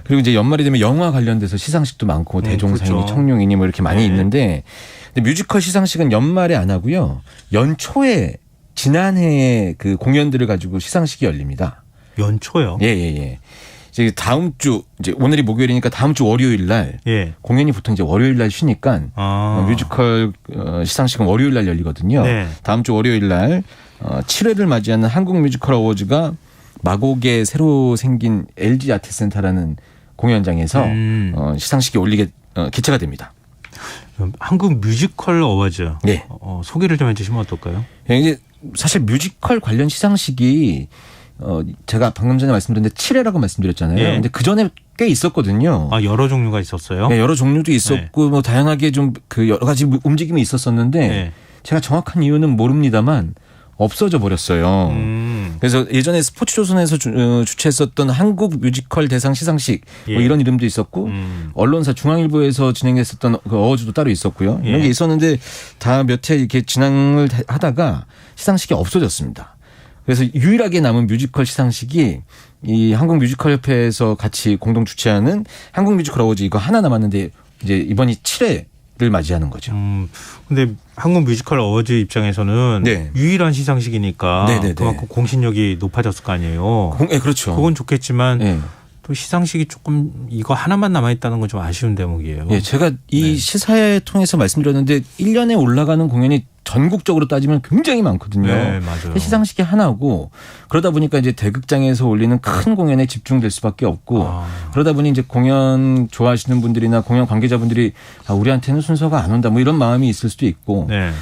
그리고 이제 연말이 되면 영화 관련돼서 시상식도 많고 대종상이니 그렇죠. 청룡이니 뭐 이렇게 많이 네. 있는데 근데 뮤지컬 시상식은 연말에 안 하고요. 연초에 지난해의 그 공연들을 가지고 시상식이 열립니다. 연초요? 예. 이제 다음 주 이제 오늘이 목요일이니까 다음 주 월요일 날 공연이 보통 이제 월요일 날 쉬니까 뮤지컬 시상식은 월요일 날 열리거든요. 네. 다음 주 월요일 날 7회를 맞이하는 한국 뮤지컬 어워즈가 마곡에 새로 생긴 LG 아트센터라는 공연장에서 시상식이 개최가 됩니다. 한국 뮤지컬 어워즈. 네. 소개를 좀 해주시면 어떨까요? 이게 사실 뮤지컬 관련 시상식이 제가 방금 전에 말씀드렸는데 7회라고 말씀드렸잖아요. 예. 근데 그 전에 꽤 있었거든요. 여러 종류가 있었어요? 네, 여러 종류도 있었고 뭐 다양하게 좀 그 여러 가지 움직임이 있었었는데 제가 정확한 이유는 모릅니다만 없어져 버렸어요. 그래서 예전에 스포츠조선에서 주최했었던 한국 뮤지컬 대상 시상식 뭐 이런 이름도 있었고 언론사 중앙일보에서 진행했었던 그 어워즈도 따로 있었고요. 이런 게 있었는데 다 몇 해 이렇게 진행을 하다가 시상식이 없어졌습니다. 그래서 유일하게 남은 뮤지컬 시상식이 이 한국 뮤지컬 협회에서 같이 공동 주최하는 한국 뮤지컬 어워즈 이거 하나 남았는데 이제 이번이 7회를 맞이하는 거죠. 근데 한국 뮤지컬 어워즈 입장에서는 유일한 시상식이니까 그만큼 공신력이 높아졌을 거 아니에요. 그렇죠. 그건 좋겠지만 또 시상식이 조금 이거 하나만 남아있다는 건 좀 아쉬운 대목이에요. 예, 제가 이 시사회 통해서 말씀드렸는데 1년에 올라가는 공연이 전국적으로 따지면 굉장히 많거든요. 네, 맞아요. 시상식이 하나고 그러다 보니까 이제 대극장에서 올리는 큰 공연에 집중될 수밖에 없고 그러다 보니 이제 공연 좋아하시는 분들이나 공연 관계자분들이 우리한테는 순서가 안 온다 뭐 이런 마음이 있을 수도 있고 네.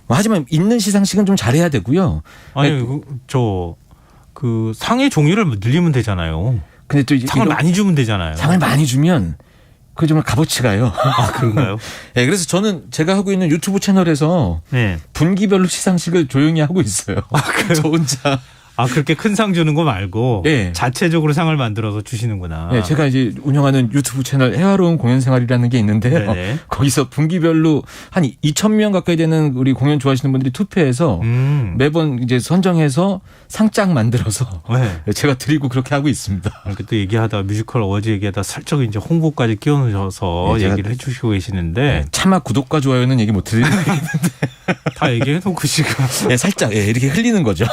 하지만 있는 시상식은 좀 잘해야 되고요. 아니 그 상의 종류를 늘리면 되잖아요. 근데 또 상을 많이 주면 되잖아요. 상을 많이 주면 그 정말 값어치 가요. 아, 그런가요? 네, 그래서 저는 제가 하고 있는 유튜브 채널에서 분기별로 시상식을 조용히 하고 있어요. 아, 그래요? 저 혼자. 아, 그렇게 큰 상 주는 거 말고 네. 자체적으로 상을 만들어서 주시는구나. 네, 제가 이제 운영하는 유튜브 채널 해화로운 공연 생활이라는 게 있는데요. 네네. 거기서 분기별로 한 2,000명 가까이 되는 우리 공연 좋아하시는 분들이 투표해서 매번 이제 선정해서 상장 만들어서 네. 제가 드리고 그렇게 하고 있습니다. 이렇게 또 얘기하다 뮤지컬 어워즈 얘기하다 살짝 이제 홍보까지 끼워넣어서 네, 얘기를 해주시고 계시는데 차마 구독과 좋아요는 얘기 못 드리는데 다 얘기해놓고 지금 네, 살짝 이렇게 흘리는 거죠.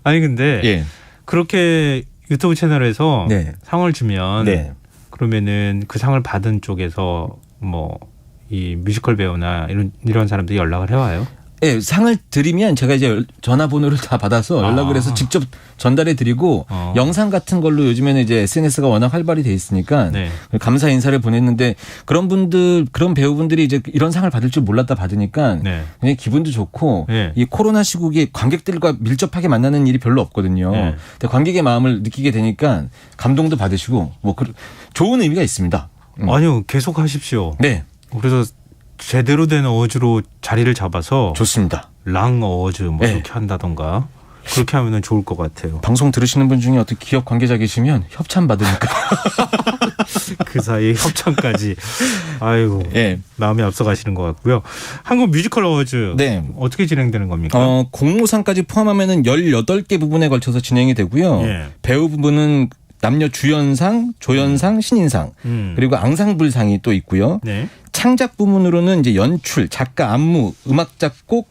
아니 근데 그렇게 유튜브 채널에서 상을 주면 그러면은 그 상을 받은 쪽에서 뭐 이 뮤지컬 배우나 이런 사람들이 연락을 해와요? 네, 상을 드리면 제가 이제 전화번호를 다 받아서 연락을 해서 직접 전달해 드리고 영상 같은 걸로 요즘에는 이제 SNS가 워낙 활발히 돼 있으니까 감사 인사를 보냈는데 그런 배우분들이 이제 이런 상을 받을 줄 몰랐다 받으니까 굉장히 기분도 좋고 이 코로나 시국에 관객들과 밀접하게 만나는 일이 별로 없거든요. 근데 관객의 마음을 느끼게 되니까 감동도 받으시고 뭐 좋은 의미가 있습니다. 아니요, 계속 하십시오. 네. 그래서 제대로 된 어워즈로 자리를 잡아서 좋습니다. 랑 어워즈 뭐 이렇게 한다던가 그렇게 하면은 좋을 것 같아요. 방송 들으시는 분 중에 어떤 기업 관계자 계시면 협찬 받으니까 그 사이에 협찬까지 아이고 마음이 앞서가시는 것 같고요. 한국 뮤지컬 어워즈 어떻게 진행되는 겁니까? 공모상까지 포함하면은 18개 부분에 걸쳐서 진행이 되고요. 배우 부분은 남녀 주연상, 조연상, 신인상 그리고 앙상블상이 또 있고요. 창작 부문으로는 이제 연출, 작가, 안무, 음악 작곡,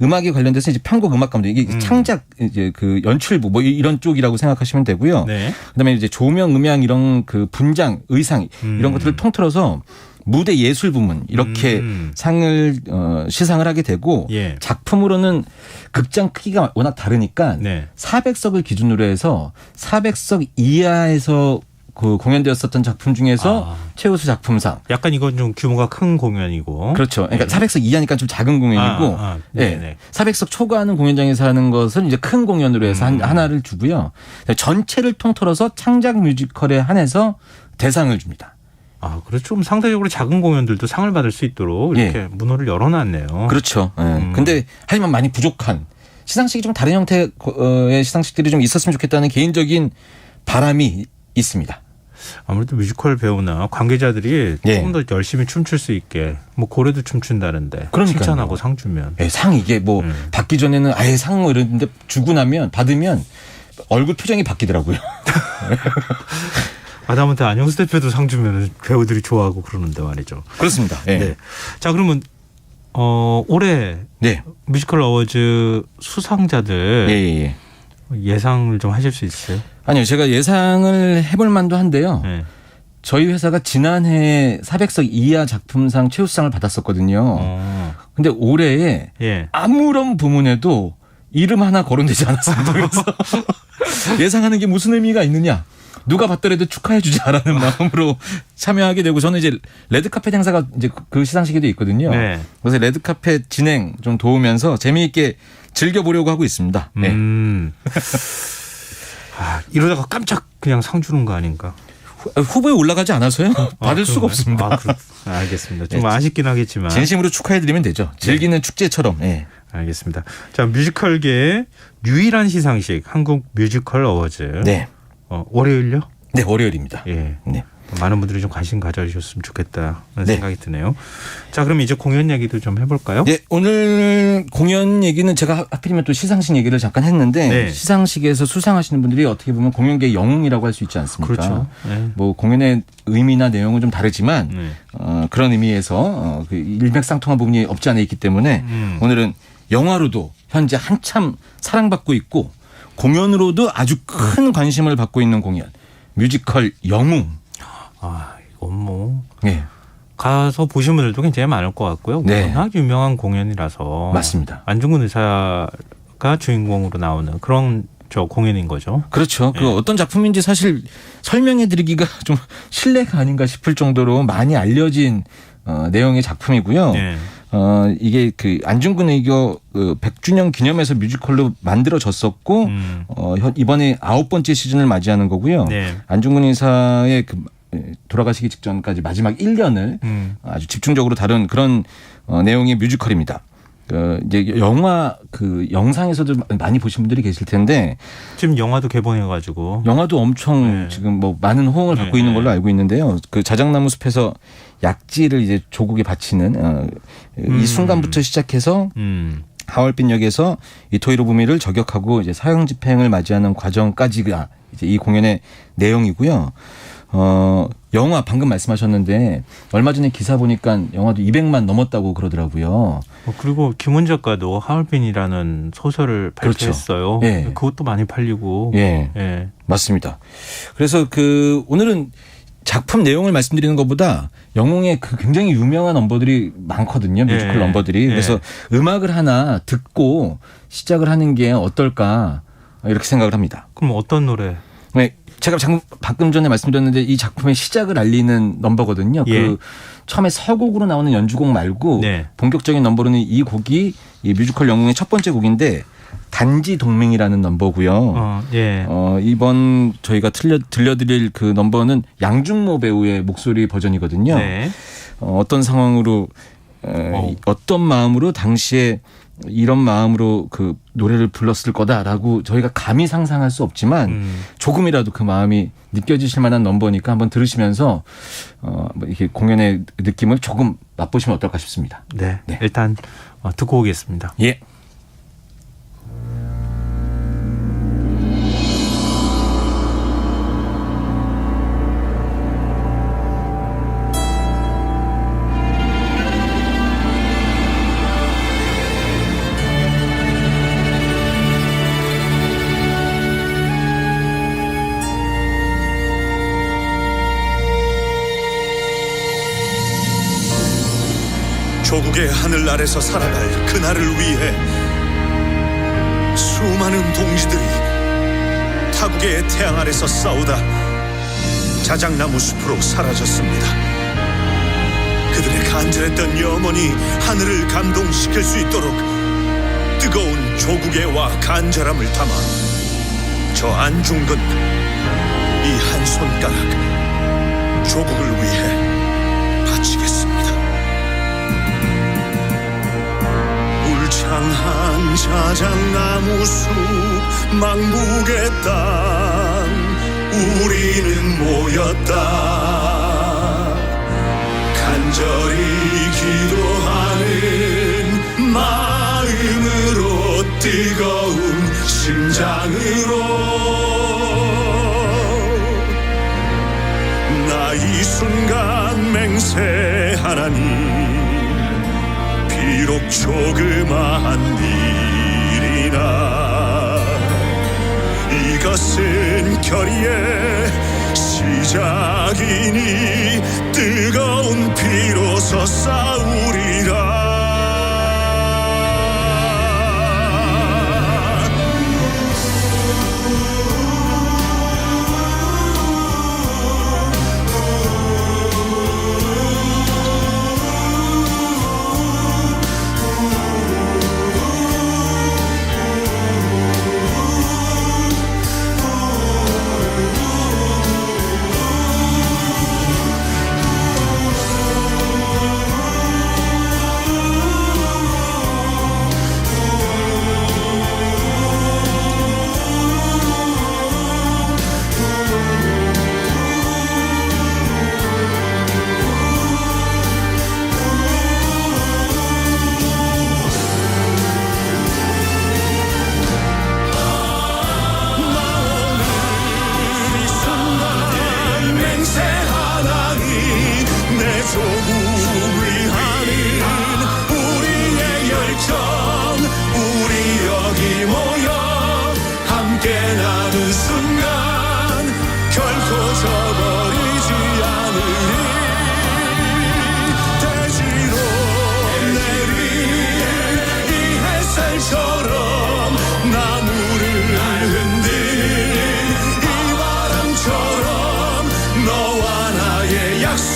음악에 관련돼서 이제 편곡 음악 감독 이게 창작 이제 그 연출부 뭐 이런 쪽이라고 생각하시면 되고요. 그다음에 이제 조명, 음향 이런 그 분장, 의상 이런 것들을 통틀어서 무대 예술 부문 이렇게 상을 시상을 하게 되고 작품으로는 극장 크기가 워낙 다르니까 400석을 기준으로 해서 400석 이하에서 그 공연되었었던 작품 중에서 최우수 작품상. 약간 이건 좀 규모가 큰 공연이고. 그렇죠. 그러니까 400석 이하니까 좀 작은 공연이고 400석 초과하는 공연장에서 하는 것은 이제 큰 공연으로 해서 하나를 주고요. 전체를 통틀어서 창작 뮤지컬에 한해서 대상을 줍니다. 아, 그렇죠. 좀 상대적으로 작은 공연들도 상을 받을 수 있도록 이렇게 문호를 열어놨네요. 그렇죠. 근데 하지만 많이 부족한 시상식이 좀 다른 형태의 시상식들이 좀 있었으면 좋겠다는 개인적인 바람이 있습니다. 아무래도 뮤지컬 배우나 관계자들이 조금 더 열심히 춤출 수 있게 뭐 고래도 춤춘다는데 칭찬하고 상 주면 상 이게 뭐 받기 전에는 아예 상 이랬는데 주고 나면 받으면 얼굴 표정이 바뀌더라고요. 하다못해 안영수 대표도 상 주면 배우들이 좋아하고 그러는데 말이죠. 그렇습니다. 자, 그러면 올해 뮤지컬 어워즈 수상자들 예상을 좀 하실 수 있어요? 아니요, 제가 예상을 해볼 만도 한데요. 저희 회사가 지난해 400석 이하 작품상 최우수상을 받았었거든요. 근데 올해에 아무런 부문에도 이름 하나 거론되지 않았습니다. 그래서 예상하는 게 무슨 의미가 있느냐? 누가 받더라도 축하해 주자라는 마음으로 참여하게 되고 저는 이제 레드카펫 행사가 이제 그 시상식에도 있거든요. 그래서 레드카펫 진행 좀 도우면서 재미있게 즐겨보려고 하고 있습니다. 이러다가 깜짝 그냥 상 주는 거 아닌가? 후보에 올라가지 않아서요. 받을 수가 없습니다. 알겠습니다. 좀 아쉽긴 하겠지만 진심으로 축하해드리면 되죠. 즐기는 축제처럼. 알겠습니다. 자, 뮤지컬계의 유일한 시상식 한국 뮤지컬 어워즈. 월요일요? 네, 월요일입니다. 많은 분들이 좀 관심 가져주셨으면 좋겠다는 생각이 드네요. 자, 그럼 이제 공연 얘기도 좀 해볼까요? 네, 오늘 공연 얘기는 제가 하필이면 또 시상식 얘기를 잠깐 했는데 시상식에서 수상하시는 분들이 어떻게 보면 공연계의 영웅이라고 할 수 있지 않습니까? 그렇죠. 뭐 공연의 의미나 내용은 좀 다르지만 그런 의미에서 그 일맥상통한 부분이 없지 않아 있기 때문에 오늘은 영화로도 현재 한참 사랑받고 있고 공연으로도 아주 큰 관심을 받고 있는 공연 뮤지컬 영웅. 아, 이건 뭐 네. 가서 보신 분들도 굉장히 많을 것 같고요. 네. 워낙 유명한 공연이라서 맞습니다. 안중근 의사가 주인공으로 나오는 그런 저 공연인 거죠. 그렇죠. 그 어떤 작품인지 사실 설명해드리기가 좀 실례가 아닌가 싶을 정도로 많이 알려진 내용의 작품이고요. 네. 이게 그 안중근 의교 100주년 기념해서 뮤지컬로 만들어졌었고 이번에 9번째 시즌을 맞이하는 거고요. 네. 안중근 의사의 그 돌아가시기 직전까지 마지막 1년을 아주 집중적으로 다룬 그런 내용의 뮤지컬입니다. 이제 영화 그 영상에서도 많이 보신 분들이 계실 텐데 지금 영화도 개봉해가지고 영화도 엄청 지금 뭐 많은 호응을 받고 있는 걸로 알고 있는데요. 그 자작나무 숲에서 약지를 이제 조국에 바치는 이 순간부터 시작해서 하얼빈역에서 이토히로 부미를 저격하고 이제 사형 집행을 맞이하는 과정까지가 이제 이 공연의 내용이고요. 영화 방금 말씀하셨는데 얼마 전에 기사 보니까 영화도 200만 넘었다고 그러더라고요. 그리고 김훈 작가도 하얼빈이라는 소설을 발표했어요. 그렇죠. 예. 그것도 많이 팔리고. 예. 예. 맞습니다. 그래서 그 오늘은 작품 내용을 말씀드리는 것보다 영웅의 그 굉장히 유명한 넘버들이 많거든요. 뮤지컬 예. 넘버들이. 그래서 음악을 하나 듣고 시작을 하는 게 어떨까 이렇게 생각을 합니다. 그럼 어떤 노래? 네. 제가 방금 전에 말씀드렸는데 이 작품의 시작을 알리는 넘버거든요. 예. 그 처음에 서곡으로 나오는 연주곡 말고 본격적인 넘버로는 이 곡이 이 뮤지컬 영웅의 첫 번째 곡인데 단지 동맹이라는 넘버고요. 이번 저희가 들려드릴 그 넘버는 양준모 배우의 목소리 버전이거든요. 네. 어떤 상황으로 어떤 마음으로 당시에 이런 마음으로 그 노래를 불렀을 거다라고 저희가 감히 상상할 수 없지만 조금이라도 그 마음이 느껴지실 만한 넘버니까 한번 들으시면서 이렇게 공연의 느낌을 조금 맛보시면 어떨까 싶습니다. 네. 일단 듣고 오겠습니다. 예. 조국의 하늘 아래서 살아갈 그날을 위해 수많은 동지들이 타국의 태양 아래서 싸우다 자작나무 숲으로 사라졌습니다. 그들의 간절했던 영혼이 하늘을 감동시킬 수 있도록 뜨거운 조국애와 간절함을 담아 저 안중근 이 한 손가락 조국을 위해 바치겠습니다. 울창한 자작나무 숲 망국의 땅 우리는 모였다. 간절히 기도하는 마음으로 뜨거운 심장으로 나 이 순간 맹세하나니 비록 조그마한 일이나 이것은 결의의 시작이니 뜨거운 피로서 싸우리라.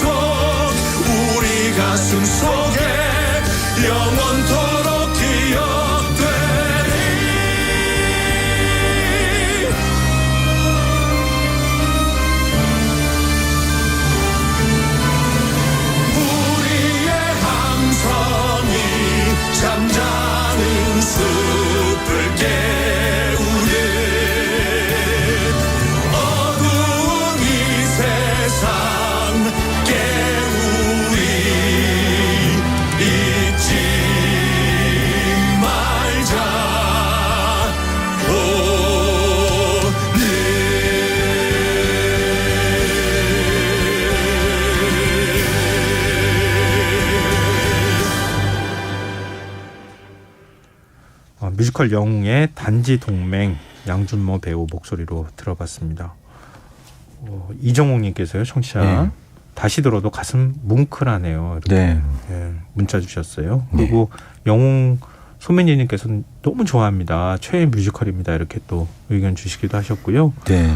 약속 우리 가슴 속에 영원토록 기억되리. 우리의 함성이 잠자는 숲을 깨우는 어두운 이 세상 깨우리. 잊지 말자 뮤지컬 영웅의 단지 동맹 양준모 배우 목소리로 들어봤습니다. 이정옥님께서요, 청취자 네. 다시 들어도 가슴 뭉클하네요. 이렇게 네. 문자 주셨어요. 그리고 영웅 소매니님께서는 너무 좋아합니다. 최애 뮤지컬입니다. 이렇게 또 의견 주시기도 하셨고요. 네.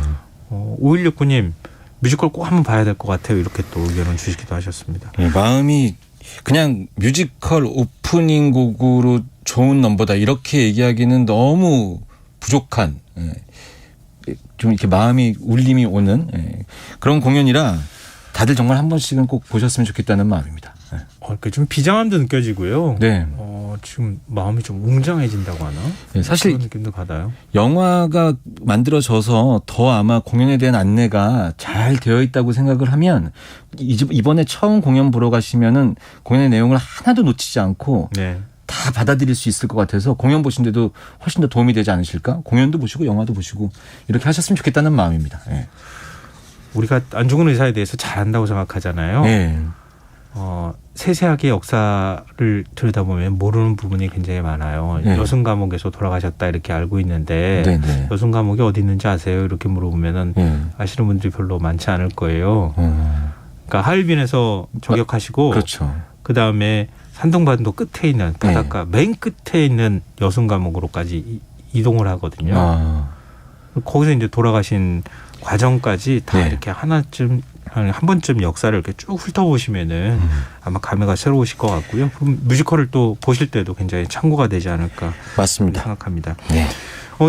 5169님 뮤지컬 꼭 한번 봐야 될 것 같아요. 이렇게 또 의견을 주시기도 하셨습니다. 네, 마음이 그냥 뮤지컬 오프닝 곡으로 좋은 넘버다 이렇게 얘기하기는 너무 부족한, 좀 이렇게 마음이 울림이 오는 그런 공연이라 다들 정말 한 번씩은 꼭 보셨으면 좋겠다는 마음입니다. 이렇게 좀 비장함도 느껴지고요. 네. 지금 마음이 좀 웅장해진다고 하나? 네, 사실 그런 느낌도 받아요. 영화가 만들어져서 더 아마 공연에 대한 안내가 잘 되어 있다고 생각을 하면 이번에 처음 공연 보러 가시면은 공연의 내용을 하나도 놓치지 않고 네. 다 받아들일 수 있을 것 같아서 공연 보신데도 훨씬 더 도움이 되지 않으실까? 공연도 보시고 영화도 보시고 이렇게 하셨으면 좋겠다는 마음입니다. 네. 우리가 안중근 의사에 대해서 잘 안다고 생각하잖아요. 네. 세세하게 역사를 들여다보면 모르는 부분이 굉장히 많아요. 네. 여순 감옥에서 돌아가셨다 이렇게 알고 있는데 네. 여순 감옥이 어디 있는지 아세요? 이렇게 물어보면은 네. 아시는 분들이 별로 많지 않을 거예요. 그러니까 하얼빈에서 저격하시고 그렇죠. 그다음에 산둥반도 끝에 있는 바닷가 맨 끝에 있는 여순 감옥으로까지 이동을 하거든요. 거기서 이제 돌아가신 과정까지 다 이렇게 하나쯤 한 번쯤 역사를 이렇게 쭉 훑어보시면은 아마 감회가 새로우실 것 같고요. 그럼 뮤지컬을 또 보실 때도 굉장히 참고가 되지 않을까 맞습니다. 생각합니다. 네.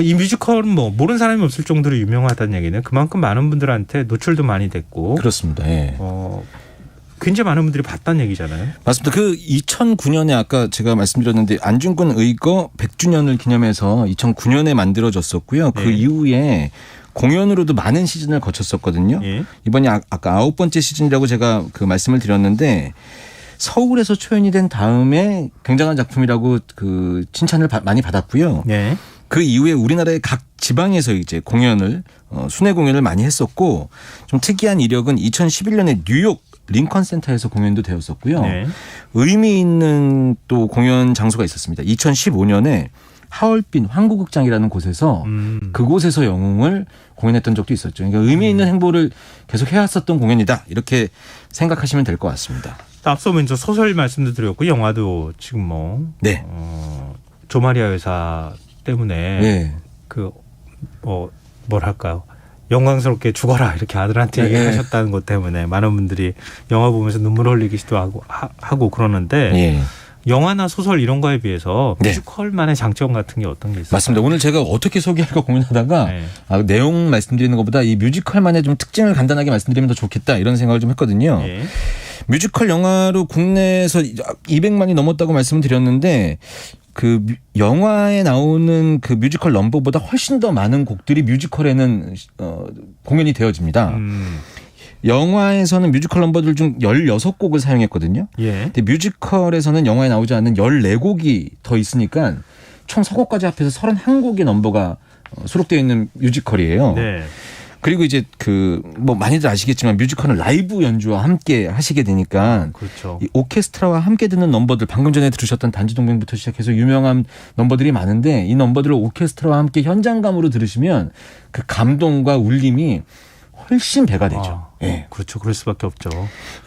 이 뮤지컬은 뭐 모르는 사람이 없을 정도로 유명하다는 얘기는 그만큼 많은 분들한테 노출도 많이 됐고 그렇습니다. 예. 굉장히 많은 분들이 봤다는 얘기잖아요. 맞습니다. 그 2009년에 아까 제가 말씀드렸는데 안중근 의거 100주년을 기념해서 2009년에 만들어졌었고요. 그 이후에 공연으로도 많은 시즌을 거쳤었거든요. 이번이 아까 9번째 시즌이라고 제가 그 말씀을 드렸는데 서울에서 초연이 된 다음에 굉장한 작품이라고 그 칭찬을 많이 받았고요. 그 이후에 우리나라의 각 지방에서 이제 공연을 순회 공연을 많이 했었고 좀 특이한 이력은 2011년에 뉴욕 링컨 센터에서 공연도 되었었고요. 의미 있는 또 공연 장소가 있었습니다. 2015년에 하얼빈 황구극장이라는 곳에서 그곳에서 영웅을 공연했던 적도 있었죠. 그러니까 의미 있는 행보를 계속 해왔었던 공연이다. 이렇게 생각하시면 될 것 같습니다. 앞서 먼저 소설 말씀도 드렸고 영화도 지금 뭐 조마리아 여사 때문에 뭐랄까요. 영광스럽게 죽어라 이렇게 아들한테 얘기하셨다는 것 때문에 많은 분들이 영화 보면서 눈물 흘리기도 하고 그러는데 영화나 소설 이런 거에 비해서 뮤지컬만의 장점 같은 게 어떤 게 있어요? 맞습니다. 오늘 제가 어떻게 소개할까 고민하다가 내용 말씀드리는 것보다 이 뮤지컬만의 좀 특징을 간단하게 말씀드리면 더 좋겠다 이런 생각을 좀 했거든요. 뮤지컬 영화로 국내에서 200만이 넘었다고 말씀을 드렸는데 그 영화에 나오는 그 뮤지컬 넘버보다 훨씬 더 많은 곡들이 뮤지컬에는 공연이 되어집니다. 영화에서는 뮤지컬 넘버들 중 16곡을 사용했거든요. 근데 뮤지컬에서는 영화에 나오지 않는 14곡이 더 있으니까 총 서곡까지 합해서 31곡의 넘버가 수록되어 있는 뮤지컬이에요. 그리고 이제 그 뭐 많이들 아시겠지만 뮤지컬은 라이브 연주와 함께 하시게 되니까 이 오케스트라와 함께 듣는 넘버들 방금 전에 들으셨던 단지동맹부터 시작해서 유명한 넘버들이 많은데 이 넘버들을 오케스트라와 함께 현장감으로 들으시면 그 감동과 울림이 훨씬 배가 되죠. 예. 그렇죠. 그럴 수밖에 없죠.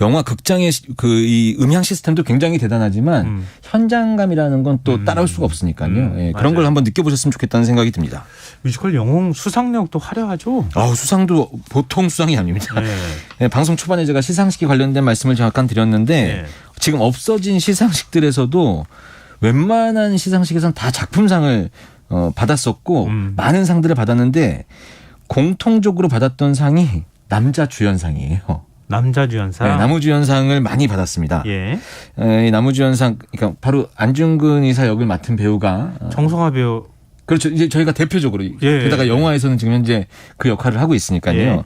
영화 극장의 이 음향 시스템도 굉장히 대단하지만 현장감이라는 건 또 따라올 수가 없으니까요. 예, 그런 걸 한번 느껴보셨으면 좋겠다는 생각이 듭니다. 뮤지컬 영웅 수상력도 화려하죠. 수상도 보통 수상이 아닙니다. 네. 예, 방송 초반에 제가 시상식에 관련된 말씀을 잠깐 드렸는데 지금 없어진 시상식들에서도 웬만한 시상식에서는 다 작품상을 받았었고 많은 상들을 받았는데 공통적으로 받았던 상이 남자 주연상이에요. 남자 주연상. 네, 남우주연상을 많이 받았습니다. 예. 이 남우주연상, 그러니까 바로 안중근 의사 역을 맡은 배우가 정성화 배우. 그렇죠. 이제 저희가 대표적으로 게다가 영화에서는 지금 현재 그 역할을 하고 있으니까요.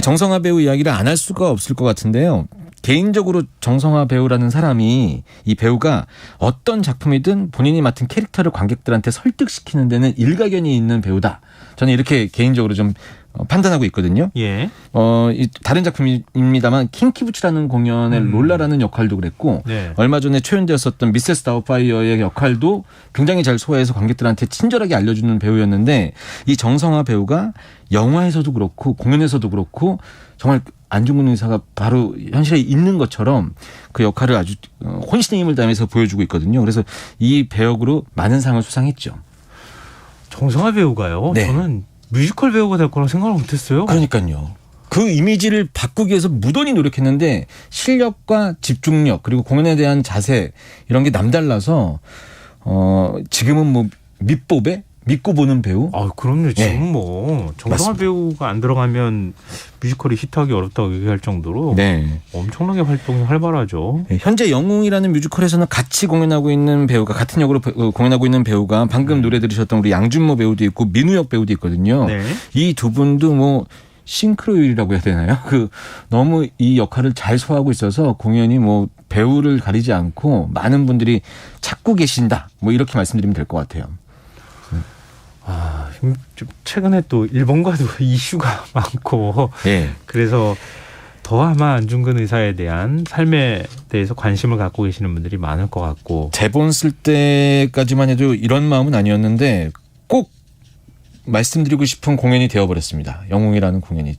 정성화 배우 이야기를 안 할 수가 없을 것 같은데요. 개인적으로 정성화 배우라는 사람이 이 배우가 어떤 작품이든 본인이 맡은 캐릭터를 관객들한테 설득시키는 데는 일가견이 있는 배우다. 저는 이렇게 개인적으로 좀 판단하고 있거든요. 예. 다른 작품입니다만 킹키부츠라는 공연의 롤라라는 역할도 그랬고 얼마 전에 초연되었었던 미세스 다우파이어의 역할도 굉장히 잘 소화해서 관객들한테 친절하게 알려주는 배우였는데 이 정성화 배우가 영화에서도 그렇고 공연에서도 그렇고 정말 안중근 의사가 바로 현실에 있는 것처럼 그 역할을 아주 혼신의 힘을 다하면서 보여주고 있거든요. 그래서 이 배역으로 많은 상을 수상했죠. 정성화 배우가요? 저는 뮤지컬 배우가 될 거라고 생각을 못했어요. 그러니까요. 그 이미지를 바꾸기 위해서 무던히 노력했는데 실력과 집중력 그리고 공연에 대한 자세 이런 게 남달라서 지금은 뭐 밑보배? 믿고 보는 배우? 그럼요. 지금 뭐 정성화 배우가 안 들어가면 뮤지컬이 히트하기 어렵다고 얘기할 정도로 엄청나게 활동이 활발하죠. 현재 영웅이라는 뮤지컬에서는 같이 공연하고 있는 배우가 같은 역으로 공연하고 있는 배우가 방금 노래 들으셨던 우리 양준모 배우도 있고 민우혁 배우도 있거든요. 이 두 분도 뭐 싱크로율이라고 해야 되나요? 너무 이 역할을 잘 소화하고 있어서 공연이 뭐 배우를 가리지 않고 많은 분들이 찾고 계신다. 뭐 이렇게 말씀드리면 될 것 같아요. 좀 최근에 또 일본과도 이슈가 많고 그래서 더 아마 안중근 의사에 대한 삶에 대해서 관심을 갖고 계시는 분들이 많을 것 같고 대본 쓸 때까지만 해도 이런 마음은 아니었는데 꼭 말씀드리고 싶은 공연이 되어버렸습니다. 영웅이라는 공연이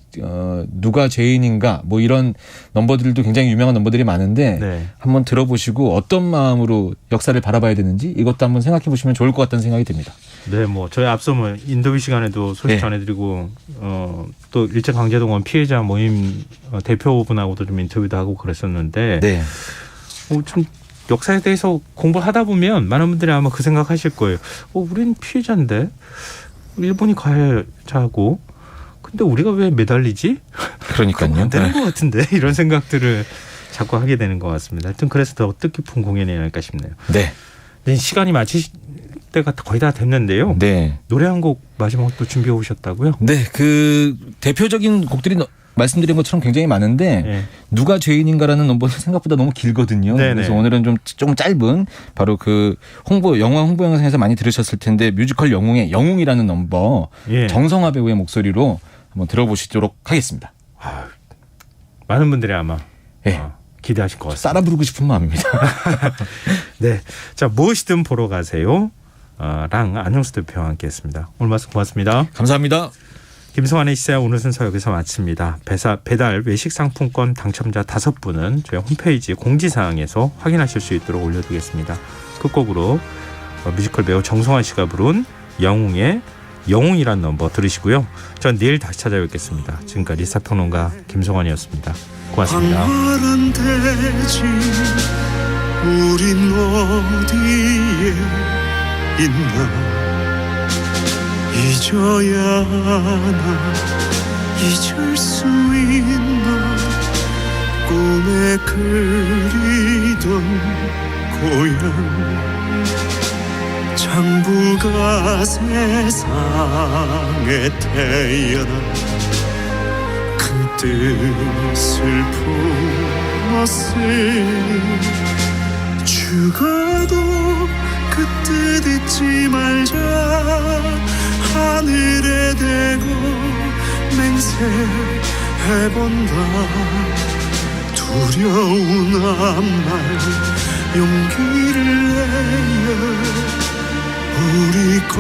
누가 죄인인가 뭐 이런 넘버들도 굉장히 유명한 넘버들이 많은데 한번 들어보시고 어떤 마음으로 역사를 바라봐야 되는지 이것도 한번 생각해 보시면 좋을 것 같다는 생각이 듭니다. 네, 뭐 저희 앞서 뭐 인터뷰 시간에도 소식 전해드리고 또 일제강제동원 피해자 모임 대표분하고도 좀 인터뷰도 하고 그랬었는데 좀 역사에 대해서 공부를 하다 보면 많은 분들이 아마 그 생각하실 거예요. 우린 피해자인데 일본이 가해자고 근데 우리가 왜 매달리지? 그러니까요. 안 되는 것 같은데 이런 생각들을 자꾸 하게 되는 것 같습니다. 하여튼 그래서 더 뜻깊은 공연이 아닐까 싶네요. 네. 시간이 마칠 때가 거의 다 됐는데요. 노래 한 곡 마지막 또 준비해 오셨다고요? 네. 그 대표적인 곡들이 말씀드린 것처럼 굉장히 많은데 누가 죄인인가라는 넘버는 생각보다 너무 길거든요. 그래서 오늘은 좀 짧은 바로 그 영화 홍보 영상에서 많이 들으셨을 텐데 뮤지컬 영웅의 영웅이라는 넘버 정성화 배우의 목소리로 한번 들어보시도록 하겠습니다. 많은 분들이 아마 기대하실 것 같습니다. 따라 부르고 싶은 마음입니다. 네, 자 무엇이든 보러 가세요. 랑 안영수 대표와 함께했습니다. 오늘 말씀 고맙습니다. 감사합니다. 김성환의 시사 오늘 순서 여기서 마칩니다. 배달 외식 상품권 당첨자 5분은 저희 홈페이지 공지사항에서 확인하실 수 있도록 올려두겠습니다. 끝곡으로 뮤지컬 배우 정성환 씨가 부른 영웅의 영웅이란 넘버 들으시고요. 전 내일 다시 찾아뵙겠습니다. 지금까지 리사평론가 김성환이었습니다. 고맙습니다. 광활한 대지 우린 어디에 있나 잊어야 하나 잊을 수 있나 꿈에 그리던 고향 장부가 세상에 태어나 큰 뜻을 품었으니 죽어도 그 뜻 잊지 말자 하늘에 대고 맹세해본다 두려운 한말 용기를 내어 우리 것